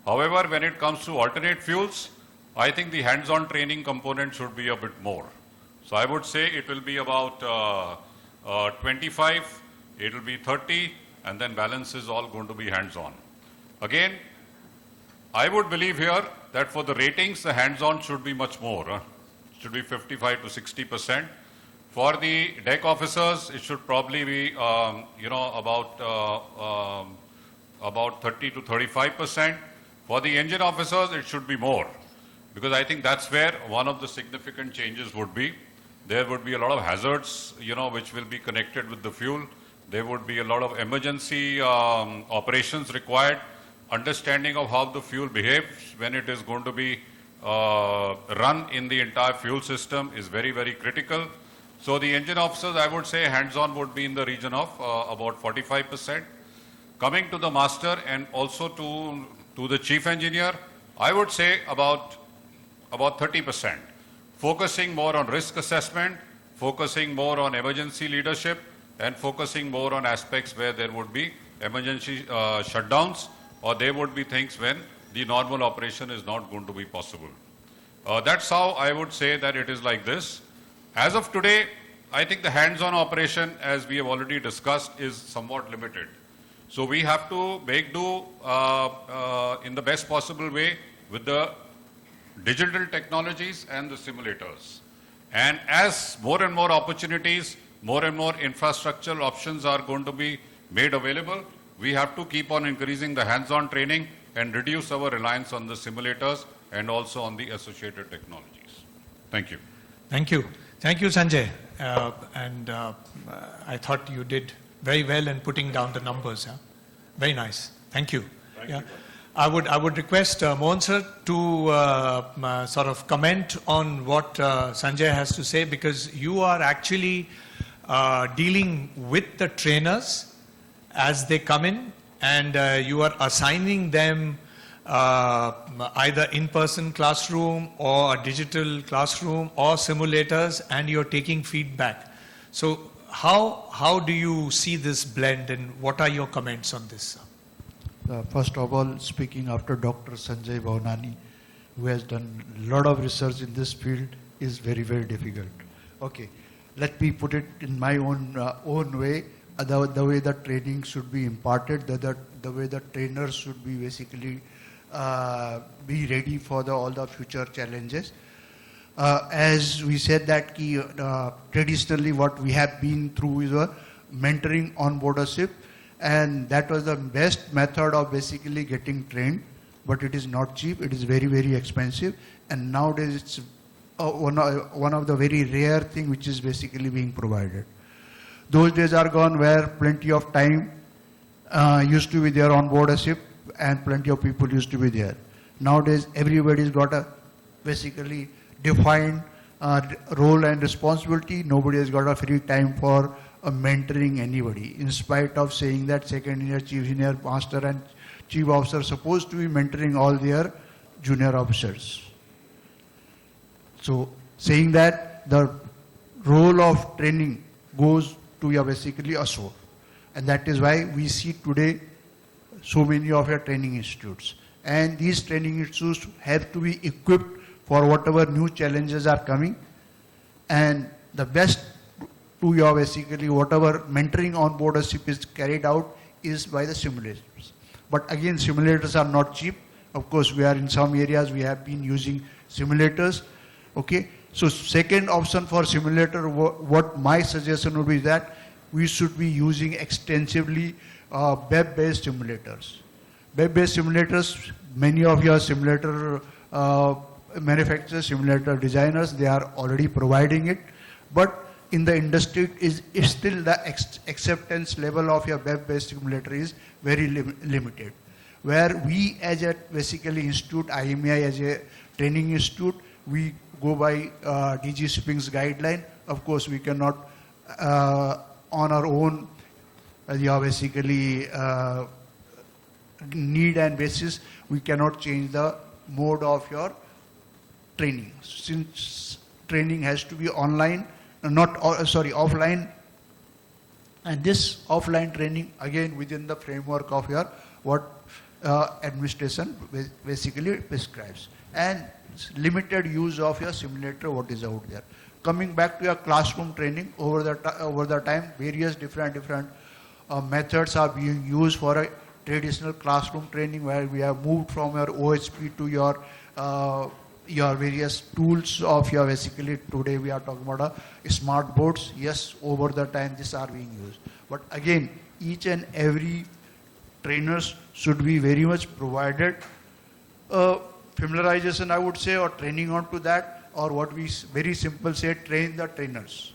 However, when it comes to alternate fuels, I think the hands-on training component should be a bit more. So I would say it will be about 25, it will be 30, and then balance is all going to be hands-on. Again, I would believe here that for the ratings, the hands-on should be much more. It should be 55 to 60%. For the deck officers, it should probably be, about 30 to 35%. For the engine officers, it should be more, because I think that's where one of the significant changes would be. There would be a lot of hazards, which will be connected with the fuel. There would be a lot of emergency operations required. Understanding of how the fuel behaves when it is going to be run in the entire fuel system is very, very critical. So the engine officers, I would say hands-on would be in the region of about 45%. Coming to the master and also to the chief engineer, I would say about 30%. Focusing more on risk assessment, focusing more on emergency leadership, and focusing more on aspects where there would be emergency shutdowns, or there would be things when the normal operation is not going to be possible. That's how I would say that it is like this. As of today, I think the hands-on operation, as we have already discussed, is somewhat limited. So we have to make do in the best possible way with the digital technologies and the simulators. And as more and more opportunities, more and more infrastructural options are going to be made available, we have to keep on increasing the hands-on training and reduce our reliance on the simulators and also on the associated technologies. Thank you. Thank you. Thank you, Sanjay. I thought you did very well in putting down the numbers. Very nice. Thank you. Thank you. I would request Mohan sir to sort of comment on what Sanjay has to say, because you are actually dealing with the trainers as they come in, and you are assigning them either in-person classroom or a digital classroom or simulators, and you're taking feedback. So how do you see this blend, and what are your comments on this, sir? First of all, speaking after Dr. Sanjay Bhavnani, who has done a lot of research in this field, is very, very difficult. Okay, let me put it in my own way, the way the training should be imparted, the way the trainers should be basically be ready for all the future challenges. As we said that traditionally what we have been through is a mentoring on board a ship, and that was the best method of basically getting trained, but it is not cheap, it is very, very expensive, and nowadays it's one of the very rare thing which is basically being provided. Those days are gone where plenty of time used to be there on board a ship and plenty of people used to be there. Nowadays everybody's got a basically defined role and responsibility. Nobody has got a free time for mentoring anybody, in spite of saying that second engineer, chief engineer, master and chief officer are supposed to be mentoring all their junior officers. So saying that the role of training goes to basically ashore, and that is why we see today so many of your training institutes, and these training institutes have to be equipped for whatever new challenges are coming, and the best to your basically whatever mentoring on board a ship is carried out is by the simulators. But again, simulators are not cheap. Of course, we are in some areas we have been using simulators. Okay, So second option for simulator, what my suggestion would be that we should be using extensively web-based simulators. Web-based simulators, many of your simulator manufacturers, simulator designers, they are already providing it. But in the industry, is still the acceptance level of your web-based simulator is very limited. Where we as a basically institute, IMEI as a training institute, we go by DG Shipping's guideline. Of course, we cannot on our own, basically need and basis, we cannot change the mode of your training. Since training has to be online, offline, and this offline training again within the framework of your what administration basically prescribes, and limited use of your simulator what is out there. Coming back to your classroom training, over the time, various different methods are being used for a traditional classroom training, where we have moved from your OSP to your various tools of your basically today we are talking about smart boards. Yes, over the time these are being used. But again, each and every trainers should be very much provided familiarization, I would say, or training onto that, or what we very simple say, train the trainers.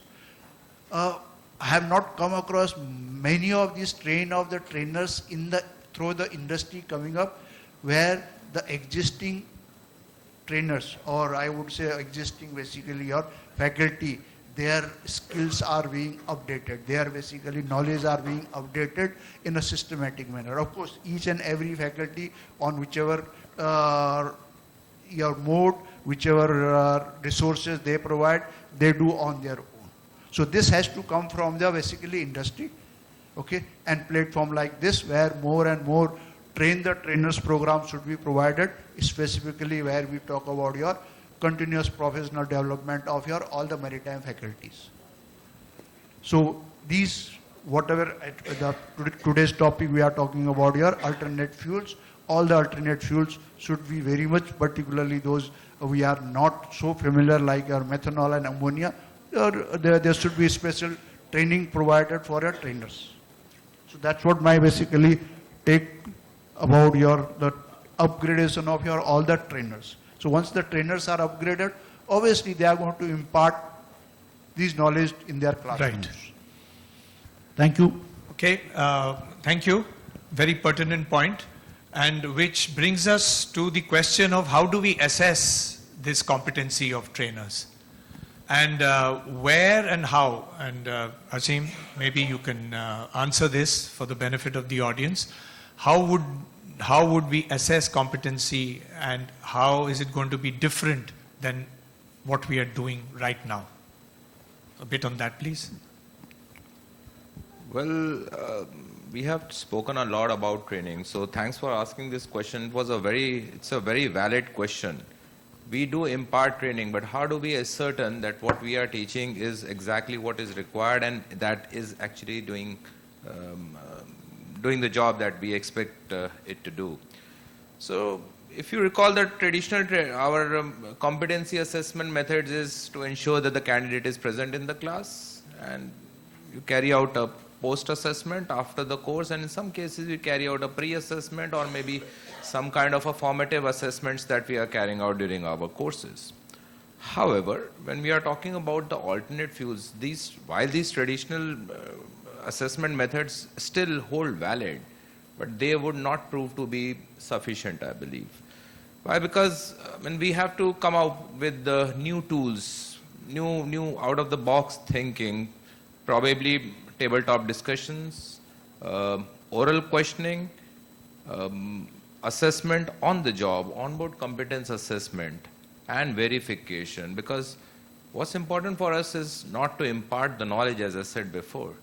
I have not come across many of these trainers through the industry coming up, where the existing trainers, or I would say existing basically your faculty, their skills are being updated, their basically knowledge are being updated in a systematic manner. Of course, each and every faculty on whichever your mode, whichever resources they provide, they do on their own. So this has to come from the basically industry, okay, and platform like this, where more and more train the trainers program should be provided, specifically where we talk about your continuous professional development of your all the maritime faculties. So these, whatever today's topic we are talking about your alternate fuels, all the alternate fuels should be very much, particularly those we are not so familiar, like your methanol and ammonia. There should be special training provided for your trainers. So that's what my basically take about the upgradation of your all the trainers. So once the trainers are upgraded, obviously they are going to impart these knowledge in their classrooms. Right. Thank you. Okay, thank you. Very pertinent point, and which brings us to the question of how do we assess this competency of trainers, and where and how. And Asim, maybe you can answer this for the benefit of the audience. How would we assess competency, and how is it going to be different than what we are doing right now? A bit on that, please. Well, we have spoken a lot about training, so thanks for asking this question. It's a very valid question. We do impart training, but how do we ascertain that what we are teaching is exactly what is required and that is actually doing the job that we expect it to do? So if you recall, the traditional our competency assessment methods is to ensure that the candidate is present in the class, and you carry out a post-assessment after the course, and in some cases we carry out a pre-assessment or maybe some kind of a formative assessments that we are carrying out during our courses. However, when we are talking about the alternate fuels, while these traditional assessment methods still hold valid, but they would not prove to be sufficient, I believe. Why? Because when we have to come out with the new tools, new out-of-the-box thinking, probably tabletop discussions, oral questioning, assessment on the job, onboard competence assessment, and verification. Because what's important for us is not to impart the knowledge, as I said before,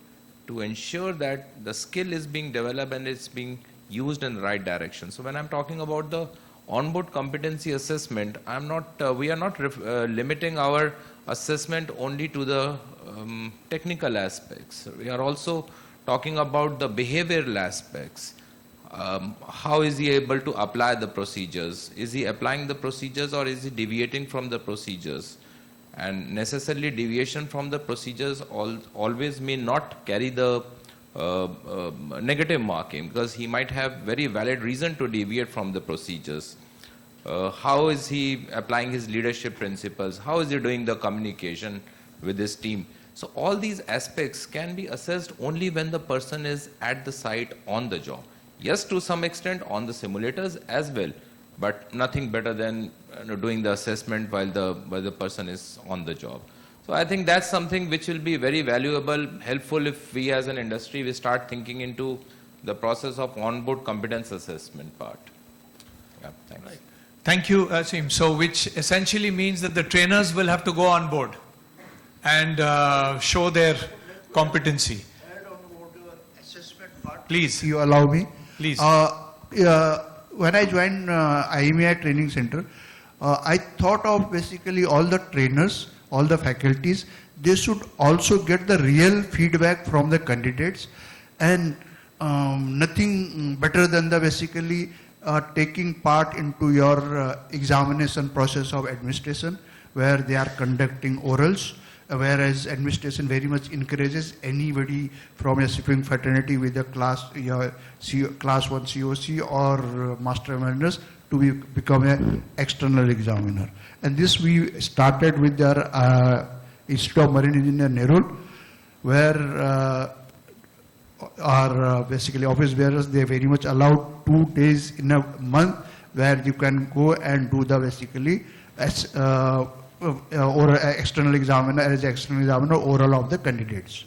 to ensure that the skill is being developed and it's being used in the right direction. So when I'm talking about the onboard competency assessment, we are not limiting our assessment only to the technical aspects. We are also talking about the behavioral aspects. How is he able to apply the procedures? Is he applying the procedures or is he deviating from the procedures? And necessarily deviation from the procedures always may not carry the negative marking, because he might have very valid reason to deviate from the procedures. How is he applying his leadership principles? How is he doing the communication with his team? So all these aspects can be assessed only when the person is at the site on the job. Yes, to some extent on the simulators as well, but nothing better than doing the assessment while the person is on the job. So I think that's something which will be very valuable, helpful if we as an industry we start thinking into the process of onboard competence assessment part. Yeah, thanks. Right. Thank you, Asim. So which essentially means that the trainers will have to go on board and show their competency. Add on what your assessment part. Please. You allow me? Please. When I joined IMEI Training Center, I thought of basically all the trainers, all the faculties, they should also get the real feedback from the candidates, and nothing better than the basically taking part into your examination process of administration, where they are conducting orals, whereas administration very much encourages anybody from a shipping fraternity with a class 1 COC or master vendors to become an external examiner. And this we started with our Institute of Marine Engineer Nerul, where our basically office bearers, they very much allowed 2 days in a month where you can go and do the basically or external examiner, as external examiner oral of the candidates.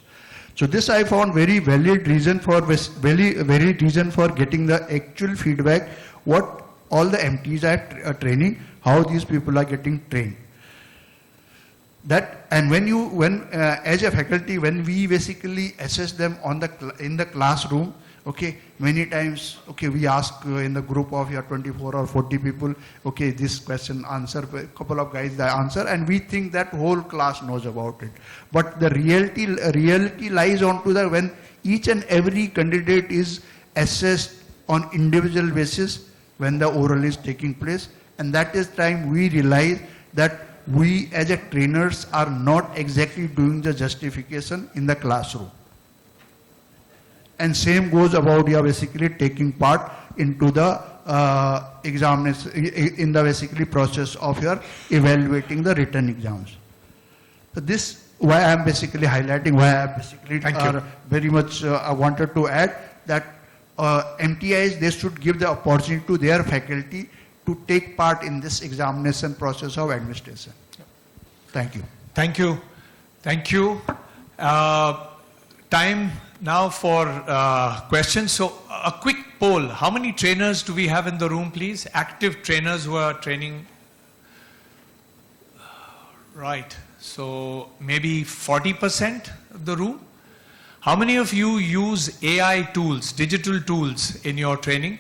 So this I found very valid reason for reason for getting the actual feedback, what all the MTs are training, how these people are getting trained. That, and when as a faculty, when we basically assess them on in the classroom, okay, many times, okay, we ask in the group of your 24 or 40 people, okay, this question answer, a couple of guys they answer, and we think that whole class knows about it. But the reality lies onto the when each and every candidate is assessed on individual basis when the oral is taking place, and that is time we realize that we as a trainers are not exactly doing the justification in the classroom. And same goes about your basically taking part into the examination, in the basically process of your evaluating the written exams. So this why I am basically highlighting, why I basically very much I wanted to add that MTIs, they should give the opportunity to their faculty to take part in this examination process of administration. Thank you. Thank you. Thank you. Time now for questions. So a quick poll. How many trainers do we have in the room, please? Active trainers who are training. Right. So maybe 40% of the room. How many of you use AI tools, digital tools in your training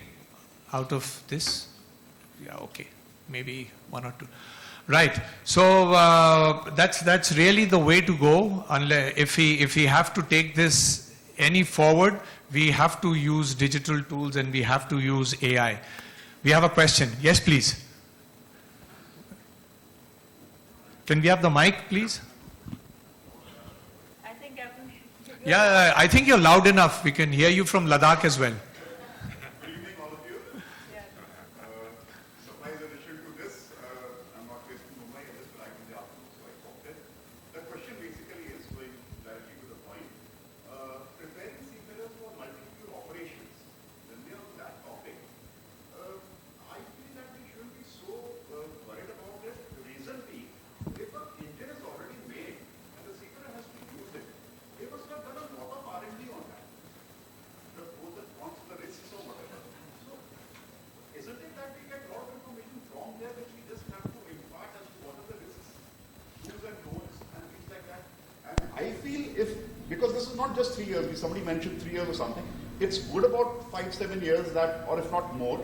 out of this? Yeah, okay. Maybe 1 or 2. Right. So that's really the way to go. Unless if we have to take this any forward, we have to use digital tools and we have to use AI. We have a question. Yes, please. Can we have the mic, please? I think yeah, I think you're loud enough. We can hear you from Ladakh as well. Good evening, all of you. Surprise addition to this, I'm not based in Mumbai, I just arrived in the afternoon, so I popped in. The question basically is going directly to the point. Preparing seafarers for multi-fuel operations, when we are on that topic, I feel that we shouldn't be so worried about it. The reason being, if an engine is already made and the seafarer has to use it, they must have done a lot of R&D on that. Both the cons, the risks or whatever. So, isn't it that we get a lot of information from there which we just have to impart as to what are the risks, do's and don'ts, and things like that? And I feel because this is not just 3 years, somebody mentioned 3 years or something, it's good about 5-7 years that, or if not more,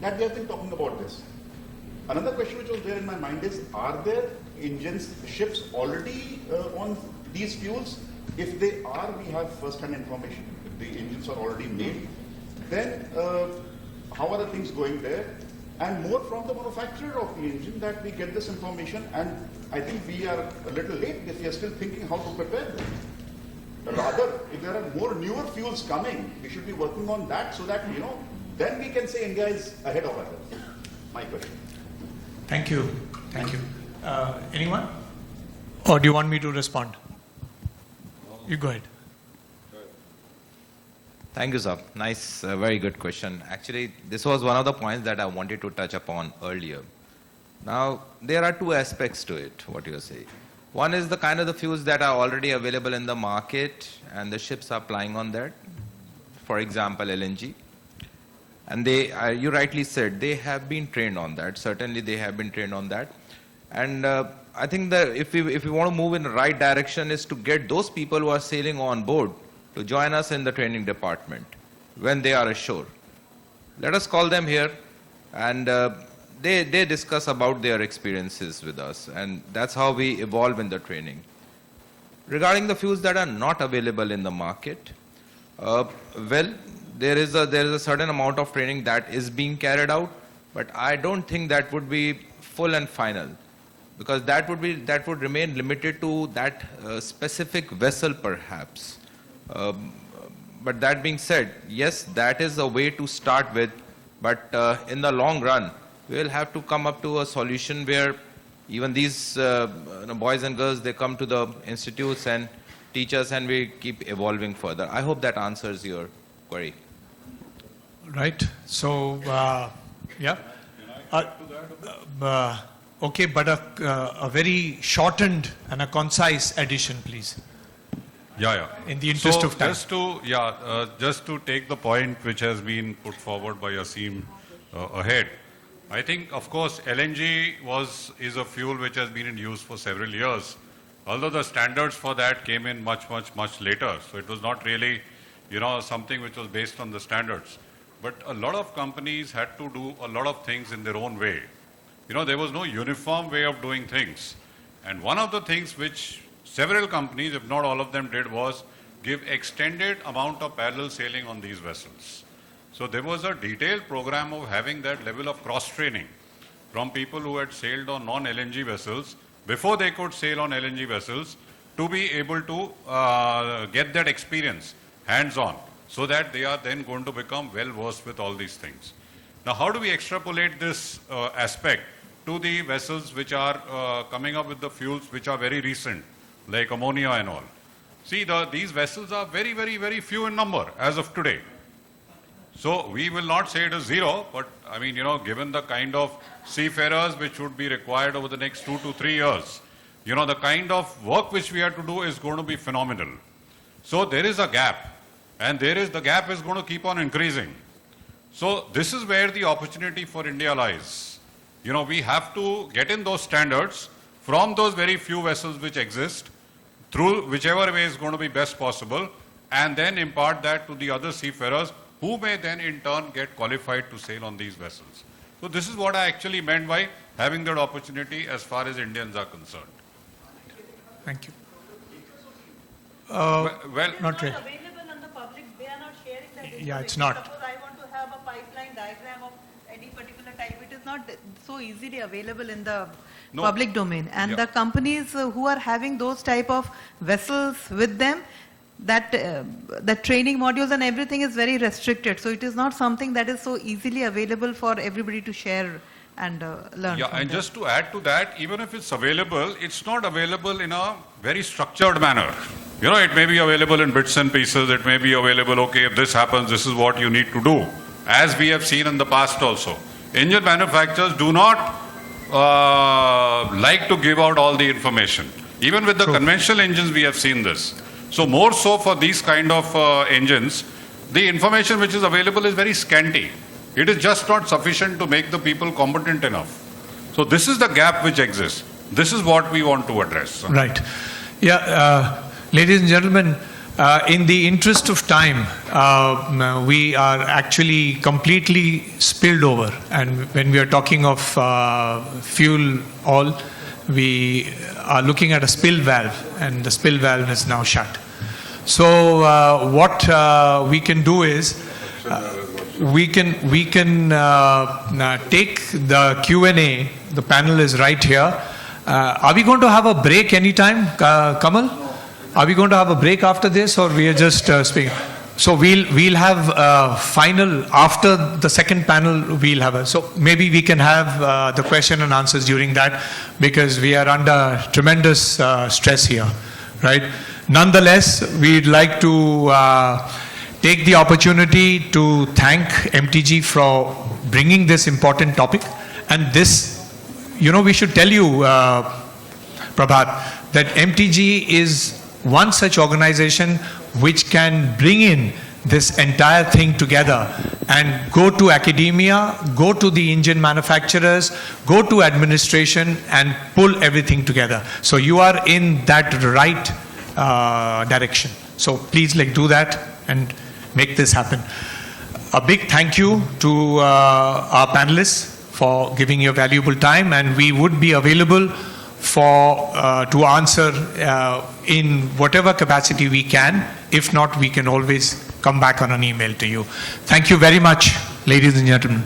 that we have been talking about this. Another question which was there in my mind is, are there engines, ships already on these fuels? If they are, we have first-hand information. If the engines are already made, then how are the things going there? and more from the manufacturer of the engine that we get this information. And I think we are a little late if we are still thinking how to prepare them. Rather, if there are more newer fuels coming, we should be working on that so that, then we can say India is ahead of others. My question. Thank you. Thank you. Anyone? Or do you want me to respond? You go ahead. Thank you, sir. Nice, very good question. Actually, this was one of the points that I wanted to touch upon earlier. Now, there are two aspects to it, what you say. One is the kind of the fuels that are already available in the market and the ships are plying on that. For example, LNG. And they, you rightly said, they have been trained on that. Certainly, they have been trained on that. And I think that if we want to move in the right direction is to get those people who are sailing on board to join us in the training department when they are ashore. Let us call them here and they discuss about their experiences with us, and that's how we evolve in the training. Regarding the fuels that are not available in the market, well, there is a certain amount of training that is being carried out, but I don't think that would be full and final, because that would remain limited to that specific vessel perhaps. But that being said, yes, that is a way to start with, but in the long run, we will have to come up to a solution where even these boys and girls, they come to the institutes and teach us, and we keep evolving further. I hope that answers your query. Right. So, yeah. Okay, but a very shortened and a concise addition, please. Yeah. In the interest of time. Just to take the point which has been put forward by Asim ahead, I think, of course, LNG is a fuel which has been in use for several years, although the standards for that came in much later. So it was not really, something which was based on the standards. But a lot of companies had to do a lot of things in their own way. There was no uniform way of doing things. And one of the things which several companies, if not all of them, did was give extended amount of parallel sailing on these vessels. So there was a detailed program of having that level of cross-training from people who had sailed on non-LNG vessels before they could sail on LNG vessels to be able to get that experience hands-on, so that they are then going to become well-versed with all these things. Now, how do we extrapolate this aspect to the vessels which are coming up with the fuels which are very recent, like ammonia and all? See, these vessels are very, very, very few in number as of today. So we will not say it is zero, but I mean, given the kind of seafarers which would be required over the next 2 to 3 years, the kind of work which we have to do is going to be phenomenal. So there is a gap, and the gap is going to keep on increasing. So this is where the opportunity for India lies. We have to get in those standards from those very few vessels which exist, through whichever way is going to be best possible, and then impart that to the other seafarers who may then in turn get qualified to sail on these vessels. So this is what I actually meant by having that opportunity as far as Indians are concerned. Thank you. Well, not really. Available on the public, they are not sharing that information. Yeah, it's not. Suppose I want to have a pipeline diagram of any particular type, it is not so easily available in the public domain. And the companies who are having those type of vessels with them, that the training modules and everything is very restricted. So it is not something that is so easily available for everybody to share and learn. Yeah, and just to add to that, even if it's available, it's not available in a very structured manner. It may be available in bits and pieces. It may be available, okay, if this happens, this is what you need to do. As we have seen in the past also. Engine manufacturers do not like to give out all the information. Even with the conventional engines, we have seen this. So more so for these kind of engines, the information which is available is very scanty. It is just not sufficient to make the people competent enough. So this is the gap which exists. This is what we want to address. Right. Yeah, ladies and gentlemen, in the interest of time, we are actually completely spilled over. And when we are talking of fuel oil, we are looking at a spill valve, and the spill valve is now shut. So what we can do is, we can take the Q&A. The panel is right here. Are we going to have a break anytime, Kamal? Are we going to have a break after this, or we are just speaking? So we'll have final after the second panel. We'll have so maybe we can have the question and answers during that, because we are under tremendous stress here, right? Nonetheless, we'd like to take the opportunity to thank MTG for bringing this important topic. And this, we should tell you, Prabhat, that MTG is one such organization which can bring in this entire thing together and go to academia, go to the engine manufacturers, go to administration and pull everything together. So you are in that right direction. So please do that and make this happen. A big thank you to our panelists for giving your valuable time, and we would be available to answer in whatever capacity we can. If not, we can always come back on an email to you. Thank you very much, ladies and gentlemen.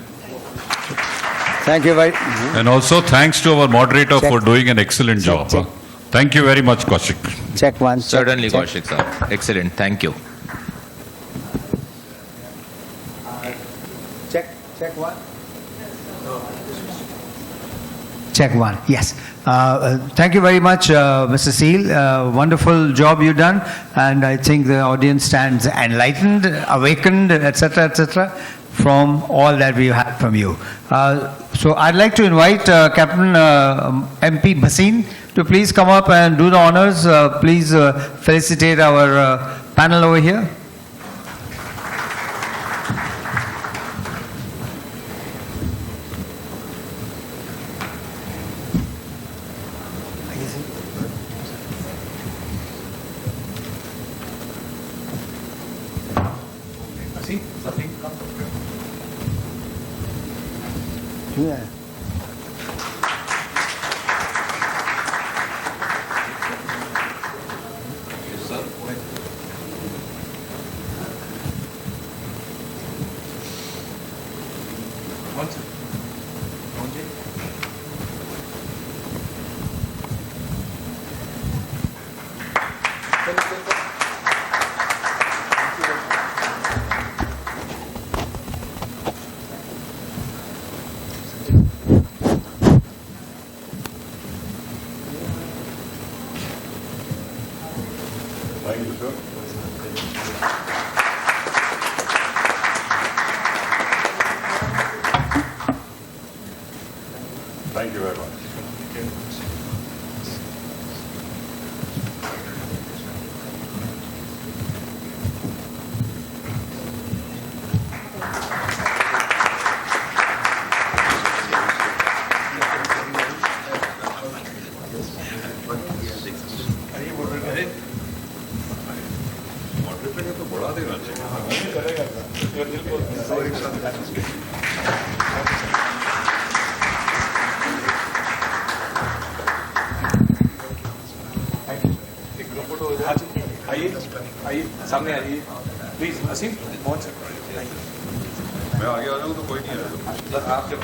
Thank you very And also thanks to our moderator for doing an excellent job. check. Thank you very much, Kaushik. Check one. Certainly, check. Kaushik sir. Excellent. Thank you. Check one. Check one, yes. Thank you very much, Mr. Seal. Wonderful job you've done, and I think the audience stands enlightened, awakened, etc., from all that we've had from you. So I'd like to invite Captain MP Bhasin to please come up and do the honors. Please felicitate our panel over here. Yeah. Thank you, sir. Thank you very much. आइए सामने आइए please असीम पहुंच मैं आगे आ जाऊँ तो कोई नहीं आएगा आप जब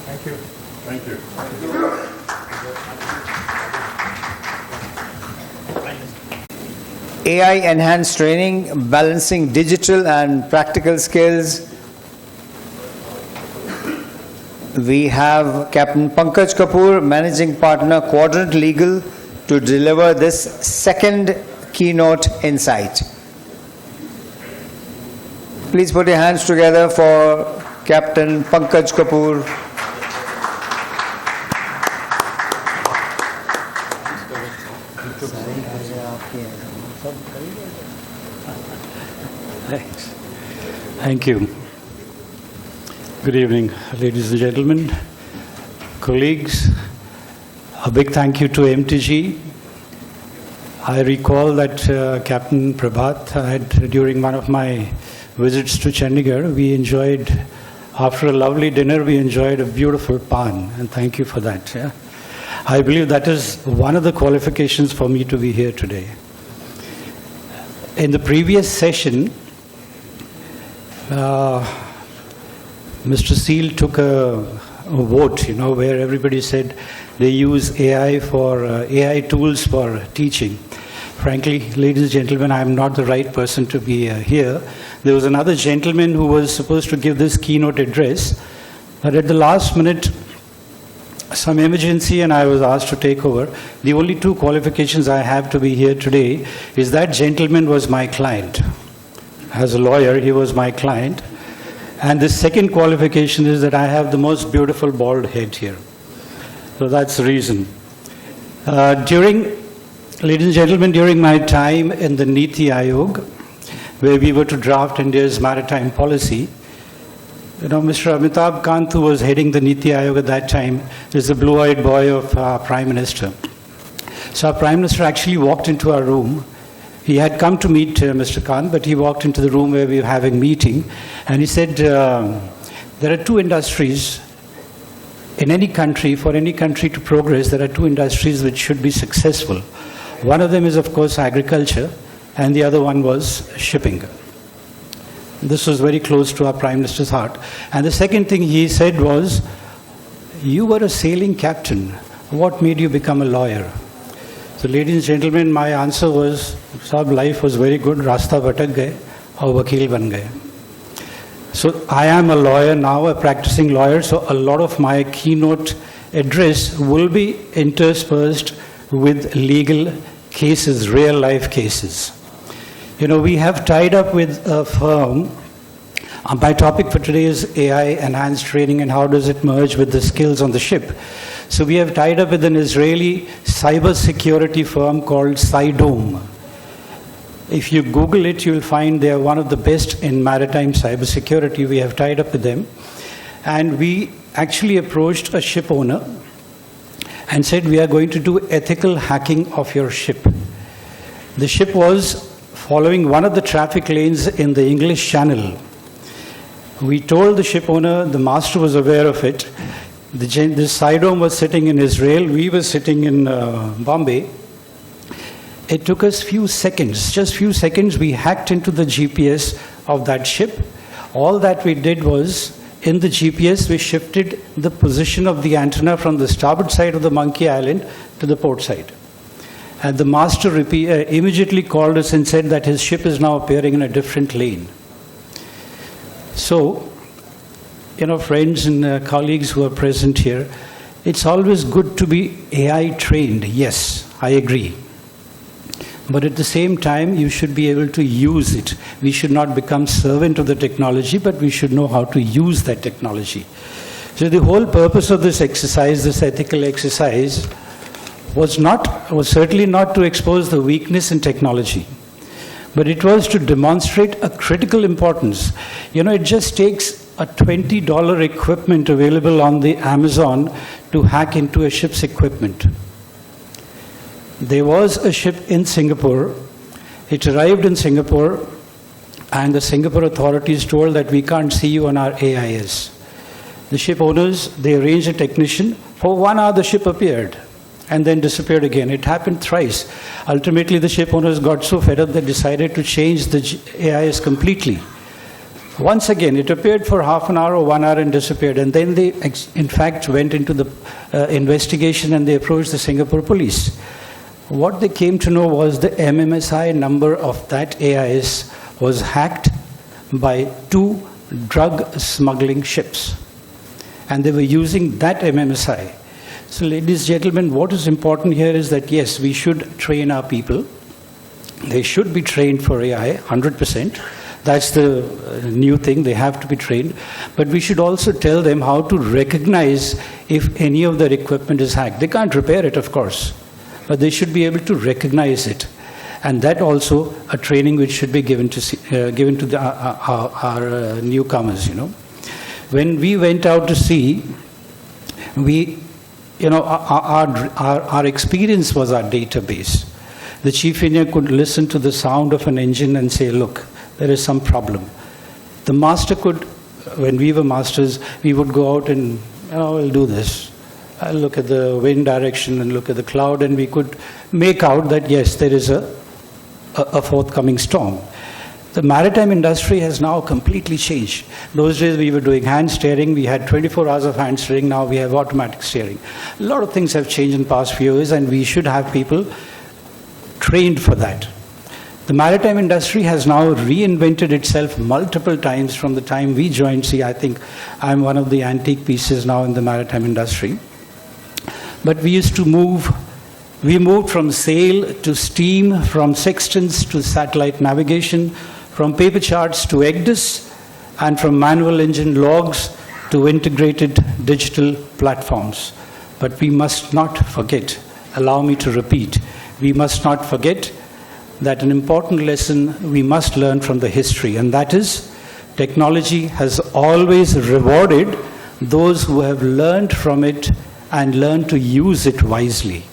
Thank you. Thank you. AI enhanced training, balancing digital and practical skills. We have Captain Pankaj Kapoor, Managing Partner, Quadrant Legal, to deliver this second keynote insight. Please put your hands together for Captain Pankaj Kapoor. Thank you. Good evening, ladies and gentlemen, colleagues. A big thank you to MTG. I recall that Captain Prabhat had, during one of my visits to Chandigarh, we enjoyed, after a lovely dinner, we enjoyed a beautiful pan, and thank you for that. Yeah? I believe that is one of the qualifications for me to be here today. In the previous session, Mr. Seal took a vote, where everybody said they use AI tools for teaching. Frankly, ladies and gentlemen, I am not the right person to be here. There was another gentleman who was supposed to give this keynote address, but at the last minute, some emergency, and I was asked to take over. The only two qualifications I have to be here today is that gentleman was my client. As a lawyer, he was my client. And the second qualification is that I have the most beautiful bald head here. So that's the reason. Ladies and gentlemen, during my time in the Niti Aayog, where we were to draft India's maritime policy, Mr. Amitabh Kant, who was heading the Niti Aayog at that time, is the blue-eyed boy of our Prime Minister. So our Prime Minister actually walked into our room. He had come to meet Mr. Kant, but he walked into the room where we were having meeting, and he said, there are two industries in any country, for any country to progress, there are two industries which should be successful. One of them is, of course, agriculture, and the other one was shipping. This was very close to our Prime Minister's heart. And the second thing he said was, you were a sailing captain. What made you become a lawyer? So, ladies and gentlemen, my answer was, Sahab, life was very good, rasta bhatak gaye, aur vakil ban gaye. So, I am a lawyer now, a practicing lawyer, so a lot of my keynote address will be interspersed with legal cases, real life cases. We have tied up with a firm. My topic for today is AI enhanced training and how does it merge with the skills on the ship. So we have tied up with an Israeli cyber security firm called Cydome. If you Google it, you'll find they are one of the best in maritime cyber security. We have tied up with them. And we actually approached a ship owner and said, we are going to do ethical hacking of your ship. The ship was following one of the traffic lanes in the English Channel. We told the ship owner, the master was aware of it. The Cydome was sitting in Israel, we were sitting in Bombay. It took us just few seconds, we hacked into the GPS of that ship. All that we did was, in the GPS, we shifted the position of the antenna from the starboard side of the Monkey Island to the port side. And the master immediately called us and said that his ship is now appearing in a different lane. So, friends and colleagues who are present here, it's always good to be AI trained. Yes, I agree. But at the same time, you should be able to use it. We should not become servant of the technology, but we should know how to use that technology. So the whole purpose of this exercise, this ethical exercise, was certainly not to expose the weakness in technology, but it was to demonstrate a critical importance. It just takes a $20 equipment available on the Amazon to hack into a ship's equipment. There was a ship in Singapore. It arrived in Singapore, and the Singapore authorities told that we can't see you on our AIS. The ship owners, they arranged a technician. For 1 hour, the ship appeared and then disappeared again. It happened thrice. Ultimately, the ship owners got so fed up they decided to change the AIS completely. Once again, it appeared for half an hour or 1 hour and disappeared. And then they, in fact, went into the investigation and they approached the Singapore police. What they came to know was the MMSI number of that AIS was hacked by 2 drug smuggling ships. And they were using that MMSI. So, ladies and gentlemen, what is important here is that, yes, we should train our people. They should be trained for AI, 100%. That's the new thing, they have to be trained. But we should also tell them how to recognize if any of their equipment is hacked. They can't repair it, of course, but they should be able to recognize it. And that also a training which should be given to our newcomers, When we went out to sea, our experience was our database. The chief engineer could listen to the sound of an engine and say, look, there is some problem. The master could, when we were masters, we would go out and, we'll do this. I'll look at the wind direction and look at the cloud, and we could make out that, yes, there is a forthcoming storm. The maritime industry has now completely changed. Those days we were doing hand steering, we had 24 hours of hand steering, now we have automatic steering. A lot of things have changed in the past few years, and we should have people trained for that. The maritime industry has now reinvented itself multiple times from the time we joined. See, I think I'm one of the antique pieces now in the maritime industry. But we moved from sail to steam, from sextants to satellite navigation, from paper charts to EGDIS, and from manual engine logs to integrated digital platforms. But we must not forget, allow me to repeat, we must not forget that an important lesson we must learn from the history, and that is technology has always rewarded those who have learned from it and learned to use it wisely,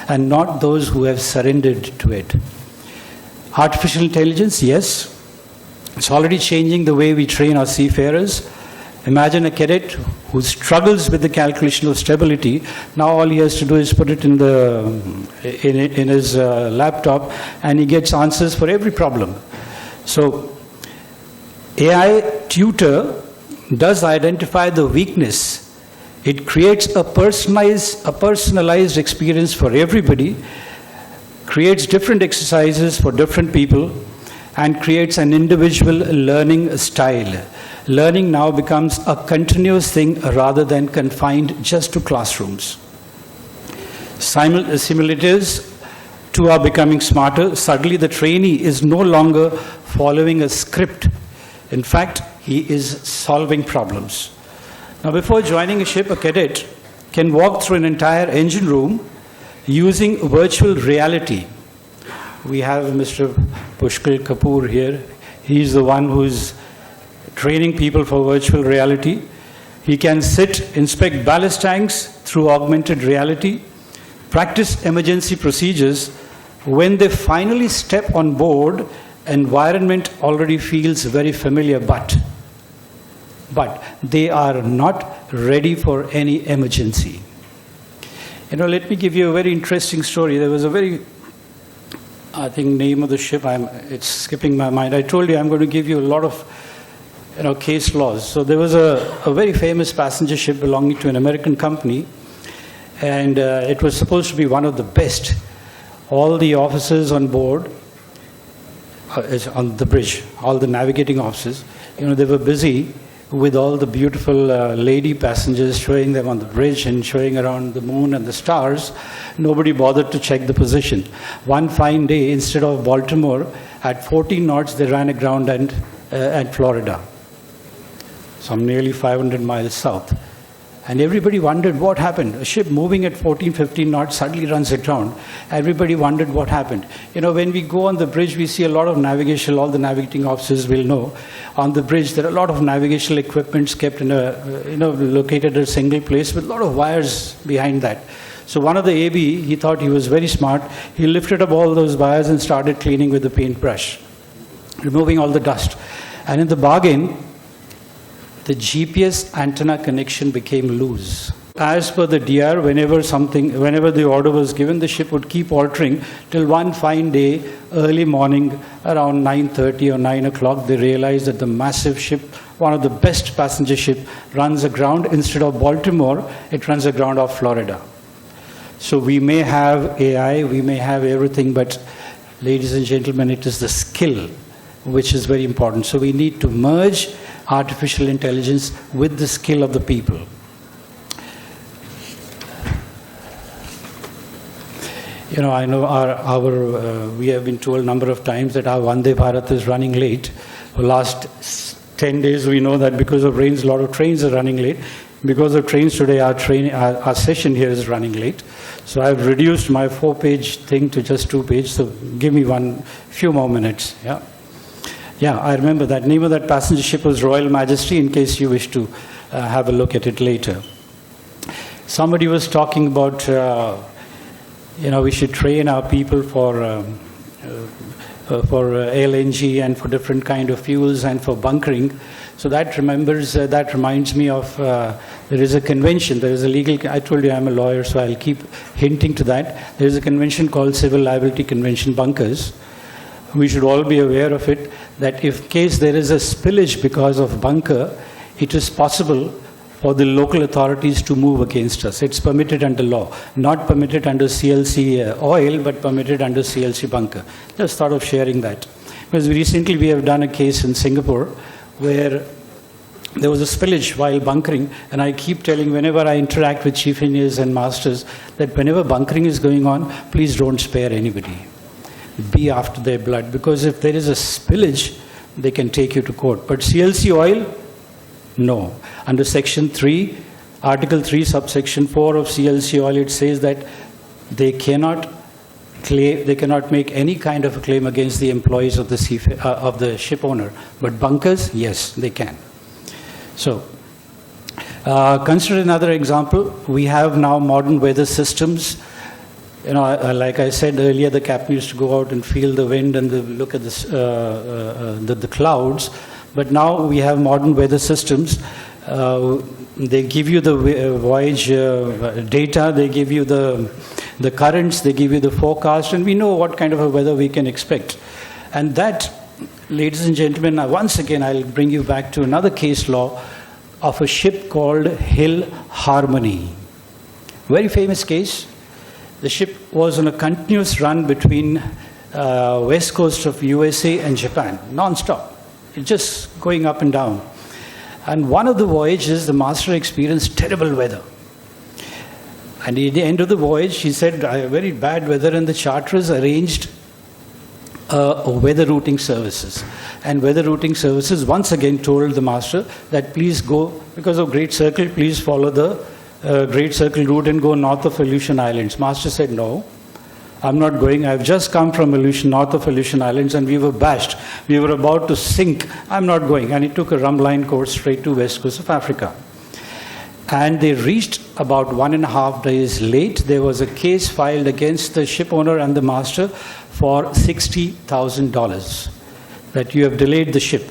and not those who have surrendered to it. Artificial intelligence, yes, it's already changing the way we train our seafarers. Imagine a cadet who struggles with the calculation of stability. Now all he has to do is put it in his laptop, and he gets answers for every problem. So AI tutor does identify the weakness. It creates a personalized experience for everybody, creates different exercises for different people, and creates an individual learning style. Learning now becomes a continuous thing rather than confined just to classrooms. Simulators too are becoming smarter. Suddenly the trainee is no longer following a script. In fact, he is solving problems. Now, before joining a ship, a cadet can walk through an entire engine room using virtual reality. We have Mr. Pushkal Kapoor here. He's the one who's training people for virtual reality. He can sit, inspect ballast tanks through augmented reality, practice emergency procedures. When they finally step on board, environment already feels very familiar, but they are not ready for any emergency. Let me give you a very interesting story. There was a very, I think, name of the ship, it's skipping my mind. I told you I'm going to give you a lot of case laws. So there was a very famous passenger ship belonging to an American company, and it was supposed to be one of the best. All the officers on board, on the bridge, all the navigating officers, they were busy with all the beautiful lady passengers, showing them on the bridge and showing around the moon and the stars. Nobody bothered to check the position. One fine day, instead of Baltimore, at 14 knots, they ran aground at Florida, some nearly 500 miles south. And everybody wondered what happened. A ship moving at 14, 15 knots suddenly runs aground. Everybody wondered what happened. When we go on the bridge, we see a lot of navigation. All the navigating officers will know. On the bridge, there are a lot of navigational equipments kept in located at a single place with a lot of wires behind that. So one of the AB, he thought he was very smart. He lifted up all those wires and started cleaning with the paintbrush, removing all the dust. And in the bargain, the GPS antenna connection became loose. As per the DR, whenever the order was given, the ship would keep altering till one fine day, early morning, around 9:30 or 9 o'clock, they realized that the massive ship, one of the best passenger ship, runs aground. Instead of Baltimore, it runs aground off Florida. So we may have AI, we may have everything, but ladies and gentlemen, it is the skill which is very important. So we need to merge artificial intelligence with the skill of the people. I know we have been told a number of times that our Vande Bharat is running late. For the last 10 days, we know that because of rains, a lot of trains are running late. Because of trains today, our session here is running late. So I've reduced my 4-page thing to just 2 pages. So give me few more minutes. Yeah, I remember that. Name of that passenger ship was Royal Majesty, in case you wish to have a look at it later. Somebody was talking about, we should train our people for LNG and for different kind of fuels and for bunkering. So that reminds me of there is a convention, there is a legal, I told you I'm a lawyer, so I'll keep hinting to that. There is a convention called Civil Liability Convention Bunkers. We should all be aware of it, that if case there is a spillage because of bunker, it is possible for the local authorities to move against us. It's permitted under law, not permitted under CLC oil, but permitted under CLC bunker. Just thought of sharing that. Because recently we have done a case in Singapore where there was a spillage while bunkering, and I keep telling whenever I interact with chief engineers and masters that whenever bunkering is going on, please don't spare anybody. Be after their blood, because if there is a spillage, they can take you to court. But CLC oil, no. Under Section 3, Article 3, Subsection 4 of CLC oil, it says that they cannot make any kind of a claim against the employees of the ship owner. But bunkers, yes, they can. So, consider another example. We have now modern weather systems. You know, like I said earlier, the captain used to go out and feel the wind and look at the clouds. But now we have modern weather systems. They give you the voyage data, they give you the currents, they give you the forecast, and we know what kind of a weather we can expect. And that, ladies and gentlemen, once again I'll bring you back to another case law of a ship called Hill Harmony. Very famous case. The ship was on a continuous run between west coast of USA and Japan, non-stop, just going up and down. And one of the voyages, the master experienced terrible weather. And at the end of the voyage, he said, very bad weather, and the charterers arranged weather routing services. And weather routing services once again told the master that please go, because of Great Circle, please follow the Great Circle route and go north of Aleutian Islands. Master said, no, I'm not going. I've just come from north of Aleutian Islands, and we were bashed. We were about to sink. I'm not going. And he took a rum line course straight to west coast of Africa. And they reached about 1.5 days late. There was a case filed against the ship owner and the master for $60,000 that you have delayed the ship.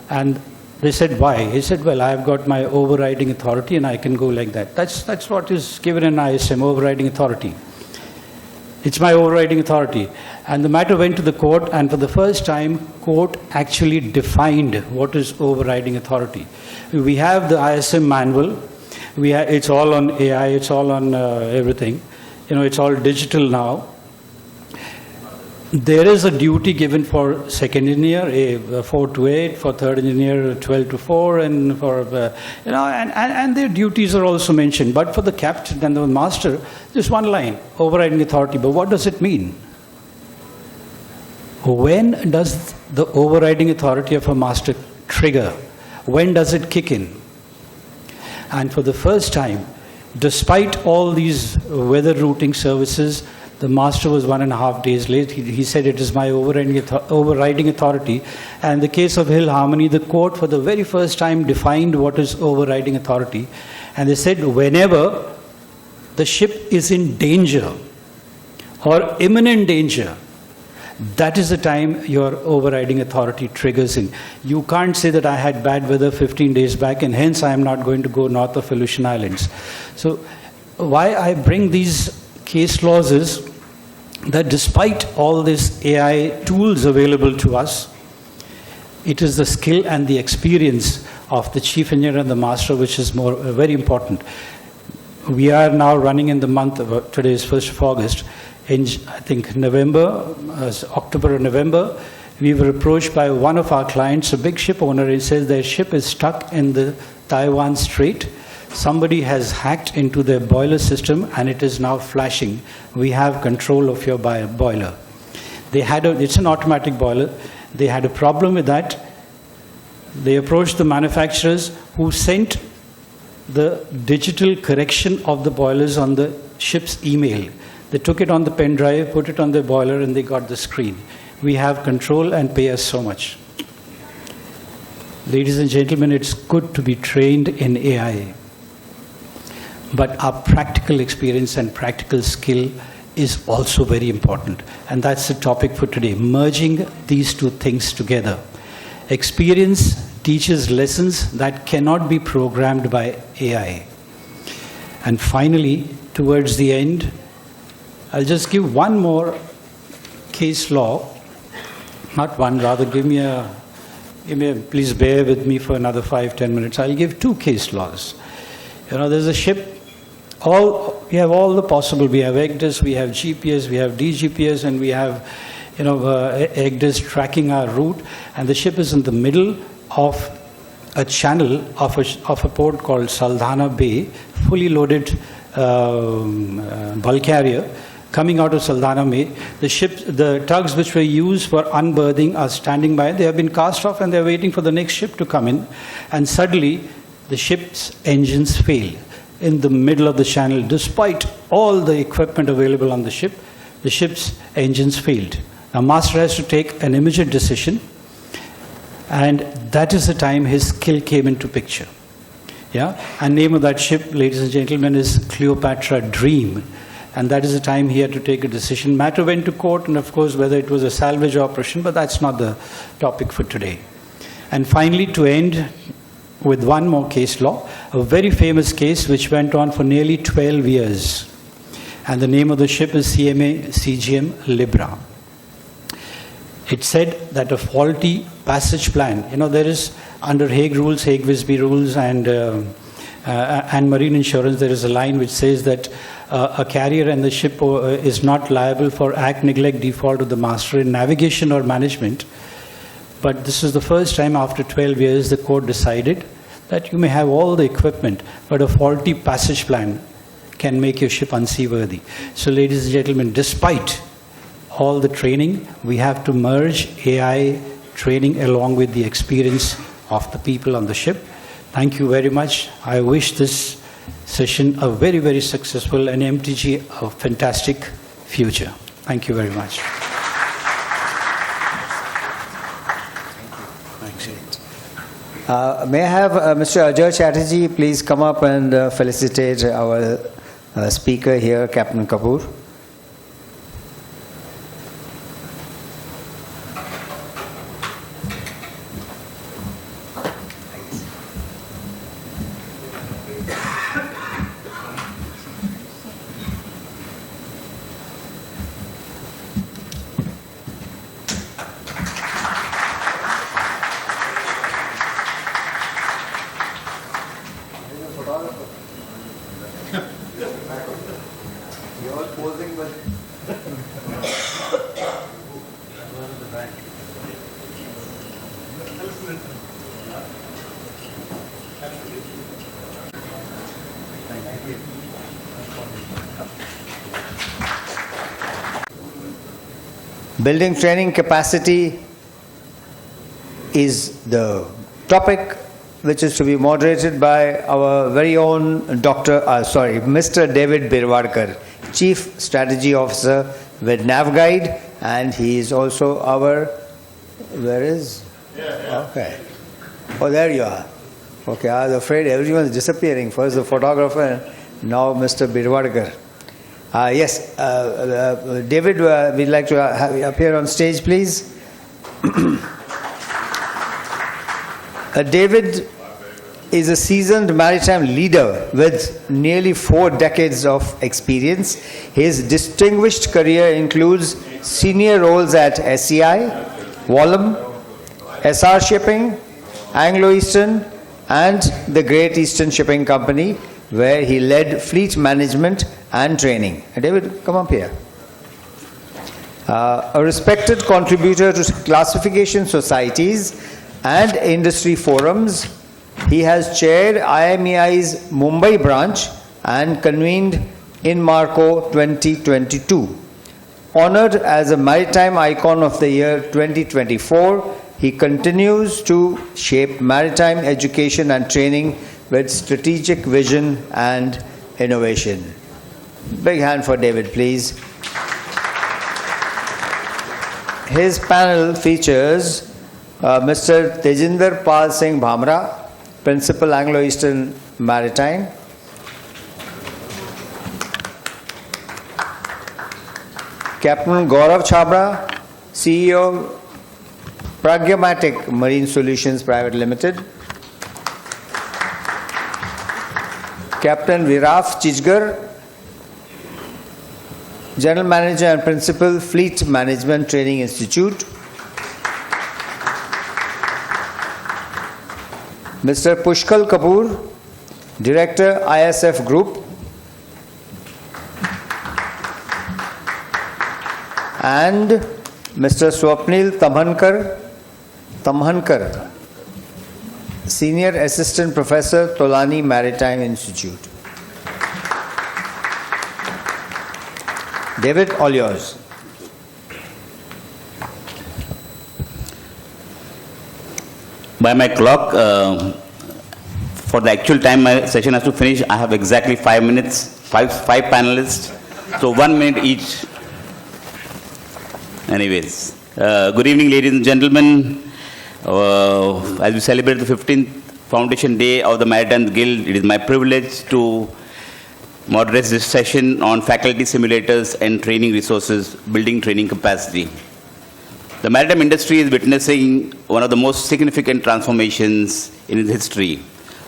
And they said, why? He said, well, I've got my overriding authority and I can go like that. That's what is given in ISM, overriding authority. It's my overriding authority. And the matter went to the court, and for the first time, court actually defined what is overriding authority. We have the ISM manual. It's all on AI, it's all on everything. You know, it's all digital now. There is a duty given for second engineer, 4 to 8, for third engineer, 12 to 4, and for, and their duties are also mentioned. But for the captain and the master, just one line, overriding authority. But what does it mean? When does the overriding authority of a master trigger? When does it kick in? And for the first time, despite all these weather routing services, the master was 1.5 days late. He said, it is my overriding authority. And in the case of Hill Harmony, the court for the very first time defined what is overriding authority. And they said, whenever the ship is in danger or imminent danger, that is the time your overriding authority triggers in. You can't say that I had bad weather 15 days back and hence I am not going to go north of Aleutian Islands. So why I bring these case laws is that despite all these AI tools available to us, it is the skill and the experience of the chief engineer and the master which is very important. We are now running in the month of, today is 1st of August, in I think November, October or November, we were approached by one of our clients, a big ship owner. He says their ship is stuck in the Taiwan Strait. Somebody has hacked into their boiler system and it is now flashing. We have control of your boiler. It's an automatic boiler. They had a problem with that. They approached the manufacturers who sent the digital correction of the boilers on the ship's email. They took it on the pen drive, put it on the boiler, and they got the screen. We have control and pay us so much. Ladies and gentlemen, it's good to be trained in AI. But our practical experience and practical skill is also very important. And that's the topic for today, merging these two things together. Experience teaches lessons that cannot be programmed by AI. And finally, towards the end, I'll just give one more case law. Not one, rather please bear with me for another 5-10 minutes. I'll give two case laws. There's a ship, we have all the possible, we have EGDIS, we have GPS, we have DGPS, and we have EGDIS tracking our route, and the ship is in the middle of a channel of a port called Saldanha Bay, fully loaded bulk carrier, coming out of Saldanha Bay. The tugs which were used for unberthing are standing by. They have been cast off and they're waiting for the next ship to come in. And suddenly, the ship's engines fail in the middle of the channel. Despite all the equipment available on the ship's engines failed. Now, master has to take an immediate decision, and that is the time his skill came into picture. And name of that ship, ladies and gentlemen, is Cleopatra Dream. And that is the time he had to take a decision. Matter went to court, and of course, whether it was a salvage operation, but that's not the topic for today. And finally, to end with one more case law, a very famous case which went on for nearly 12 years. And the name of the ship is CMA CGM Libra. It said that a faulty passage plan, there is under Hague rules, Hague-Visby rules, and marine insurance, there is a line which says that a carrier and the ship is not liable for act, neglect, default of the master in navigation or management. But this is the first time after 12 years the court decided that you may have all the equipment, but a faulty passage plan can make your ship unseaworthy. So ladies and gentlemen, despite all the training, we have to merge AI training along with the experience of the people on the ship. Thank you very much. I wish this session a very, very successful and MTG a fantastic future. Thank you very much. May I have Mr. Ajay Chatterjee please come up and felicitate our speaker here, Captain Kapoor. Building training capacity is the topic which is to be moderated by our very own Mr. David Birwadkar, Chief Strategy Officer with NavGuide, and he is also our, where is? Okay. Oh, there you are. Okay, I was afraid everyone is disappearing. First the photographer, now Mr. Birwadkar. Yes, David, we'd like to have you appear on stage, please. David is a seasoned maritime leader with nearly 4 decades of experience. His distinguished career includes senior roles at SCI, Wallum, SR Shipping, Anglo-Eastern, and the Great Eastern Shipping Company, where he led fleet management and training. David, come up here. A respected contributor to classification societies and industry forums, he has chaired IMEI's Mumbai branch and convened InMarco 2022. Honored as a Maritime Icon of the Year 2024, he continues to shape maritime education and training with strategic vision and innovation. Big hand for David, please. His panel features Mr. Tejinder Pal Singh Bhamra, Principal Anglo-Eastern Maritime, Captain Gaurav Chhabra, CEO, Pragmatic Marine Solutions Private Limited. Captain Viraf Chijgar, General Manager and Principal, Fleet Management Training Institute. Mr. Pushkal Kapoor, Director, ISF Group. And Mr. Swapnil Tamhankar, Senior Assistant Professor, Tolani Maritime Institute. David, all yours. By my clock, for the actual time my session has to finish, I have exactly 5 minutes, five panelists, so 1 minute each. Anyways, good evening, ladies and gentlemen. As we celebrate the 15th Foundation Day of the Maritime Guild, it is my privilege to moderate this session on faculty simulators and training resources, building training capacity. The maritime industry is witnessing one of the most significant transformations in its history.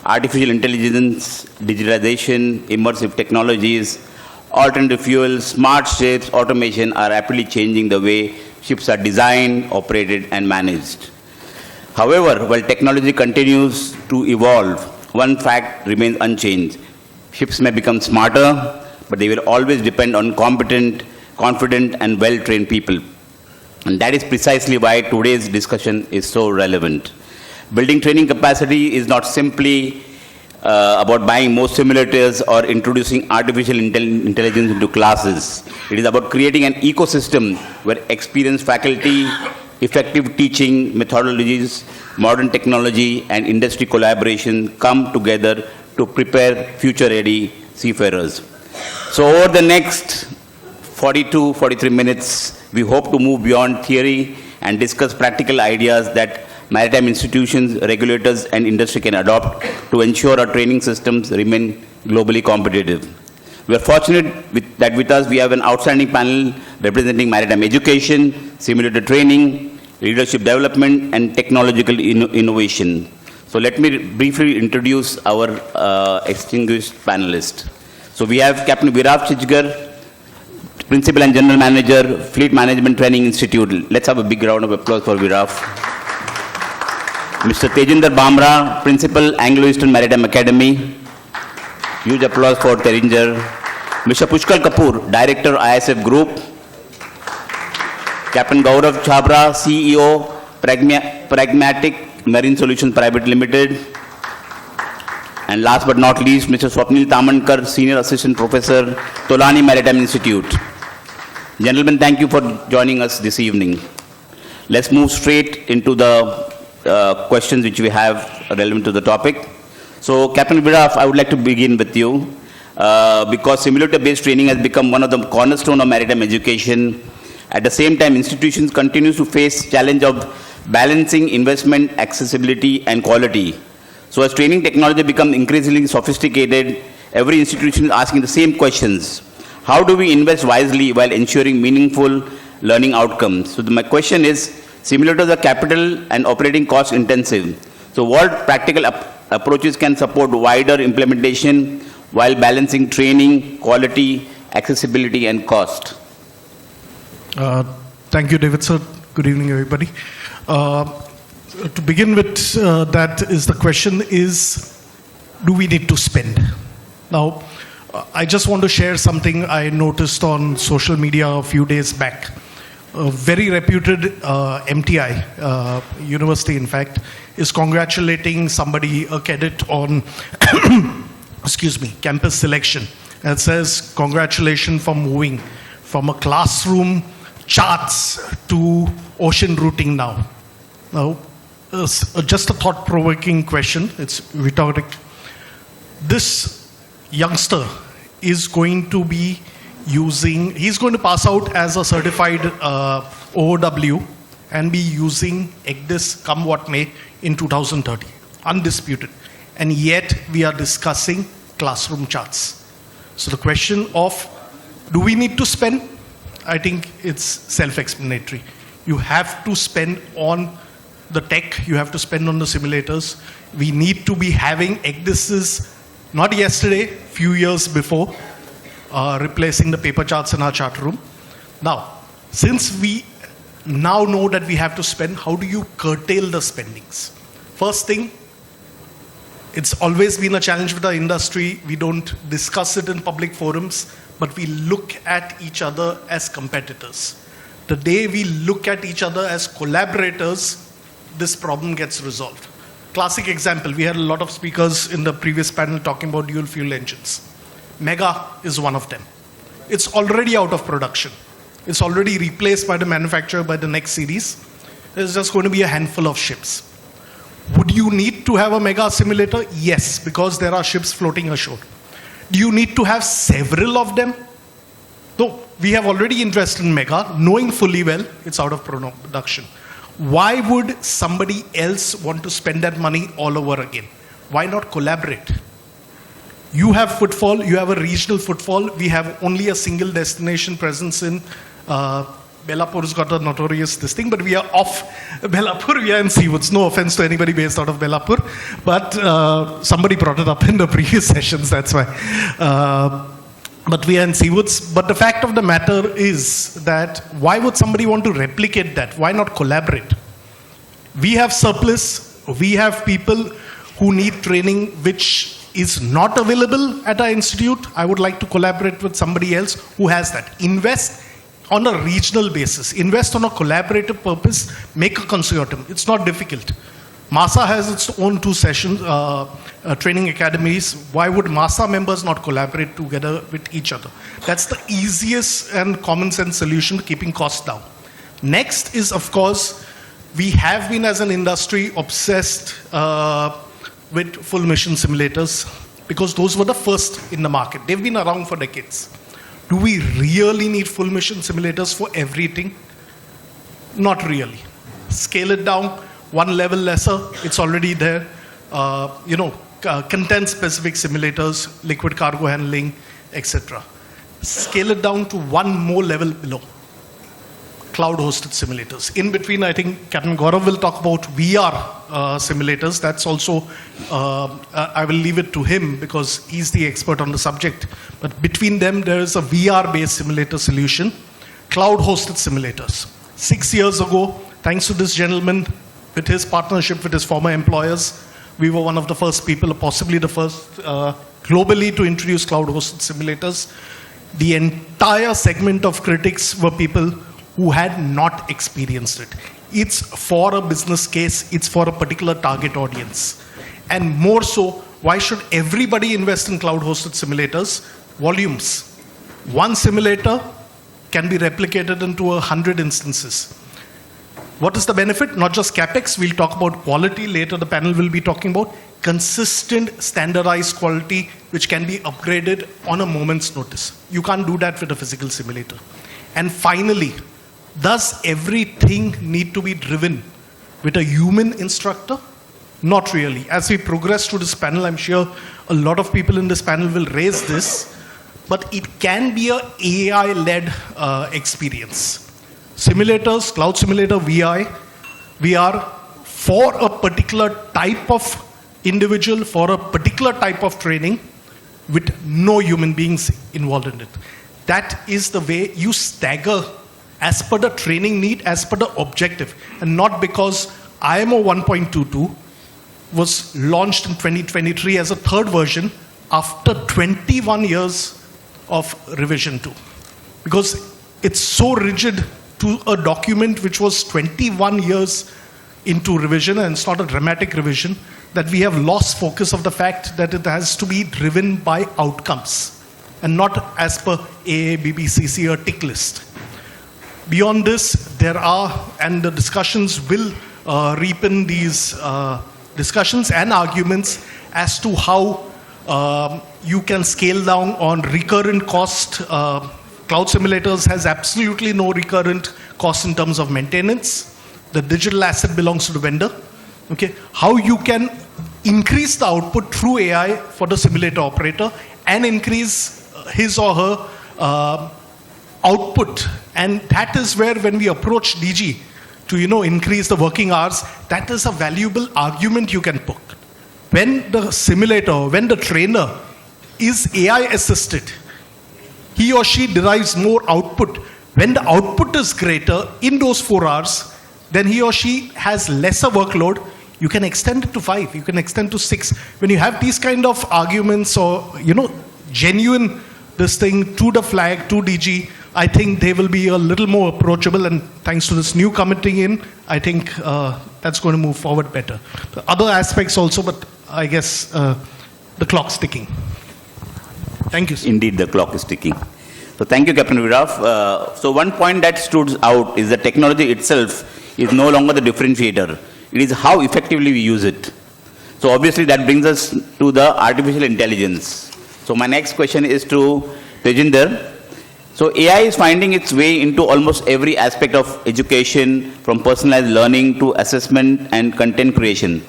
Artificial intelligence, digitalization, immersive technologies, alternative fuels, smart ships, automation are rapidly changing the way ships are designed, operated, and managed. However, while technology continues to evolve, one fact remains unchanged. Ships may become smarter, but they will always depend on competent, confident, and well-trained people. And that is precisely why today's discussion is so relevant. Building training capacity is not simply about buying more simulators or introducing artificial intelligence into classes. It is about creating an ecosystem where experienced faculty, effective teaching methodologies, modern technology, and industry collaboration come together to prepare future-ready seafarers. So over the next 43 minutes, we hope to move beyond theory and discuss practical ideas that maritime institutions, regulators, and industry can adopt to ensure our training systems remain globally competitive. We are fortunate that with us we have an outstanding panel representing maritime education, simulator training, leadership development, and technological innovation. So let me briefly introduce our distinguished panelists. So we have Captain Viraf Chijgar, Principal and General Manager, Fleet Management Training Institute. Let's have a big round of applause for Viraf. Mr. Tejinder Bamra, Principal, Anglo-Eastern Maritime Academy. Huge applause for Tejinder. Mr. Pushkal Kapoor, Director, ISF Group. Captain Gaurav Chhabra, CEO, Pragmatic Marine Solutions Private Limited. And last but not least, Mr. Swapnil Tamhankar, Senior Assistant Professor, Tolani Maritime Institute. Gentlemen, thank you for joining us this evening. Let's move straight into the questions which we have relevant to the topic. So, Captain Viraf, I would like to begin with you. Because simulator-based training has become one of the cornerstones of maritime education. At the same time, institutions continue to face challenge of balancing investment, accessibility, and quality. So as training technology becomes increasingly sophisticated, every institution is asking the same questions. How do we invest wisely while ensuring meaningful learning outcomes? So my question is, simulators are capital and operating cost intensive. So what practical approaches can support wider implementation while balancing training, quality, accessibility, and cost? Thank you, David, sir. Good evening, everybody. To begin with, that is the question is, do we need to spend? Now, I just want to share something I noticed on social media a few days back. A very reputed MTI, university in fact, is congratulating somebody, a cadet on, excuse me, campus selection. And it says, congratulations for moving from a classroom charts to ocean routing now. Now, just a thought-provoking question, it's rhetoric. This youngster is going to be using, he's going to pass out as a certified OOW and be using ECDIS come what may in 2030, undisputed. And yet we are discussing classroom charts. So the question of, do we need to spend? I think it's self-explanatory. You have to spend on the tech, you have to spend on the simulators. We need to be having ECDISs, not yesterday, few years before, replacing the paper charts in our chart room. Now, since we now know that we have to spend, how do you curtail the spendings? First thing, it's always been a challenge with our industry. We don't discuss it in public forums, but we look at each other as competitors. The day we look at each other as collaborators, this problem gets resolved. Classic example, we had a lot of speakers in the previous panel talking about dual fuel engines. Mega is one of them. It's already out of production. It's already replaced by the manufacturer by the next series. There's just going to be a handful of ships. Would you need to have a Mega simulator? Yes, because there are ships floating ashore. Do you need to have several of them? No, we have already invested in Mega, knowing fully well it's out of production. Why would somebody else want to spend that money all over again? Why not collaborate? You have footfall, you have a regional footfall, we have only a single destination presence in Belapur's got a notorious this thing, but we are off Belapur, we are in Seawoods. No offense to anybody based out of Belapur, but somebody brought it up in the previous sessions, that's why. But we are in Seawoods. But the fact of the matter is that why would somebody want to replicate that? Why not collaborate? We have surplus, we have people who need training which is not available at our institute. I would like to collaborate with somebody else who has that. Invest on a regional basis. Invest on a collaborative purpose. Make a consortium. It's not difficult. MASA has its own 2 sessions, training academies. Why would MASA members not collaborate together with each other? That's the easiest and common sense solution to keeping costs down. Next is, of course, we have been as an industry obsessed with full mission simulators because those were the first in the market. They've been around for decades. Do we really need full mission simulators for everything? Not really. Scale it down, one level lesser, it's already there. Content-specific simulators, liquid cargo handling, etc. Scale it down to one more level below. Cloud-hosted simulators. In between, I think Captain Gaurav will talk about VR simulators. That's also, I will leave it to him because he's the expert on the subject. But between them, there is a VR-based simulator solution. Cloud-hosted simulators. 6 years ago, thanks to this gentleman, with his partnership with his former employers, we were one of the first people, possibly the first globally to introduce cloud-hosted simulators. The entire segment of critics were people who had not experienced it. It's for a business case, it's for a particular target audience. And more so, why should everybody invest in cloud-hosted simulators? Volumes. One simulator can be replicated into 100 instances. What is the benefit? Not just CapEx, we'll talk about quality, later the panel will be talking about consistent, standardized quality, which can be upgraded on a moment's notice. You can't do that with a physical simulator. And finally, does everything need to be driven with a human instructor? Not really. As we progress through this panel, I'm sure a lot of people in this panel will raise this, but it can be an AI-led experience. Simulators, Cloud Simulator, VR, for a particular type of individual, for a particular type of training, with no human beings involved in it. That is the way you stagger as per the training need, as per the objective, and not because IMO 1.22 was launched in 2023 as a third version after 21 years of revision 2. Because it's so rigid to a document which was 21 years into revision, and it's not a dramatic revision, that we have lost focus of the fact that it has to be driven by outcomes and not as per AA, BBCC or tick list. Beyond this, there are, and the discussions will reapin these discussions and arguments as to how you can scale down on recurrent cost. Cloud simulators has absolutely no recurrent cost in terms of maintenance. The digital asset belongs to the vendor. Okay, how you can increase the output through AI for the simulator operator and increase his or her output, and that is where when we approach DG to increase the working hours, that is a valuable argument you can put. When the simulator, when the trainer is AI assisted, he or she derives more output. When the output is greater in those 4 hours, then he or she has lesser workload. You can extend it to 5, you can extend to 6. When you have these kind of arguments or, genuine this thing to the flag, to DG, I think they will be a little more approachable, and thanks to this new committee in, I think that's going to move forward better. The other aspects also, but I guess the clock's ticking. Thank you, sir. Indeed, the clock is ticking. So thank you, Captain Viraf. So one point that stood out is the technology itself is no longer the differentiator. It is how effectively we use it. So obviously that brings us to the artificial intelligence. So my next question is to Tejinder. So AI is finding its way into almost every aspect of education, from personalized learning to assessment and content creation.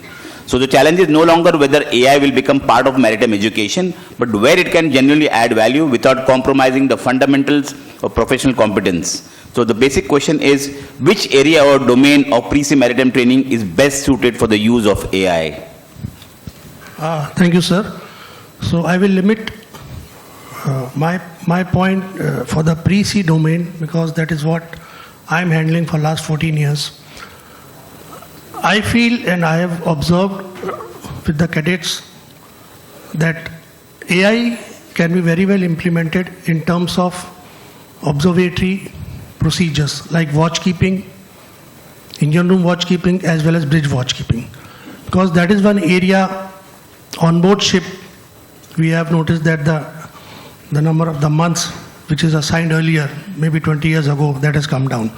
So the challenge is no longer whether AI will become part of maritime education, but where it can genuinely add value without compromising the fundamentals of professional competence. So the basic question is, which area or domain of pre-sea maritime training is best suited for the use of AI? Thank you, sir. So I will limit my point for the pre-sea domain, because that is what I'm handling for last 14 years. I feel, and I have observed with the cadets, that AI can be very well implemented in terms of observatory procedures like watchkeeping, engine room watchkeeping, as well as bridge watchkeeping. Because that is one area on board ship we have noticed that the number of the months which is assigned earlier, maybe 20 years ago, that has come down.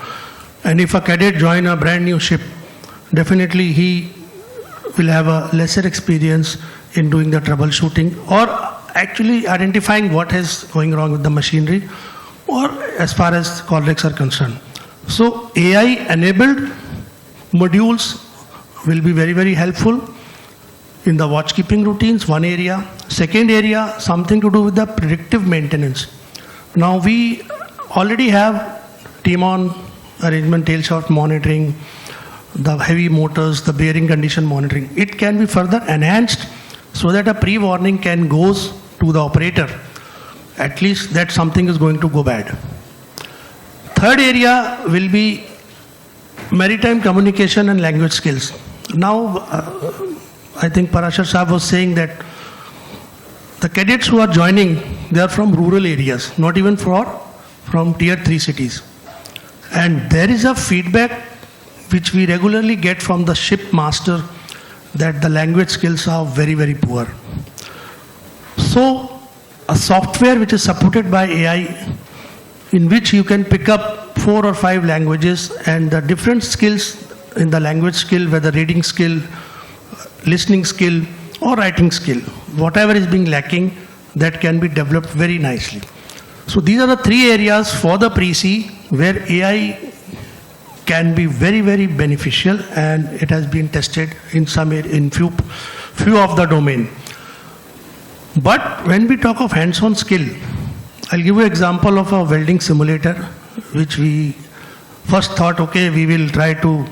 And if a cadet join a brand new ship, definitely he will have a lesser experience in doing the troubleshooting or actually identifying what is going wrong with the machinery or as far as colleagues are concerned. So AI enabled modules will be very, very helpful in the watchkeeping routines, one area. Second area, something to do with the predictive maintenance. Now we already have team-on arrangement, tail shaft monitoring, the heavy motors, the bearing condition monitoring. It can be further enhanced so that a pre-warning can goes to the operator, at least that something is going to go bad. Third area will be maritime communication and language skills. Now, I think Parashar Saab was saying that the cadets who are joining, they are from rural areas, not even from tier 3 cities. And there is a feedback which we regularly get from the ship master that the language skills are very, very poor. So a software which is supported by AI, in which you can pick up 4 or 5 languages, and the different skills in the language skill, whether reading skill, listening skill or writing skill, whatever is being lacking, that can be developed very nicely. So these are the 3 areas for the pre-sea where AI can be very, very beneficial, and it has been tested in few of the domain. But when we talk of hands-on skill, I'll give you an example of a welding simulator, which we first thought, okay, we will try to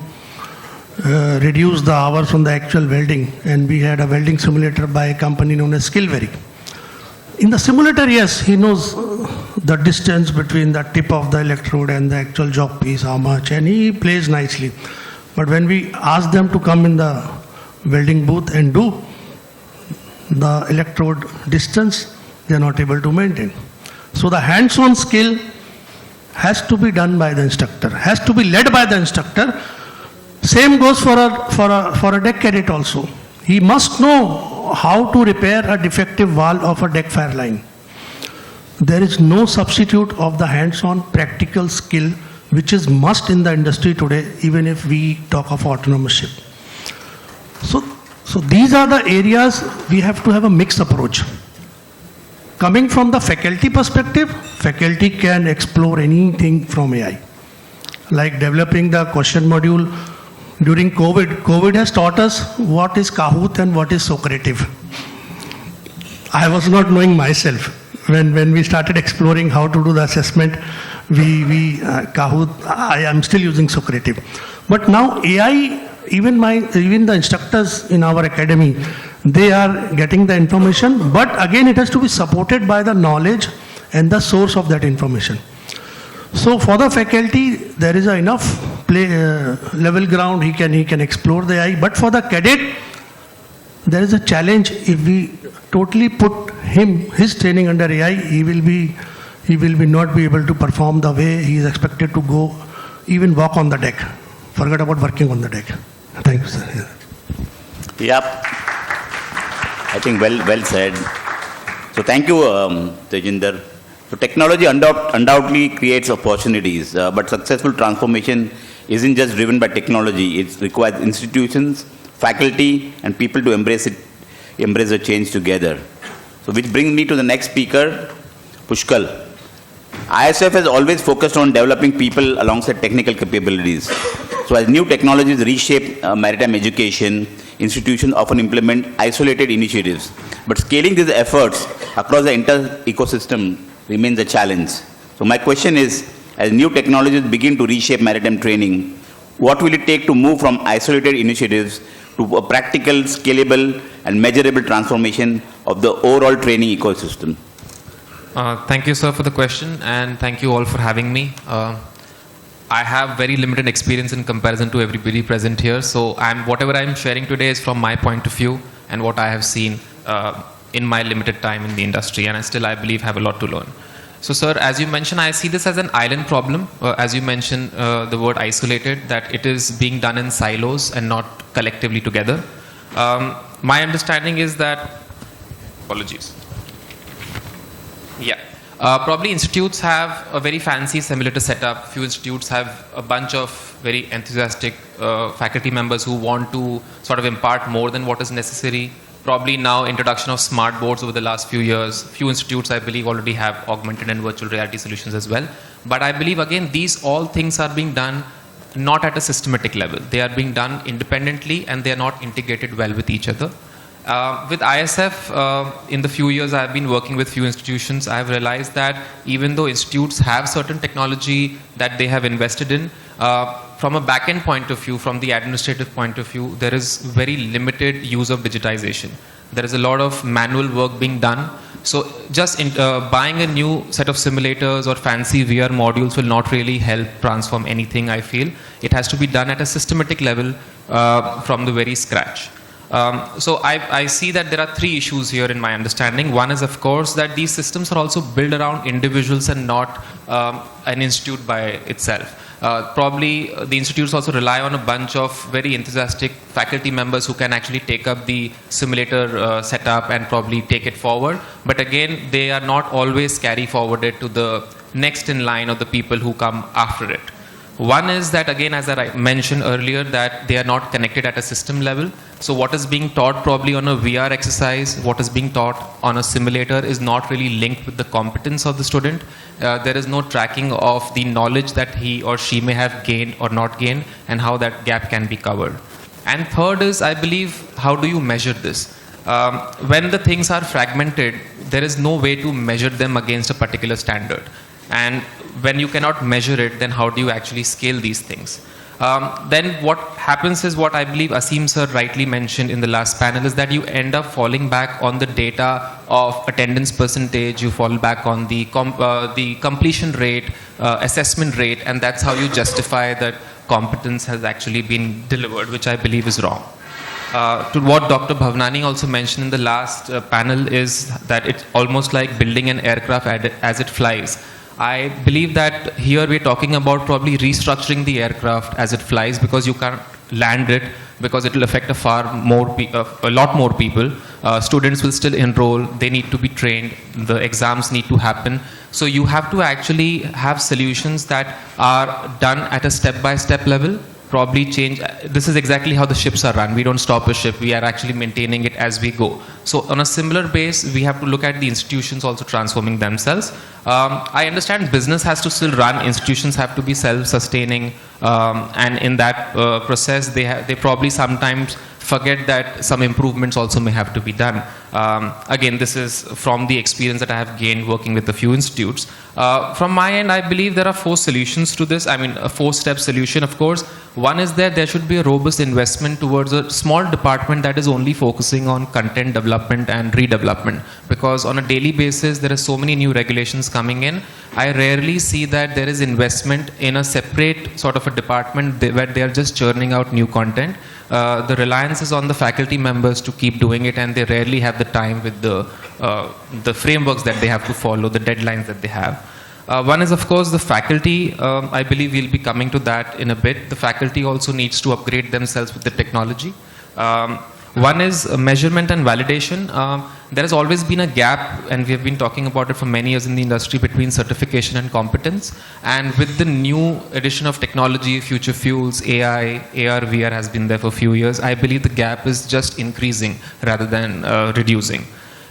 reduce the hours from the actual welding, and we had a welding simulator by a company known as Skillvary. In the simulator, yes, he knows the distance between the tip of the electrode and the actual job piece, how much, and he plays nicely. But when we ask them to come in the welding booth and do the electrode distance, they are not able to maintain. So the hands-on skill has to be done by the instructor, has to be led by the instructor. Same goes for a deck cadet also. He must know how to repair a defective valve of a deck fire line. There is no substitute of the hands-on practical skill which is must in the industry today, even if we talk of autonomous ship. So these are the areas we have to have a mixed approach. Coming from the faculty perspective, faculty can explore anything from AI. Like developing the question module during COVID. COVID has taught us what is Kahoot and what is Socrative. I was not knowing myself when we started exploring how to do the assessment Kahoot, I am still using Socrative. But now AI, even the instructors in our academy, they are getting the information, but again it has to be supported by the knowledge and the source of that information. So for the faculty, there is enough level ground, he can explore the AI, but for the cadet, there is a challenge. If we totally put his training under AI, he will not be able to perform the way he is expected to go, even walk on the deck. Forget about working on the deck. Thank you, sir. Yep. I think well said. So thank you, Tejinder. So technology undoubtedly creates opportunities, but successful transformation isn't just driven by technology. It requires institutions, faculty, and people to embrace the change together. So which brings me to the next speaker, Pushkal. ISF has always focused on developing people alongside technical capabilities. So as new technologies reshape maritime education, institutions often implement isolated initiatives. But scaling these efforts across the entire ecosystem remains a challenge. So my question is, as new technologies begin to reshape maritime training, what will it take to move from isolated initiatives to a practical, scalable, and measurable transformation of the overall training ecosystem? Thank you, sir, for the question, and thank you all for having me. I have very limited experience in comparison to everybody present here, so whatever I'm sharing today is from my point of view and what I have seen in my limited time in the industry, and I believe have a lot to learn. So, sir, as you mentioned, I see this as an island problem. As you mentioned, the word isolated, that it is being done in silos and not collectively together. My understanding is that, apologies. Yeah. Probably institutes have a very fancy simulator setup. Few institutes have a bunch of very enthusiastic faculty members who want to sort of impart more than what is necessary. Probably now introduction of smart boards over the last few years. Few institutes, I believe, already have augmented and virtual reality solutions as well. But I believe, again, these all things are being done not at a systematic level. They are being done independently and they are not integrated well with each other. With ISF, in the few years I've been working with few institutions, I've realized that even though institutes have certain technology that they have invested in, from a back-end point of view, from the administrative point of view, there is very limited use of digitization. There is a lot of manual work being done. So just buying a new set of simulators or fancy VR modules will not really help transform anything, I feel. It has to be done at a systematic level from the very scratch. So I see that there are three issues here in my understanding. One is, of course, that these systems are also built around individuals and not an institute by itself. Probably the institutes also rely on a bunch of very enthusiastic faculty members who can actually take up the simulator setup and probably take it forward. But again, they are not always carry forwarded to the next in line of the people who come after it. One is that, again, as I mentioned earlier, that they are not connected at a system level. So what is being taught probably on a VR exercise, what is being taught on a simulator is not really linked with the competence of the student. There is no tracking of the knowledge that he or she may have gained or not gained and how that gap can be covered. And third is, I believe, how do you measure this? When the things are fragmented, there is no way to measure them against a particular standard. And when you cannot measure it, then how do you actually scale these things? Then what happens is what I believe Asim sir rightly mentioned in the last panel is that you end up falling back on the data of attendance percentage, you fall back on the completion rate, assessment rate, and that's how you justify that competence has actually been delivered, which I believe is wrong. To what Dr. Bhavnani also mentioned in the last panel is that it's almost like building an aircraft as it flies. I believe that here we're talking about probably restructuring the aircraft as it flies because you can't land it because it will affect a lot more people. Students will still enroll, they need to be trained, the exams need to happen. So you have to actually have solutions that are done at a step-by-step level. Probably change. This is exactly how the ships are run. We don't stop a ship. We are actually maintaining it as we go. So on a similar base, we have to look at the institutions also transforming themselves. I understand business has to still run. Institutions have to be self-sustaining. And in that process, they probably sometimes forget that some improvements also may have to be done. Again, this is from the experience that I have gained working with a few institutes. From my end, I believe there are 4 solutions to this. I mean, a 4-step solution, of course. One is that there should be a robust investment towards a small department that is only focusing on content development and redevelopment. Because on a daily basis, there are so many new regulations coming in. I rarely see that there is investment in a separate sort of a department where they are just churning out new content. The reliance is on the faculty members to keep doing it, and they rarely have the time with the frameworks that they have to follow, the deadlines that they have. One is, of course, the faculty. I believe we'll be coming to that in a bit. The faculty also needs to upgrade themselves with the technology. One is measurement and validation. There has always been a gap, and we have been talking about it for many years in the industry, between certification and competence. And with the new addition of technology, future fuels, AI, AR, VR has been there for a few years. I believe the gap is just increasing rather than reducing.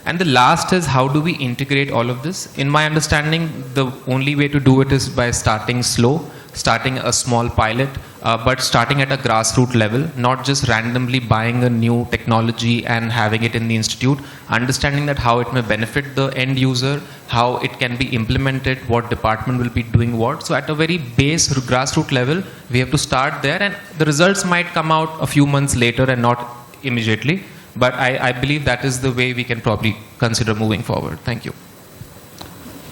And the last is, how do we integrate all of this? In my understanding, the only way to do it is by starting slow, starting a small pilot, but starting at a grassroots level, not just randomly buying a new technology and having it in the institute, understanding that how it may benefit the end user, how it can be implemented, what department will be doing what. So at a very base grassroots level, we have to start there, and the results might come out a few months later and not immediately. But I believe that is the way we can probably consider moving forward. Thank you.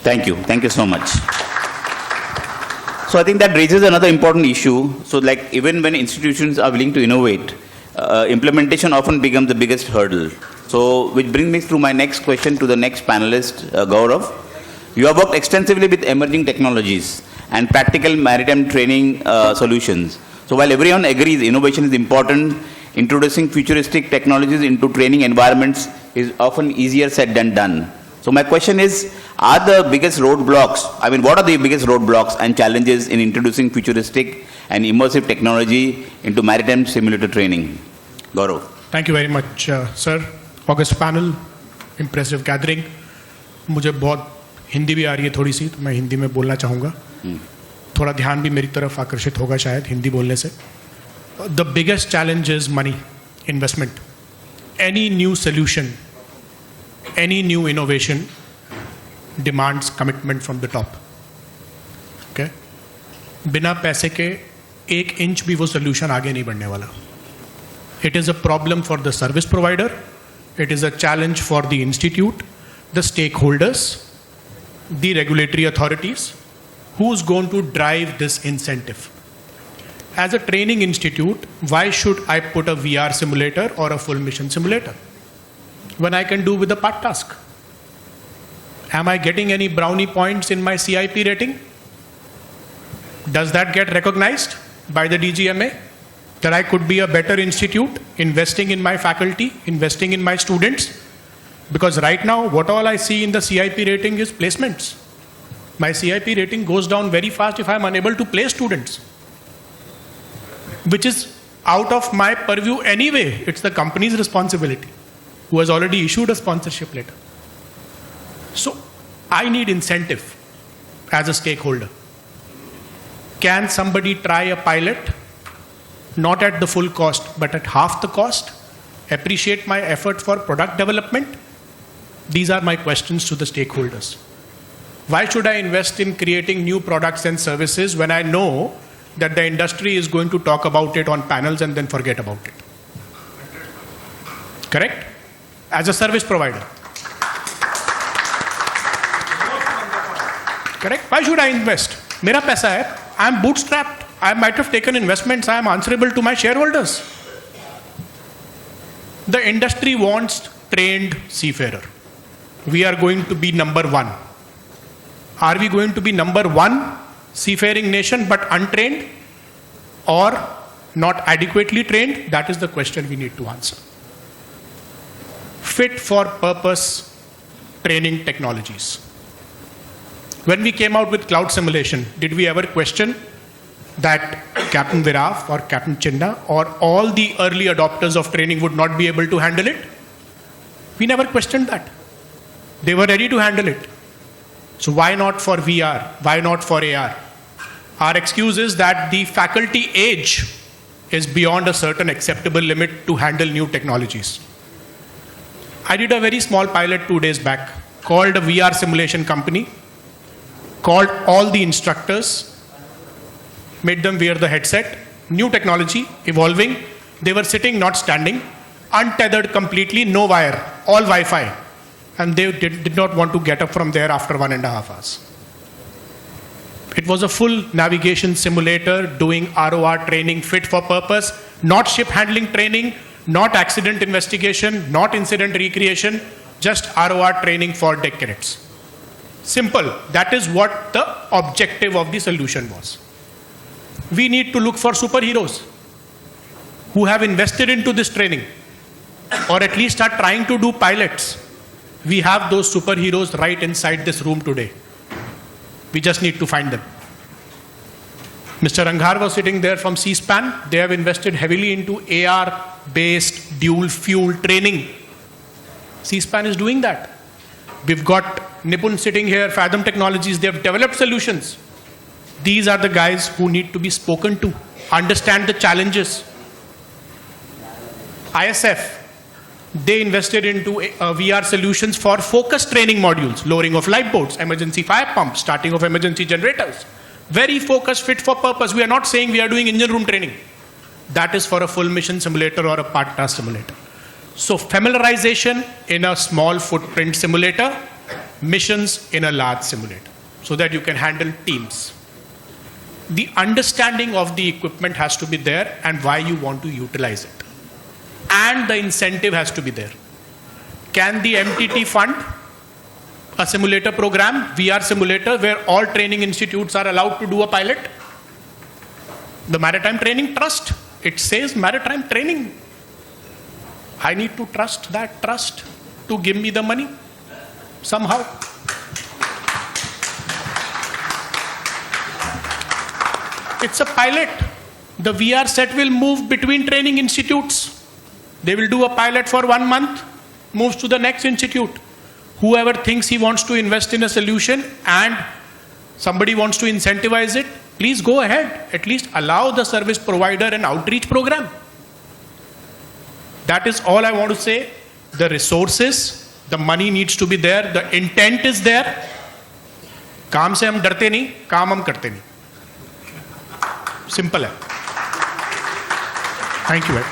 Thank you. Thank you so much. So I think that raises another important issue. So like even when institutions are willing to innovate, implementation often becomes the biggest hurdle. So which brings me through my next question to the next panelist, Gaurav. You have worked extensively with emerging technologies and practical maritime training solutions. So while everyone agrees innovation is important, introducing futuristic technologies into training environments is often easier said than done. So my question is, are the biggest roadblocks, what are the biggest roadblocks and challenges in introducing futuristic and immersive technology into maritime simulator training? Gaurav. Thank you very much, sir. August panel, impressive gathering. मुझे बहुत हिंदी भी आ रही है थोड़ी सी, तो मैं हिंदी में बोलना चाहूँगा. थोड़ा ध्यान भी मेरी तरफ आकर्षित होगा शायद हिंदी बोलने से. The biggest challenge is money, investment. Any new solution, any new innovation demands commitment from the top. Okay? बिना पैसे के 1 इंच भी वो solution आगे नहीं बढ़ने वाला. It is a problem for the service provider. It is a challenge for the institute, the stakeholders, the regulatory authorities. Who's going to drive this incentive? As a training institute, why should I put a VR simulator or a full mission simulator when I can do with a part task? Am I getting any brownie points in my CIP rating? Does that get recognized by the DGMA? That I could be a better institute, investing in my faculty, investing in my students? Because right now, what all I see in the CIP rating is placements. My CIP rating goes down very fast if I'm unable to place students, which is out of my purview anyway. It's the company's responsibility, who has already issued a sponsorship letter. So I need incentive as a stakeholder. Can somebody try a pilot, not at the full cost, but at half the cost? Appreciate my effort for product development? These are my questions to the stakeholders. Why should I invest in creating new products and services when I know that the industry is going to talk about it on panels and then forget about it? Correct? As a service provider. Correct? Why should I invest? Mera paisa hai. I am bootstrapped. I might have taken investments. I am answerable to my shareholders. The industry wants trained seafarer. We are going to be number 1. Are we going to be number 1 seafaring nation but untrained or not adequately trained? That is the question we need to answer. Fit for purpose training technologies. When we came out with cloud simulation, did we ever question that Captain Viraf or Captain Chinna or all the early adopters of training would not be able to handle it? We never questioned that. They were ready to handle it. So why not for VR? Why not for AR? Our excuse is that the faculty age is beyond a certain acceptable limit to handle new technologies. I did a very small pilot 2 days back, called a VR simulation company, called all the instructors, made them wear the headset, new technology, evolving. They were sitting, not standing, untethered completely, no wire, all Wi-Fi. And they did not want to get up from there after 1.5 hours. It was a full navigation simulator doing ROR training fit for purpose, not ship handling training, not accident investigation, not incident recreation, just ROR training for deck cadets. Simple. That is what the objective of the solution was. We need to look for superheroes who have invested into this training, or at least are trying to do pilots. We have those superheroes right inside this room today. We just need to find them. Mr. Ranghar was sitting there from C-SPAN. They have invested heavily into AR-based dual fuel training. C-SPAN is doing that. We've got Nipun sitting here, Fathom Technologies. They have developed solutions. These are the guys who need to be spoken to, understand the challenges. ISF, they invested into VR solutions for focus training modules, lowering of light boats, emergency fire pumps, starting of emergency generators. Very focused, fit for purpose. We are not saying we are doing engine room training. That is for a full mission simulator or a part task simulator. So familiarization in a small footprint simulator, missions in a large simulator, so that you can handle teams. The understanding of the equipment has to be there and why you want to utilize it. And the incentive has to be there. Can the MTT fund a simulator program, VR simulator, where all training institutes are allowed to do a pilot? The Maritime Training Trust, it says maritime training. I need to trust that trust to give me the money somehow. It's a pilot. The VR set will move between training institutes. They will do a pilot for 1 month, moves to the next institute. Whoever thinks he wants to invest in a solution and somebody wants to incentivize it, please go ahead. At least allow the service provider an outreach program. That is all I want to say. The resources, the money needs to be there. The intent is there. काम से हम डरते नहीं, काम हम करते नहीं. Simple है. Thank you.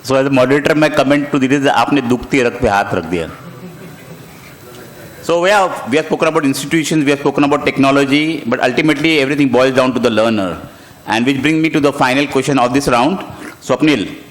So as a moderator, my comment to this is आपने दुखती रख पे हाथ रख दिया. So we have spoken about institutions, we have spoken about technology, but ultimately everything boils down to the learner. And which brings me to the final question of this round. Swapnil,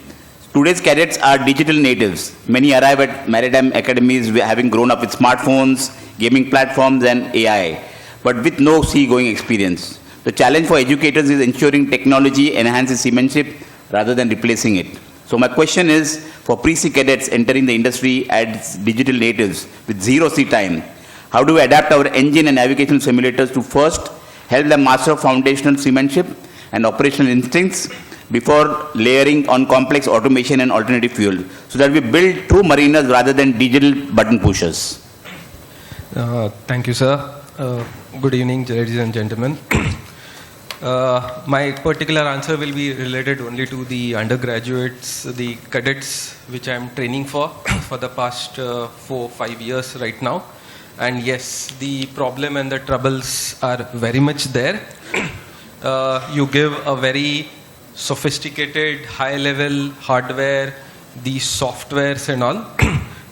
today's cadets are digital natives. Many arrive at maritime academies having grown up with smartphones, gaming platforms and AI, but with no seagoing experience. The challenge for educators is ensuring technology enhances seamanship rather than replacing it. So my question is, for pre-sea cadets entering the industry as digital natives with zero sea time, how do we adapt our engine and navigational simulators to first help them master foundational seamanship and operational instincts before layering on complex automation and alternative fuel, so that we build true mariners rather than digital button pushers? Thank you, sir. Good evening, ladies and gentlemen. My particular answer will be related only to the undergraduates, the cadets, which I am training for the past 4-5 years right now. And yes, the problem and the troubles are very much there. You give a very sophisticated, high-level hardware, the softwares and all,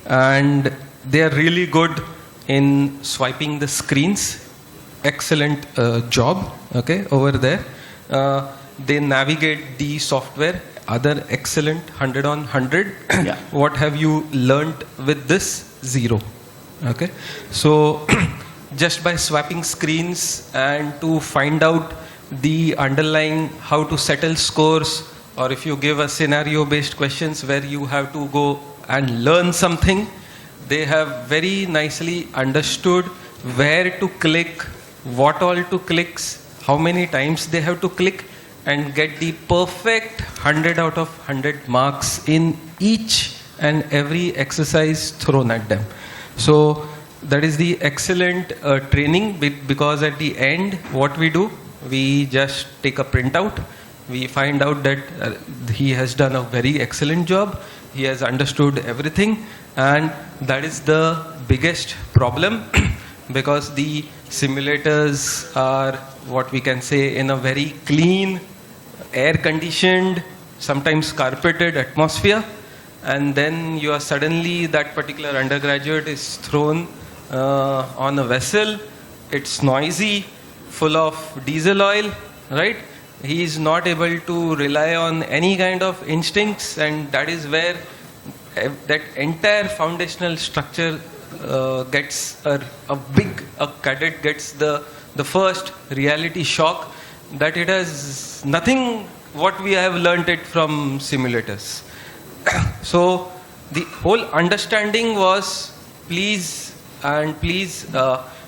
and they are really good in swiping the screens. Excellent job, okay, over there. They navigate the software, other excellent, 100 on 100. Yeah. What have you learnt with this? Zero. Okay, so just by swapping screens and to find out the underlying how to settle scores, or if you give a scenario based questions where you have to go and learn something, they have very nicely understood where to click, what all to clicks, how many times they have to click, and get the perfect 100 out of 100 marks in each and every exercise thrown at them. So that is the excellent training, because at the end what we do, We just take a printout. We find out that he has done a very excellent job. He has understood everything, and that is the biggest problem because the simulators are what we can say in a very clean, air-conditioned, sometimes carpeted atmosphere, and then you are suddenly, that particular undergraduate is thrown on a vessel. It's noisy, full of diesel oil, right? He is not able to rely on any kind of instincts, and that is where that entire foundational structure gets a cadet gets the first reality shock that it has nothing what we have learnt it from simulators. So the whole understanding was please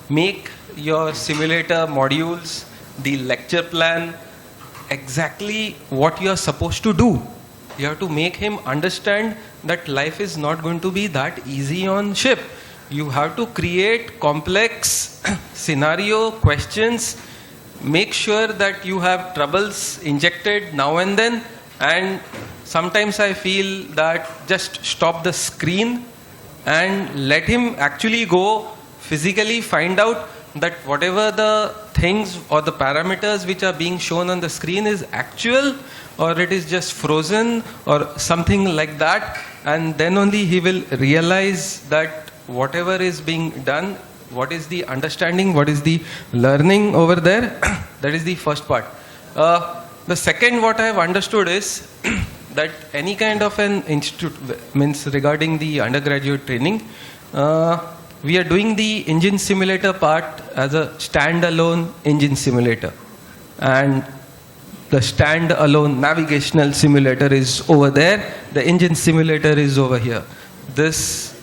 make your simulator modules, the lecture plan, exactly what you are supposed to do. You have to make him understand that life is not going to be that easy on ship. You have to create complex scenario questions, make sure that you have troubles injected now and then, and sometimes I feel that just stop the screen and let him actually go physically find out that whatever the things or the parameters which are being shown on the screen is actual or it is just frozen or something like that, and then only he will realize that whatever is being done, what is the understanding, what is the learning over there. That is the first part. The second what I have understood is that any kind of an institute, means regarding the undergraduate training, we are doing the engine simulator part as a standalone engine simulator, and the standalone navigational simulator is over there, the engine simulator is over here. This,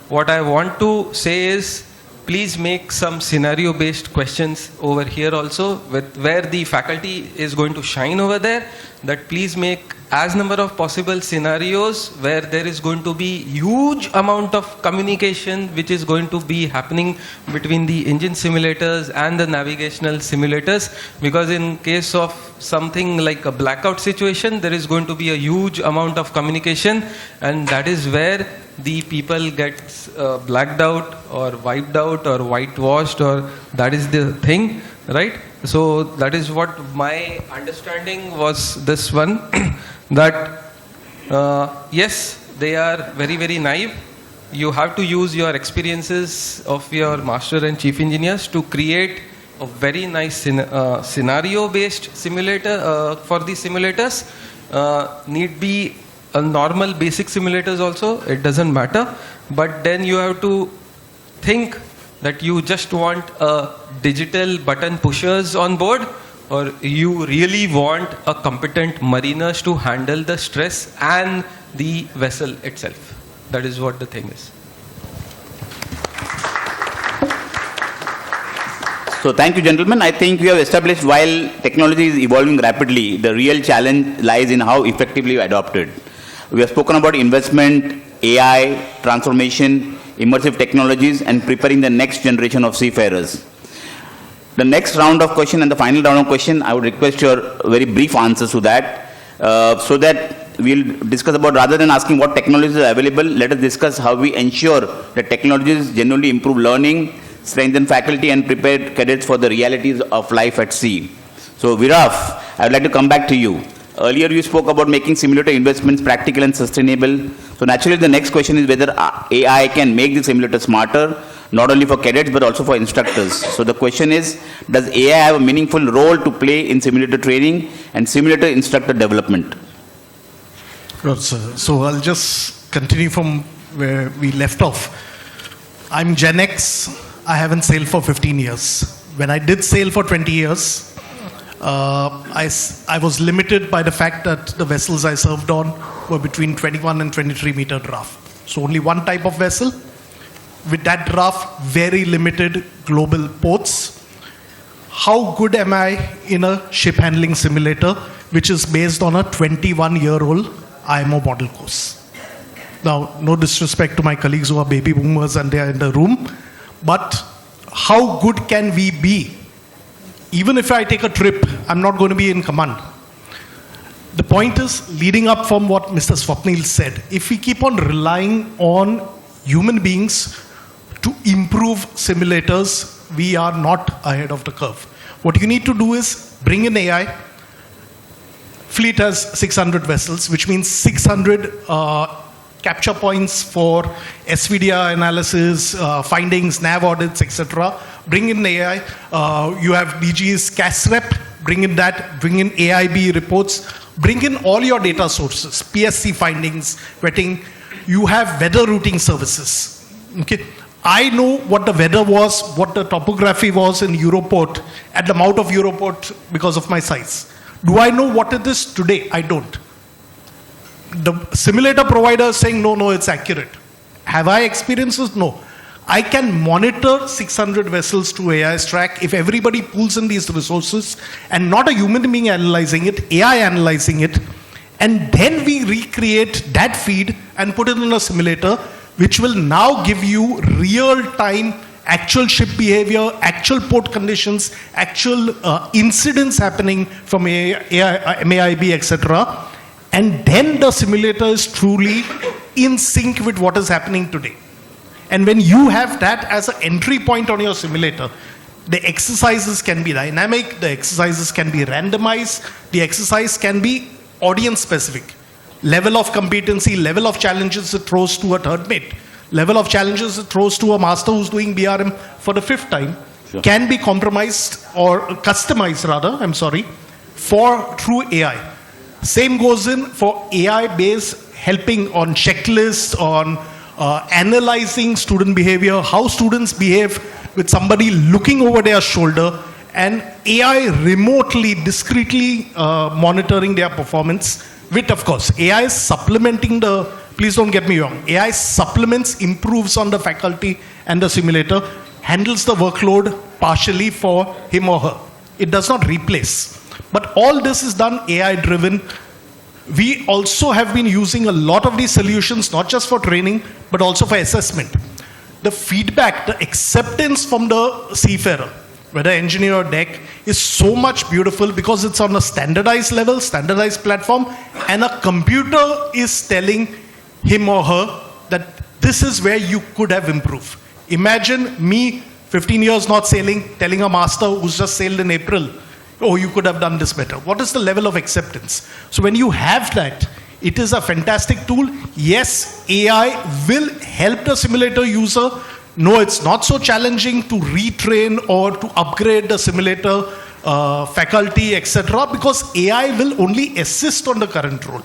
what I want to say is, please make some scenario based questions over here also, with where the faculty is going to shine over there, that please make as number of possible scenarios where there is going to be huge amount of communication which is going to be happening between the engine simulators and the navigational simulators, because in case of something like a blackout situation, there is going to be a huge amount of communication, and that is where the people get blacked out or wiped out or whitewashed, or that is the thing, right? So that is what my understanding was, this one. That yes, they are very, very naive. You have to use your experiences of your master and chief engineers to create a very nice scenario-based simulator for the simulators. Need be a normal basic simulators also, it doesn't matter. But then you have to think that you just want digital button pushers on board, or you really want a competent mariners to handle the stress and the vessel itself. That is what the thing is. So thank you, gentlemen. I think we have established while technology is evolving rapidly, the real challenge lies in how effectively you adopt it. We have spoken about investment, AI, transformation, immersive technologies, and preparing the next generation of seafarers. The next round of question and the final round of question, I would request your very brief answers to that, so that we'll discuss about, rather than asking what technologies are available, let us discuss how we ensure that technologies genuinely improve learning, strengthen faculty, and prepare cadets for the realities of life at sea. So Viraf, I would like to come back to you. Earlier you spoke about making simulator investments practical and sustainable. So naturally the next question is whether AI can make the simulator smarter, not only for cadets but also for instructors. So the question is, does AI have a meaningful role to play in simulator training and simulator instructor development? Good, sir. So I'll just continue from where we left off. I'm Gen X. I haven't sailed for 15 years. When I did sail for 20 years, I was limited by the fact that the vessels I served on were between 21 and 23 meter draft. So only one type of vessel. With that draft, very limited global ports. How good am I in a ship handling simulator, which is based on a 21-year-old IMO model course? Now, no disrespect to my colleagues who are baby boomers and they are in the room, but how good can we be even if I take a trip, I'm not going to be in command. The point is, leading up from what Mr. Swapnil said, if we keep on relying on human beings to improve simulators, we are not ahead of the curve. What you need to do is bring in AI. Fleet has 600 vessels, which means 600 capture points for SVDR analysis, findings, nav audits, etc. Bring in AI. You have DG's CASREP. Bring in that. Bring in AIB reports. Bring in all your data sources, PSC findings, vetting. You have weather routing services. Okay. I know what the weather was, what the topography was in Europort, at the mouth of Europort because of my size. Do I know what it is today? I don't. The simulator provider is saying, no, it's accurate. Have I experienced this? No. I can monitor 600 vessels to AI's track if everybody pulls in these resources and not a human being analyzing it, AI analyzing it, and then we recreate that feed and put it in a simulator, which will now give you real-time actual ship behavior, actual port conditions, actual incidents happening from MAIB, etc. And then the simulator is truly in sync with what is happening today. And when you have that as an entry point on your simulator, the exercises can be dynamic, the exercises can be randomized, the exercise can be audience specific. Level of competency, level of challenges it throws to a third mate, level of challenges it throws to a master who's doing BRM for the 5th time, can be compromised or customized through AI. Same goes in for AI-based helping on checklists, on analyzing student behavior, how students behave with somebody looking over their shoulder, and AI remotely, discreetly monitoring their performance with, of course, AI is supplementing the, please don't get me wrong, AI supplements, improves on the faculty and the simulator, handles the workload partially for him or her. It does not replace. But all this is done AI-driven. We also have been using a lot of these solutions, not just for training, but also for assessment. The feedback, the acceptance from the seafarer, whether engineer or deck, is so much beautiful because it's on a standardized level, standardized platform, and a computer is telling him or her that this is where you could have improved. Imagine me, 15 years not sailing, telling a master who's just sailed in April, oh, you could have done this better. What is the level of acceptance? So when you have that, it is a fantastic tool. Yes, AI will help the simulator user. No, it's not so challenging to retrain or to upgrade the simulator faculty, etc. because AI will only assist on the current role.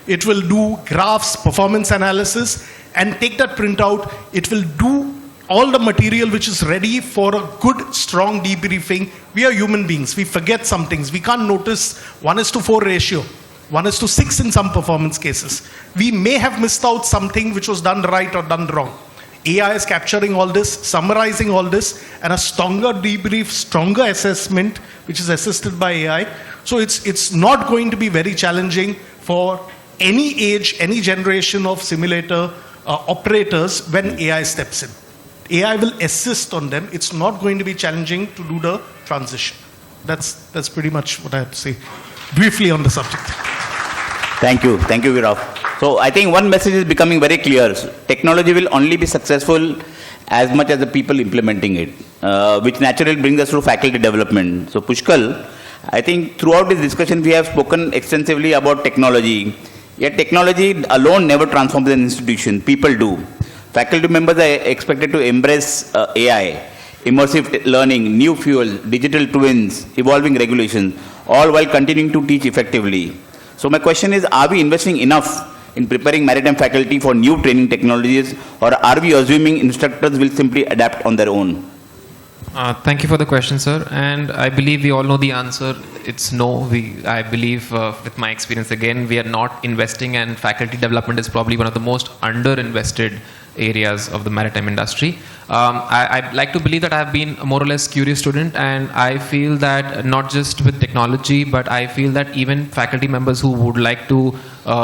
It will do graphs, performance analysis, and take that printout. It will do all the material which is ready for a good, strong debriefing. We are human beings. We forget some things. We can't notice 1:4 ratio, 1:6 in some performance cases. We may have missed out something which was done right or done wrong. AI is capturing all this, summarizing all this, and a stronger debrief, stronger assessment, which is assisted by AI. So it's not going to be very challenging for any age, any generation of simulator operators when AI steps in. AI will assist on them. It's not going to be challenging to do the transition. That's pretty much what I have to say briefly on the subject. Thank you, Viraf. So I think one message is becoming very clear. Technology will only be successful as much as the people implementing it, which naturally brings us to faculty development. So Pushkal, I think throughout this discussion we have spoken extensively about technology. Yet technology alone never transforms an institution. People do. Faculty members are expected to embrace AI, immersive learning, new fuel, digital twins, evolving regulations, all while continuing to teach effectively. So my question is, are we investing enough in preparing maritime faculty for new training technologies, or are we assuming instructors will simply adapt on their own? Thank you for the question, sir. And I believe we all know the answer. It's no. I believe, with my experience again, we are not investing, and faculty development is probably one of the most under-invested areas of the maritime industry. I like to believe that I've been a more or less curious student, and I feel that not just with technology, but I feel that even faculty members who would like to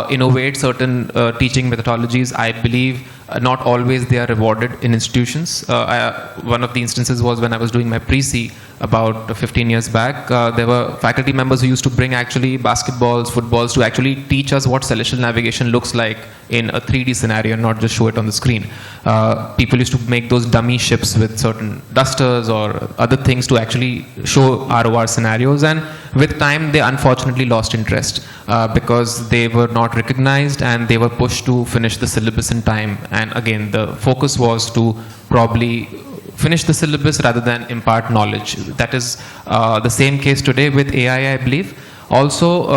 innovate certain teaching methodologies, I believe not always they are rewarded in institutions. One of the instances was when I was doing my pre-C about 15 years back. There were faculty members who used to bring actually basketballs, footballs to actually teach us what celestial navigation looks like in a 3D scenario and not just show it on the screen. People used to make those dummy ships with certain dusters or other things to actually show ROR scenarios, and with time they unfortunately lost interest because they were not recognized and they were pushed to finish the syllabus in time. And again, the focus was to probably finish the syllabus rather than impart knowledge. That is the same case today with AI, I believe. Also,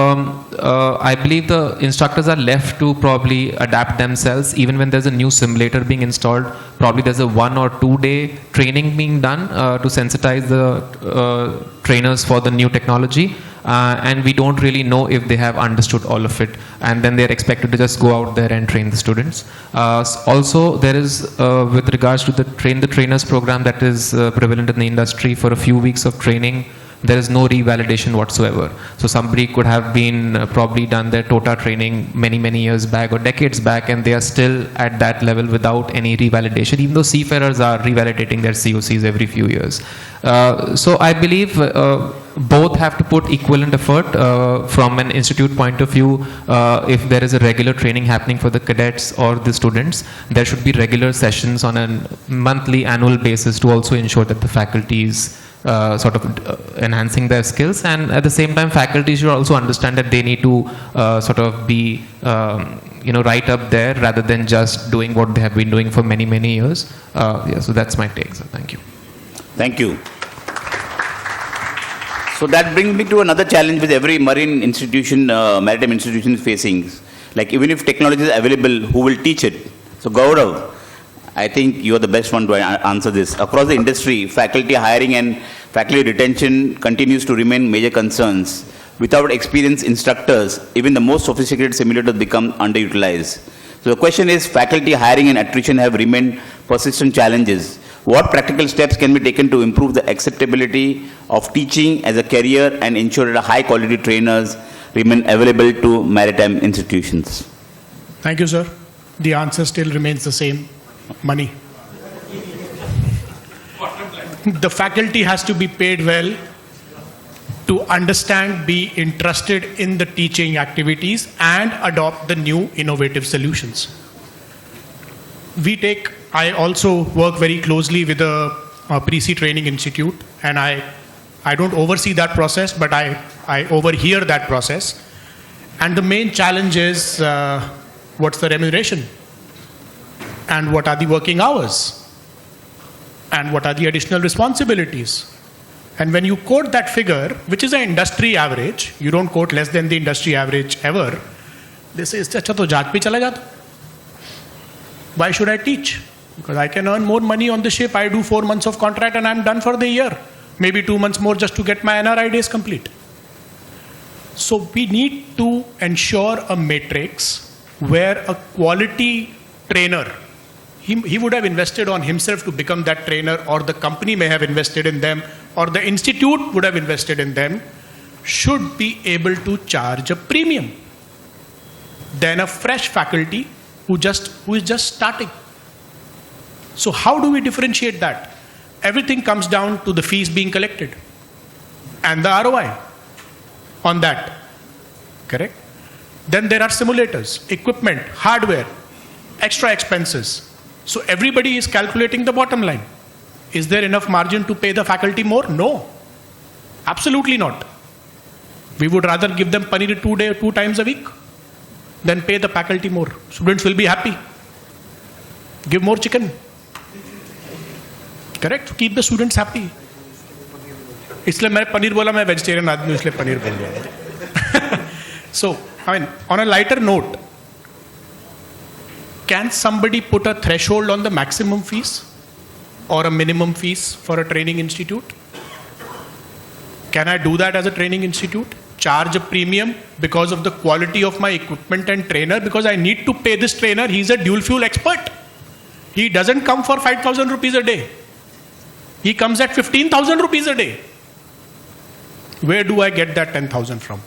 I believe the instructors are left to probably adapt themselves. Even when there's a new simulator being installed, probably there's a 1 or 2 day training being done to sensitize the trainers for the new technology. And we don't really know if they have understood all of it, and then they're expected to just go out there and train the students. Also, there is, with regards to the Train the Trainers program that is prevalent in the industry, for a few weeks of training, there is no revalidation whatsoever. So somebody could have been probably done their TOTA training many years back or decades back, and they are still at that level without any revalidation, even though seafarers are revalidating their COCs every few years. So I believe both have to put equivalent effort from an institute point of view. If there is a regular training happening for the cadets or the students, there should be regular sessions on a monthly, annual basis to also ensure that the faculty is sort of enhancing their skills, and at the same time faculty should also understand that they need to sort of be right up there rather than just doing what they have been doing for many years. Yeah, so that's my take. So thank you. Thank you. So that brings me to another challenge with every marine institution, maritime institution is facing. Like, even if technology is available, who will teach it? So Gaurav, I think you are the best one to answer this. Across the industry, faculty hiring and faculty retention continues to remain major concerns. Without experienced instructors, even the most sophisticated simulators become underutilized. So the question is, faculty hiring and attrition have remained persistent challenges. What practical steps can be taken to improve the acceptability of teaching as a career and ensure that high quality trainers remain available to maritime institutions? Thank you, sir. The answer still remains the same. Money. The faculty has to be paid well to understand, be interested in the teaching activities and adopt the new innovative solutions. I also work very closely with the Pre-C Training Institute, and I don't oversee that process, but I overhear that process. And the main challenge is what's the remuneration? And what are the working hours? And what are the additional responsibilities? And when you quote that figure, which is an industry average, you don't quote less than the industry average ever, they say, "Acha to jaat pe chala jata." Why should I teach? Because I can earn more money on the ship. I do 4 months of contract and I'm done for the year. Maybe 2 months more just to get my NRI days complete. So we need to ensure a matrix where a quality trainer, he would have invested on himself to become that trainer, or the company may have invested in them, or the institute would have invested in them, should be able to charge a premium than a fresh faculty who is just starting. So how do we differentiate that? Everything comes down to the fees being collected and the ROI on that. Correct? Then there are simulators, equipment, hardware, extra expenses. So everybody is calculating the bottom line. Is there enough margin to pay the faculty more? No. Absolutely not. We would rather give them paneer 2 times a week than pay the faculty more. Students will be happy. Give more chicken. Correct? Keep the students happy. इसलिए मैं पनीर बोला, मैं vegetarian आदमी इसलिए पनीर बोल रहा. So, I mean, on a lighter note, can somebody put a threshold on the maximum fees or a minimum fees for a training institute? Can I do that as a training institute? Charge a premium because of the quality of my equipment and trainer, because I need to pay this trainer. He's a dual fuel expert. He doesn't come for 5,000 rupees a day. He comes at 15,000 rupees a day. Where do I get that 10,000 from?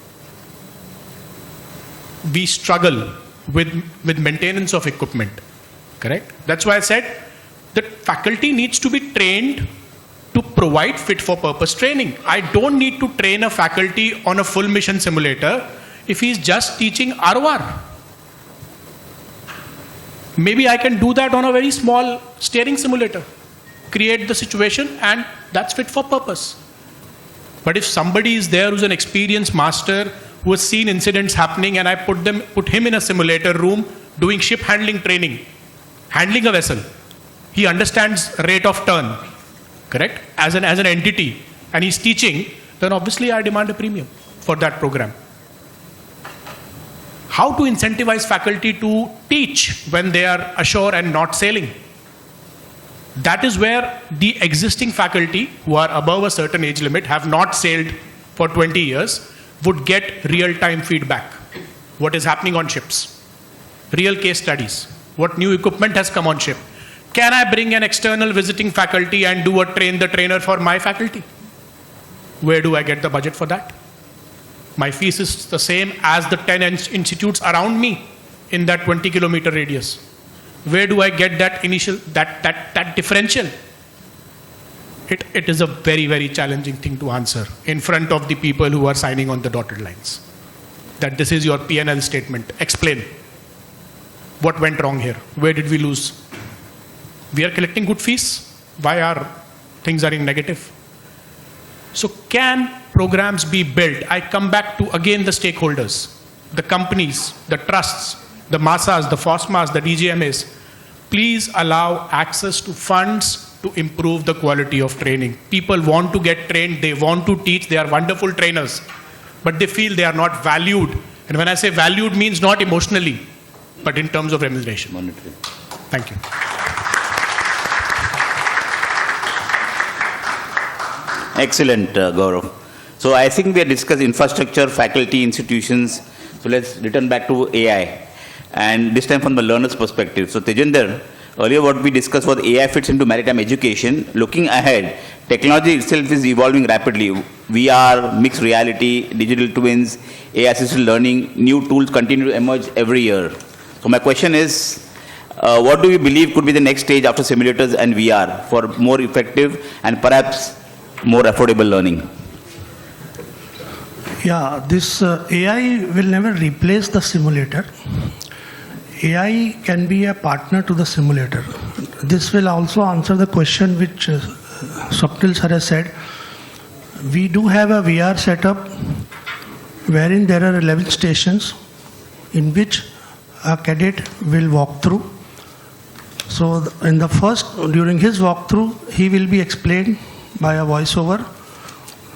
We struggle with maintenance of equipment. Correct? That's why I said that faculty needs to be trained to provide fit for purpose training. I don't need to train a faculty on a full mission simulator if he's just teaching ROR. Maybe I can do that on a very small steering simulator. Create the situation and that's fit for purpose. But if somebody is there who's an experienced master who has seen incidents happening and I put him in a simulator room doing ship handling training, handling a vessel, he understands rate of turn, correct, as an entity, and he's teaching, then obviously I demand a premium for that program. How to incentivize faculty to teach when they are ashore and not sailing? That is where the existing faculty who are above a certain age limit, have not sailed for 20 years, would get real-time feedback. What is happening on ships? Real case studies. What new equipment has come on ship? Can I bring an external visiting faculty and do a train the trainer for my faculty? Where do I get the budget for that? My fees is the same as the 10 institutes around me in that 20-kilometer radius. Where do I get that initial, that differential? It is a very, very challenging thing to answer in front of the people who are signing on the dotted lines. That this is your P&L statement. Explain. What went wrong here? Where did we lose? We are collecting good fees. Why are things are in negative? So can programs be built? I come back to again the stakeholders, the companies, the trusts, the MASAs, the FOSMAs, the DGMAs. Please allow access to funds to improve the quality of training. People want to get trained, they want to teach, they are wonderful trainers, but they feel they are not valued. And when I say valued, means not emotionally, but in terms of remuneration. Monetary. Thank you. Excellent, Gaurav. So I think we have discussed infrastructure, faculty, institutions. So let's return back to AI. And this time from the learner's perspective. So Tejinder, earlier what we discussed was AI fits into maritime education. Looking ahead, technology itself is evolving rapidly. VR, mixed reality, digital twins, AI-assisted learning, new tools continue to emerge every year. So my question is, what do you believe could be the next stage after simulators and VR for more effective and perhaps more affordable learning? Yeah, this AI will never replace the simulator. AI can be a partner to the simulator. This will also answer the question which Swapnil sir has said. We do have a VR setup wherein there are 11 stations in which a cadet will walk through. So in the first, during his walkthrough, he will be explained by a voiceover.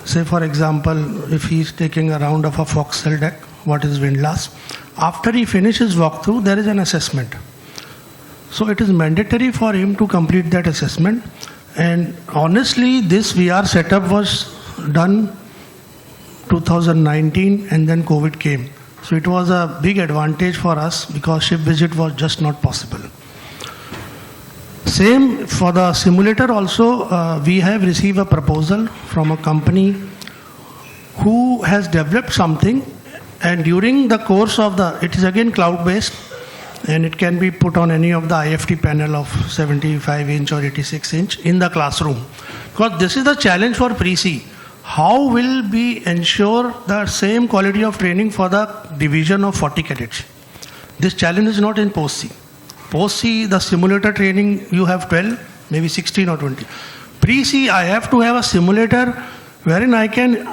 Say for example, if he is taking a round of a forecastle deck, what is windlass. After he finishes walkthrough, there is an assessment. So it is mandatory for him to complete that assessment. And honestly, this VR setup was done 2019 and then COVID came. So it was a big advantage for us because ship visit was just not possible. Same for the simulator also, we have received a proposal from a company who has developed something, and during the course of it is again cloud-based, and it can be put on any of the IFT panel of 75-inch or 86-inch in the classroom. Because this is the challenge for pre-C. How will we ensure the same quality of training for the division of 40 cadets? This challenge is not in post-C. Post-C, the simulator training, you have 12, maybe 16 or 20. Pre-C, I have to have a simulator wherein I can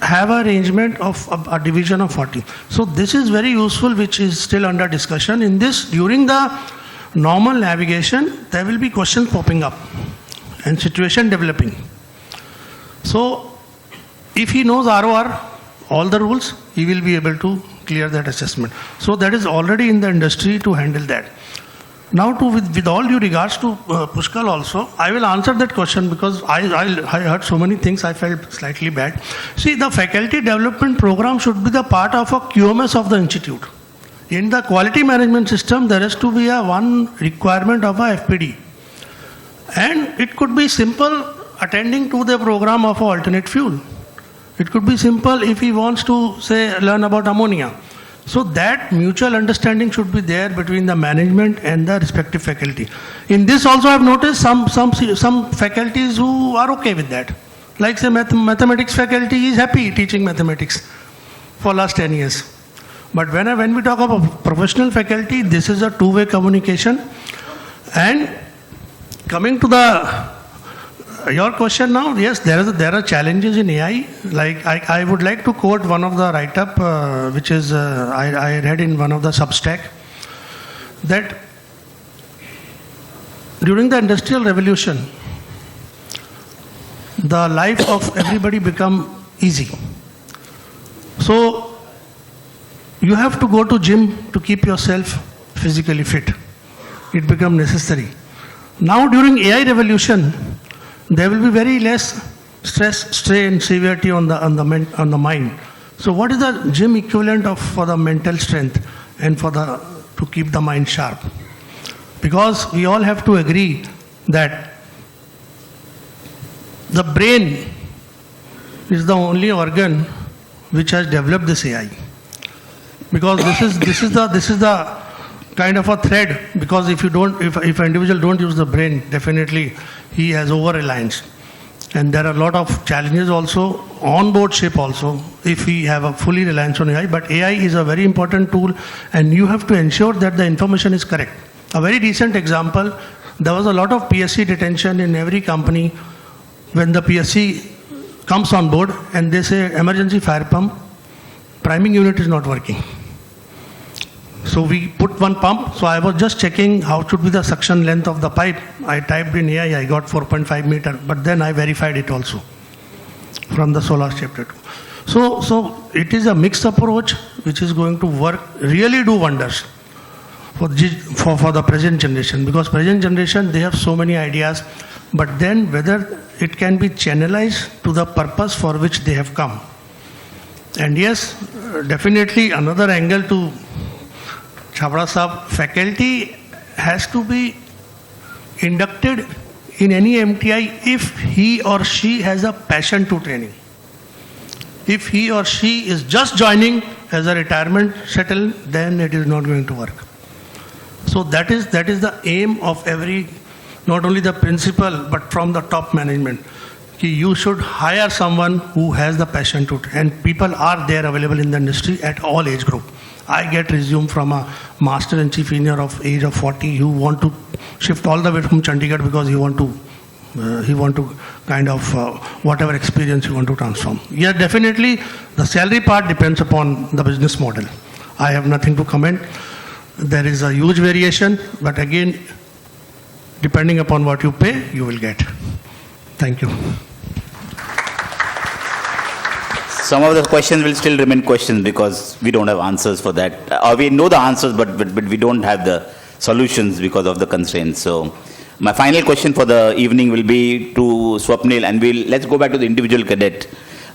have an arrangement of a division of 40. So this is very useful, which is still under discussion. In this, during the normal navigation, there will be questions popping up and situation developing. So if he knows ROR, all the rules, he will be able to clear that assessment. So that is already in the industry to handle that. Now, with all due regards to Pushkal also, I will answer that question because I heard so many things, I felt slightly bad. See, the faculty development program should be the part of a QMS of the institute. In the quality management system, there has to be one requirement of a FPD. And it could be simple attending to the program of alternate fuel. It could be simple if he wants to, say, learn about ammonia. So that mutual understanding should be there between the management and the respective faculty. In this also I have noticed some faculties who are okay with that. Like say mathematics faculty is happy teaching mathematics for last 10 years. But when we talk about professional faculty, this is a two-way communication. And coming to your question now, yes, there are challenges in AI. Like I would like to quote one of the write-up, which is I read in one of the Substack, that during the Industrial Revolution, the life of everybody become easy. So you have to go to gym to keep yourself physically fit. It become necessary. Now during AI revolution, there will be very less stress, strain, severity on the mind. So what is the gym equivalent for the mental strength and to keep the mind sharp? Because we all have to agree that the brain is the only organ which has developed this AI. Because this is the kind of a thread. Because if an individual don't use the brain, definitely he has over-reliance. And there are a lot of challenges also, on-board ship also, if we have a fully reliance on AI. But AI is a very important tool, and you have to ensure that the information is correct. A very recent example, there was a lot of PSC detention in every company when the PSC comes on board and they say emergency fire pump, priming unit is not working. So we put one pump. So I was just checking how should be the suction length of the pipe. I typed in AI, I got 4.5 meter, but then I verified it also from the SOLAS chapter 2. So it is a mixed approach which is going to work, really do wonders for the present generation. Because present generation, they have so many ideas, but then whether it can be channelized to the purpose for which they have come. And yes, definitely another angle to Chhabra Sahab, faculty has to be inducted in any MTI if he or she has a passion to training. If he or she is just joining as a retirement settle, then it is not going to work. So that is the aim of every, not only the principal, but from the top management. You should hire someone who has the passion to, and people are there available in the industry at all age group. I get resume from a master and chief engineer of age of 40 who want to shift all the way from Chandigarh because he want to kind of whatever experience he want to transform. Yeah, definitely the salary part depends upon the business model. I have nothing to comment. There is a huge variation, but again, depending upon what you pay, you will get. Thank you. Some of the questions will still remain questions because we don't have answers for that. Or we know the answers, but we don't have the solutions because of the constraints. So my final question for the evening will be to Swapnil, and let's go back to the individual cadet.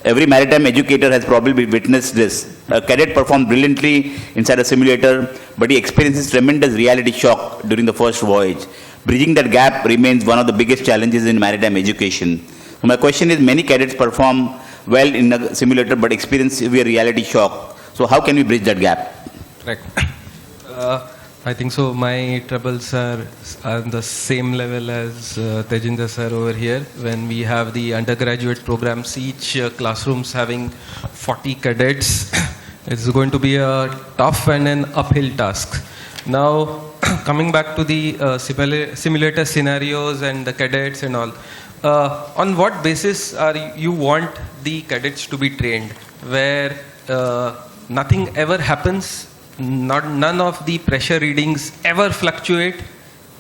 Every maritime educator has probably witnessed this. A cadet performed brilliantly inside a simulator, but he experiences tremendous reality shock during the first voyage. Bridging that gap remains one of the biggest challenges in maritime education. So my question is, many cadets perform well in a simulator but experience severe reality shock. So how can we bridge that gap? Right. I think so. My troubles are on the same level as Tejinder sir over here. When we have the undergraduate programs, each classroom's having 40 cadets. It's going to be a tough and an uphill task. Now, coming back to the simulator scenarios and the cadets and all, on what basis are you want the cadets to be trained, where nothing ever happens, none of the pressure readings ever fluctuate,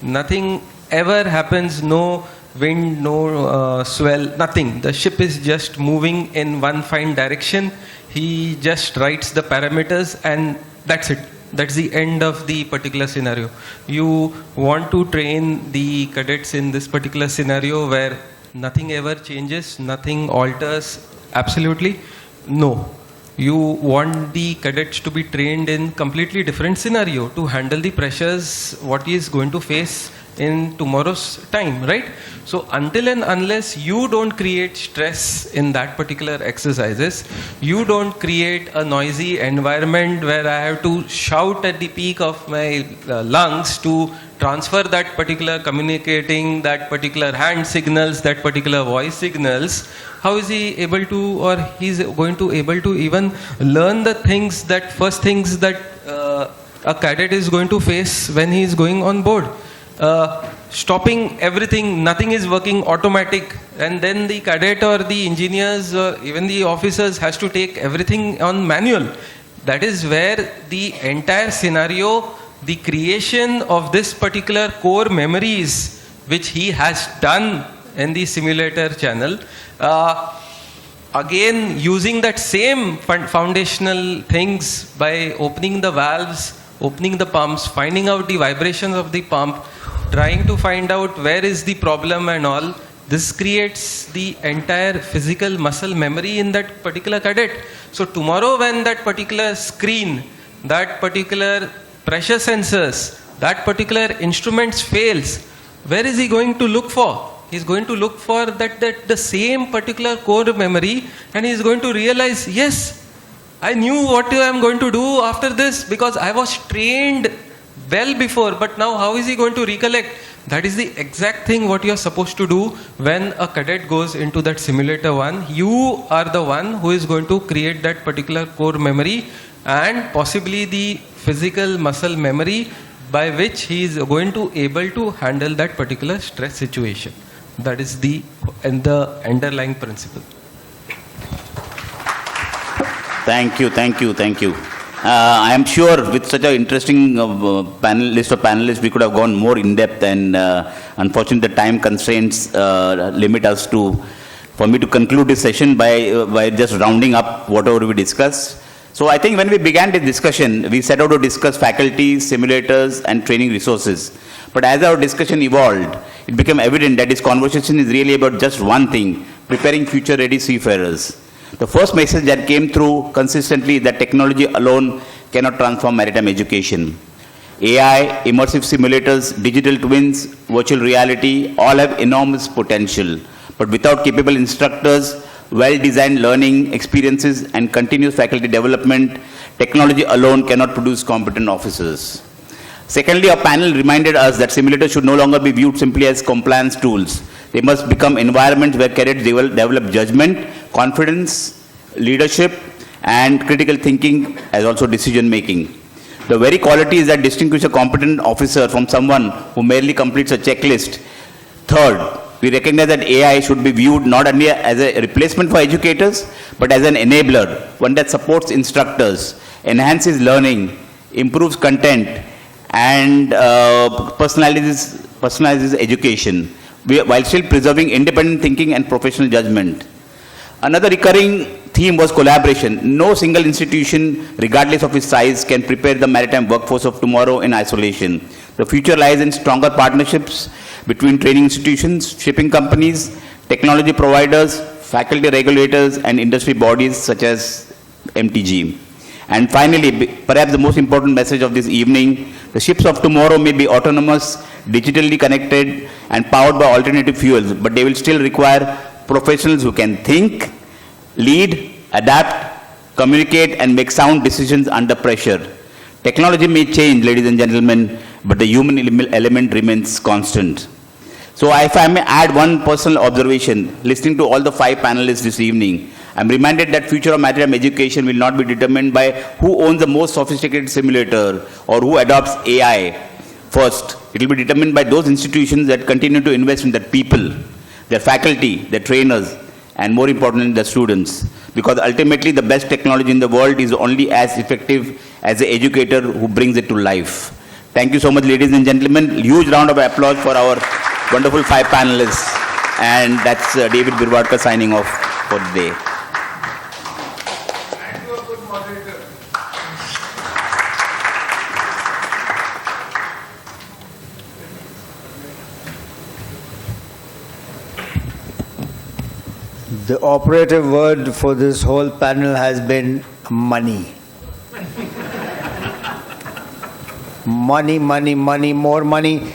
nothing ever happens, no wind, no swell, nothing. The ship is just moving in one fine direction. He just writes the parameters and that's it. That's the end of the particular scenario. You want to train the cadets in this particular scenario where nothing ever changes, nothing alters, absolutely no. You want the cadets to be trained in completely different scenario to handle the pressures, what he is going to face in tomorrow's time, right? So until and unless you don't create stress in that particular exercises, you don't create a noisy environment where I have to shout at the peak of my lungs to transfer that particular communicating, that particular hand signals, that particular voice signals, how is he able to, or he's going to able to even learn the things, that first things that a cadet is going to face when he is going on board? Stopping everything, nothing is working automatic, and then the cadet or the engineers or even the officers has to take everything on manual. That is where the entire scenario, the creation of this particular core memories which he has done in the simulator channel, again using that same foundational things by opening the valves, opening the pumps, finding out the vibrations of the pump, trying to find out where is the problem and all. This creates the entire physical muscle memory in that particular cadet. So tomorrow when that particular screen, that particular pressure sensors, that particular instruments fails, where is he going to look for? He's going to look for that the same particular core memory, and he's going to realize, yes, I knew what I am going to do after this because I was trained well before, but now how is he going to recollect? That is the exact thing what you are supposed to do when a cadet goes into that simulator one. You are the one who is going to create that particular core memory and possibly the physical muscle memory by which he is going to able to handle that particular stress situation. That is the underlying principle. Thank you, thank you, thank you. I am sure with such an interesting list of panelists, we could have gone more in depth, and unfortunately the time constraints limit us for me to conclude this session by just rounding up whatever we discussed. So I think when we began this discussion, we set out to discuss faculty, simulators, and training resources. But as our discussion evolved, it became evident that this conversation is really about just one thing: preparing future-ready seafarers. The first message that came through consistently is that technology alone cannot transform maritime education. AI, immersive simulators, digital twins, virtual reality, all have enormous potential. But without capable instructors, well-designed learning experiences, and continuous faculty development, technology alone cannot produce competent officers. Secondly, our panel reminded us that simulators should no longer be viewed simply as compliance tools. They must become environments where cadets develop judgment, confidence, leadership, and critical thinking, as also decision making. The very qualities that distinguish a competent officer from someone who merely completes a checklist. Third, we recognize that AI should be viewed not only as a replacement for educators, but as an enabler, one that supports instructors, enhances learning, improves content, and personalizes education, while still preserving independent thinking and professional judgment. Another recurring theme was collaboration. No single institution, regardless of its size, can prepare the maritime workforce of tomorrow in isolation. The future lies in stronger partnerships between training institutions, shipping companies, technology providers, faculty regulators, and industry bodies such as MTG. And finally, perhaps the most important message of this evening, the ships of tomorrow may be autonomous, digitally connected, and powered by alternative fuels, but they will still require professionals who can think, lead, adapt, communicate, and make sound decisions under pressure. Technology may change, ladies and gentlemen, but the human element remains constant. So if I may add one personal observation, listening to all the 5 panelists this evening, I'm reminded that future of maritime education will not be determined by who owns the most sophisticated simulator or who adopts AI first. It will be determined by those institutions that continue to invest in their people, their faculty, their trainers, and more importantly, the students. Because ultimately, the best technology in the world is only as effective as the educator who brings it to life. Thank you so much, ladies and gentlemen. Huge round of applause for our wonderful 5 panelists. And that's David Birwadkar signing off for the day. The operative word for this whole panel has been money. Money, money, money, more money.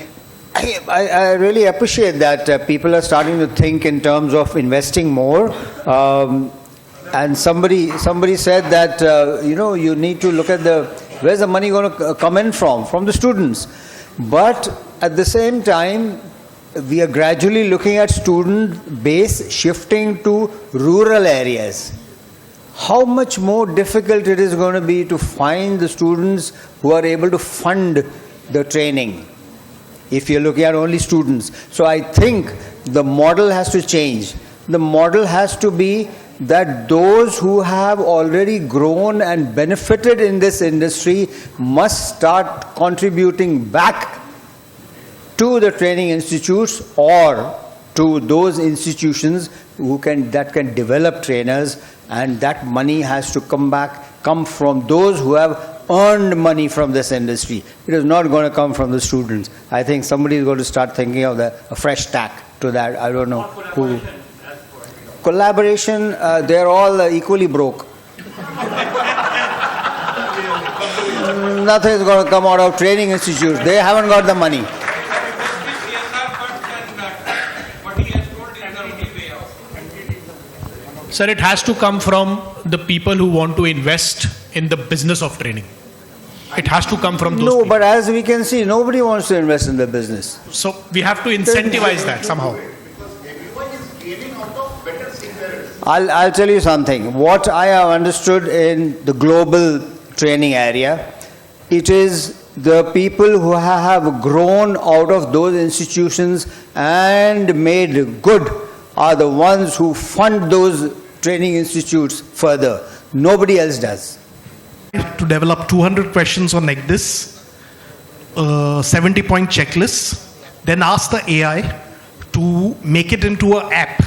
I really appreciate that people are starting to think in terms of investing more. And somebody said that, you need to look at where's the money going to come in from the students. But at the same time, we are gradually looking at student base shifting to rural areas. How much more difficult it is going to be to find the students who are able to fund the training, if you're looking at only students. So I think the model has to change. The model has to be that those who have already grown and benefited in this industry must start contributing back to the training institutes or to those institutions that can develop trainers, and that money has to come from those who have earned money from this industry. It is not going to come from the students. I think somebody is going to start thinking of a fresh tack to that. I don't know who. Collaboration, they're all equally broke. Nothing is going to come out of training institutes. They haven't got the money. Sir, it has to come from the people who want to invest in the business of training. It has to come from those No, people. but as we can see, nobody wants to invest in the business. So we have to incentivize that somehow. I'll tell you something. What I have understood in the global training area, it is the people who have grown out of those institutions and made good are the ones who fund those training institutes further. Nobody else does. To develop 200 questions on like this, 70-point checklist, then ask the AI to make it into an app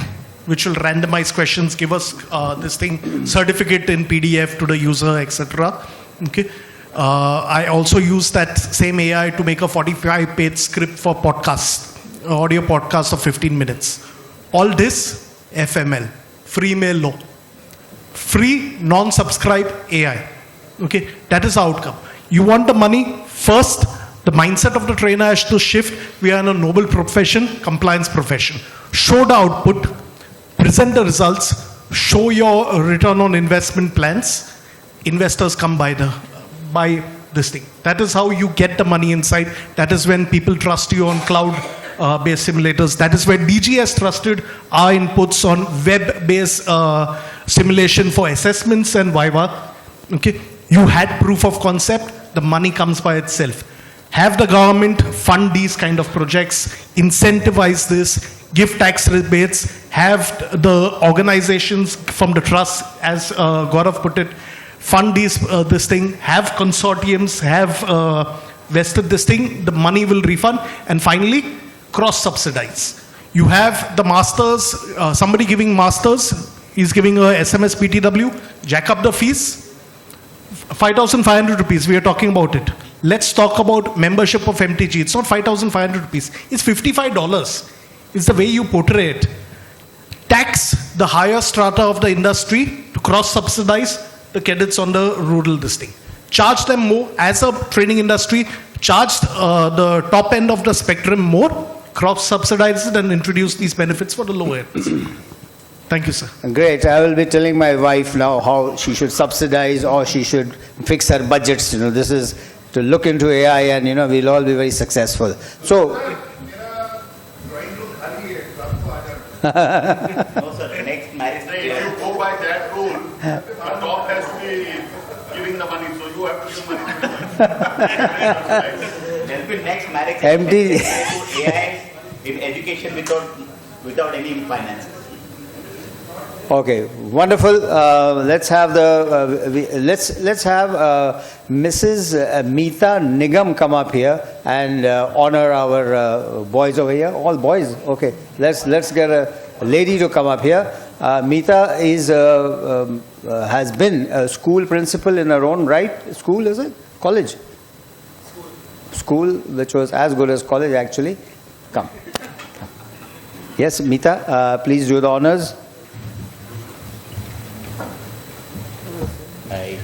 which will randomize questions, give us this thing, certificate in PDF to the user, etc. Okay. I also use that same AI to make a 45-page script for podcast, audio podcast of 15 minutes. All this FML, free mail law, free non-subscribe AI. Okay, that is the outcome. You want the money first. The mindset of the trainer has to shift. We are in a noble profession, compliance profession. Show the output, present the results, show your return on investment plans. Investors come by this thing. That is how you get the money inside. That is when people trust you on cloud-based simulators. That is where DG has trusted our inputs on web-based simulation for assessments and Viva. Okay, you had proof of concept. The money comes by itself. Have the government fund these kind of projects, incentivize this, give tax rebates, have the organizations from the trust, as Gaurav put it, fund this thing, have consortiums, have vested this thing, the money will refund, and finally, cross-subsidize. You have the masters, somebody giving masters, he's giving a SMS PTW, jack up the fees, 5,500 rupees, we are talking about it. Let's talk about membership of MTG. It's not 5,500 rupees, it's $55. It's the way you portray it. Tax the higher strata of the industry to cross-subsidize the cadets on the rural this thing. Charge them more as a training industry, charge the top end of the spectrum more, cross-subsidize it and introduce these benefits for the lower end. Thank you, sir. Great. I will be telling my wife now how she should subsidize or she should fix her budgets. This is to look into AI and, we'll all be very successful. So, No, sir, next marriage. If you go by that rule, the top has to be giving the money, so you have to give money. There'll be next marriage. MTG. AI in education without any finances. Okay, wonderful. Let's have let's have Mrs. Meeta Nigam come up here and honor our boys over here. All boys. Okay, let's get a lady to come up here. Meeta has been a school principal in her own right. School, is it? College. School, which was as good as college actually. Come. Yes, Meeta, please do the honors. Hi.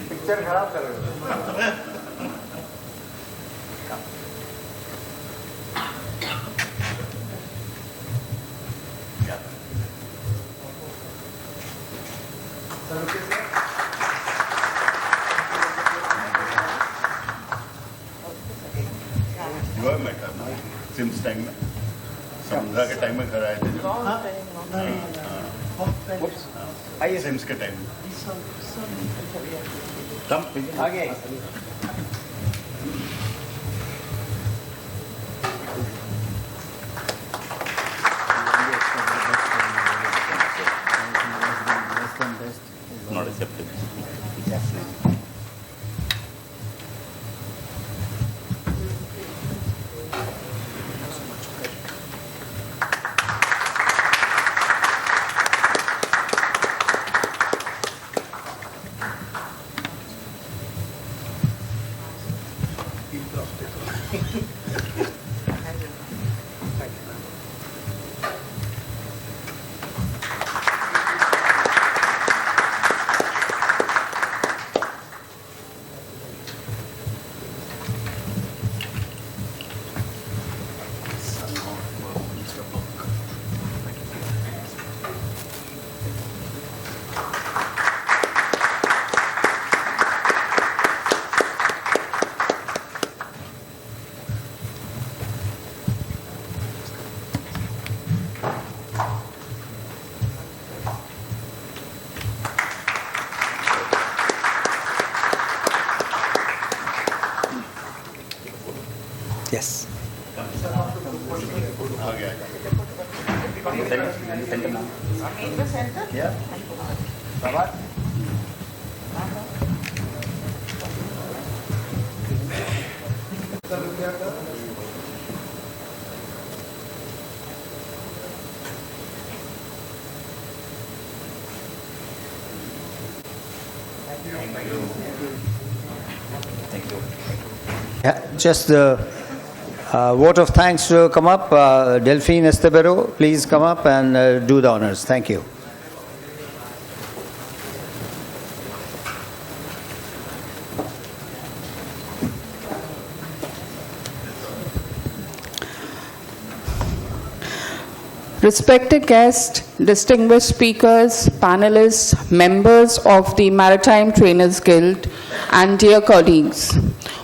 Picture खराब कर रहे हो। मैं करना CIMS time में समुद्रा के time में घर आए थे आइए सिम्स के टाइम में आगे Not accepted. Yes. Yeah. Yeah, just the vote of thanks to come up. Delphine Estebero, please come up and do the honors. Thank you. Respected guests, distinguished speakers, panelists, members of the Maritime Trainers Guild, and dear colleagues,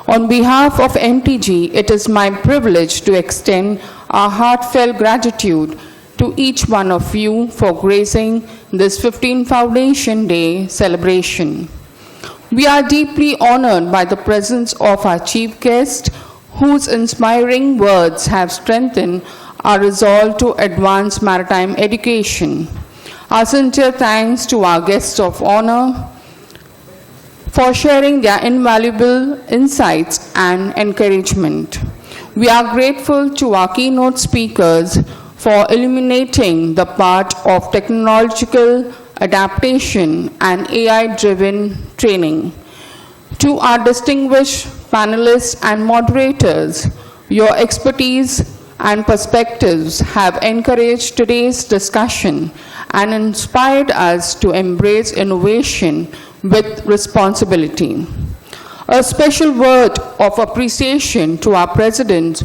on behalf of MTG, it is my privilege to extend our heartfelt gratitude to each one of you for gracing this 15 Foundation Day celebration. We are deeply honored by the presence of our chief guest, whose inspiring words have strengthened our resolve to advance maritime education. Our sincere thanks to our guests of honor for sharing their invaluable insights and encouragement. We are grateful to our keynote speakers for illuminating the part of technological adaptation and AI-driven training. To our distinguished panelists and moderators, your expertise and perspectives have encouraged today's discussion and inspired us to embrace innovation with responsibility. A special word of appreciation to our President,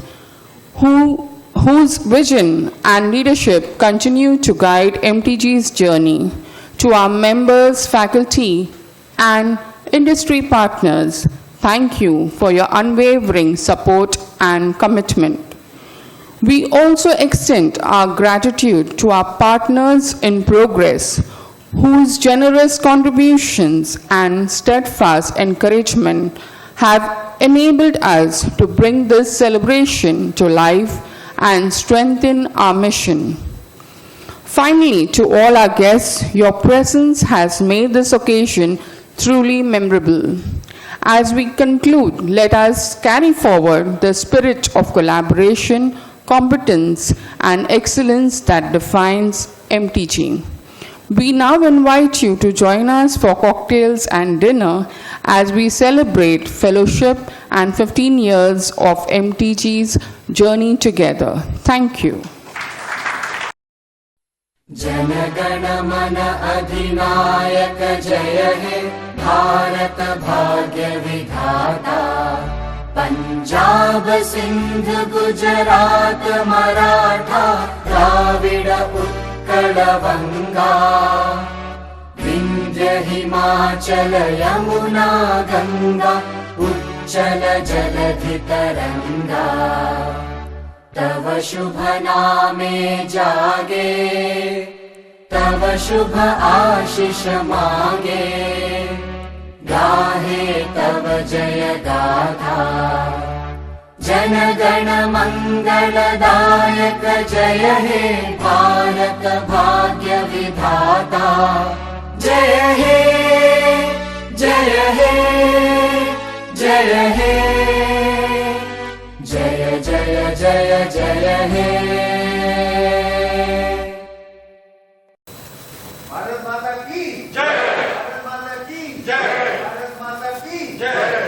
whose vision and leadership continue to guide MTG's journey. To our members, faculty, and industry partners, thank you for your unwavering support and commitment. We also extend our gratitude to our partners in progress, whose generous contributions and steadfast encouragement have enabled us to bring this celebration to life and strengthen our mission. Finally, to all our guests, your presence has made this occasion truly memorable. As we conclude, let us carry forward the spirit of collaboration, competence, and excellence that defines MTG. We now invite you to join us for cocktails and dinner as we celebrate fellowship and 15 years of MTG's journey together. Thank you. जनगण मन अधिनायक जय हे भारत भाग्य विधाता पंजाब सिंध गुजरात मराठा द्राविड उत्कल बंगा विंध्य हिमाचल यमुना गंगा उच्चल जलधि तरंगा तव शुभ नामे जागे तव शुभ आशीष मांगे गाहे तव जय गाथा जन गण मंगलदायक जय हे भारत भाग्य विधाता जय हे जय हे जय हे जय जय जय जय हे भारत माता की जय भारत माता की जय भारत माता की जय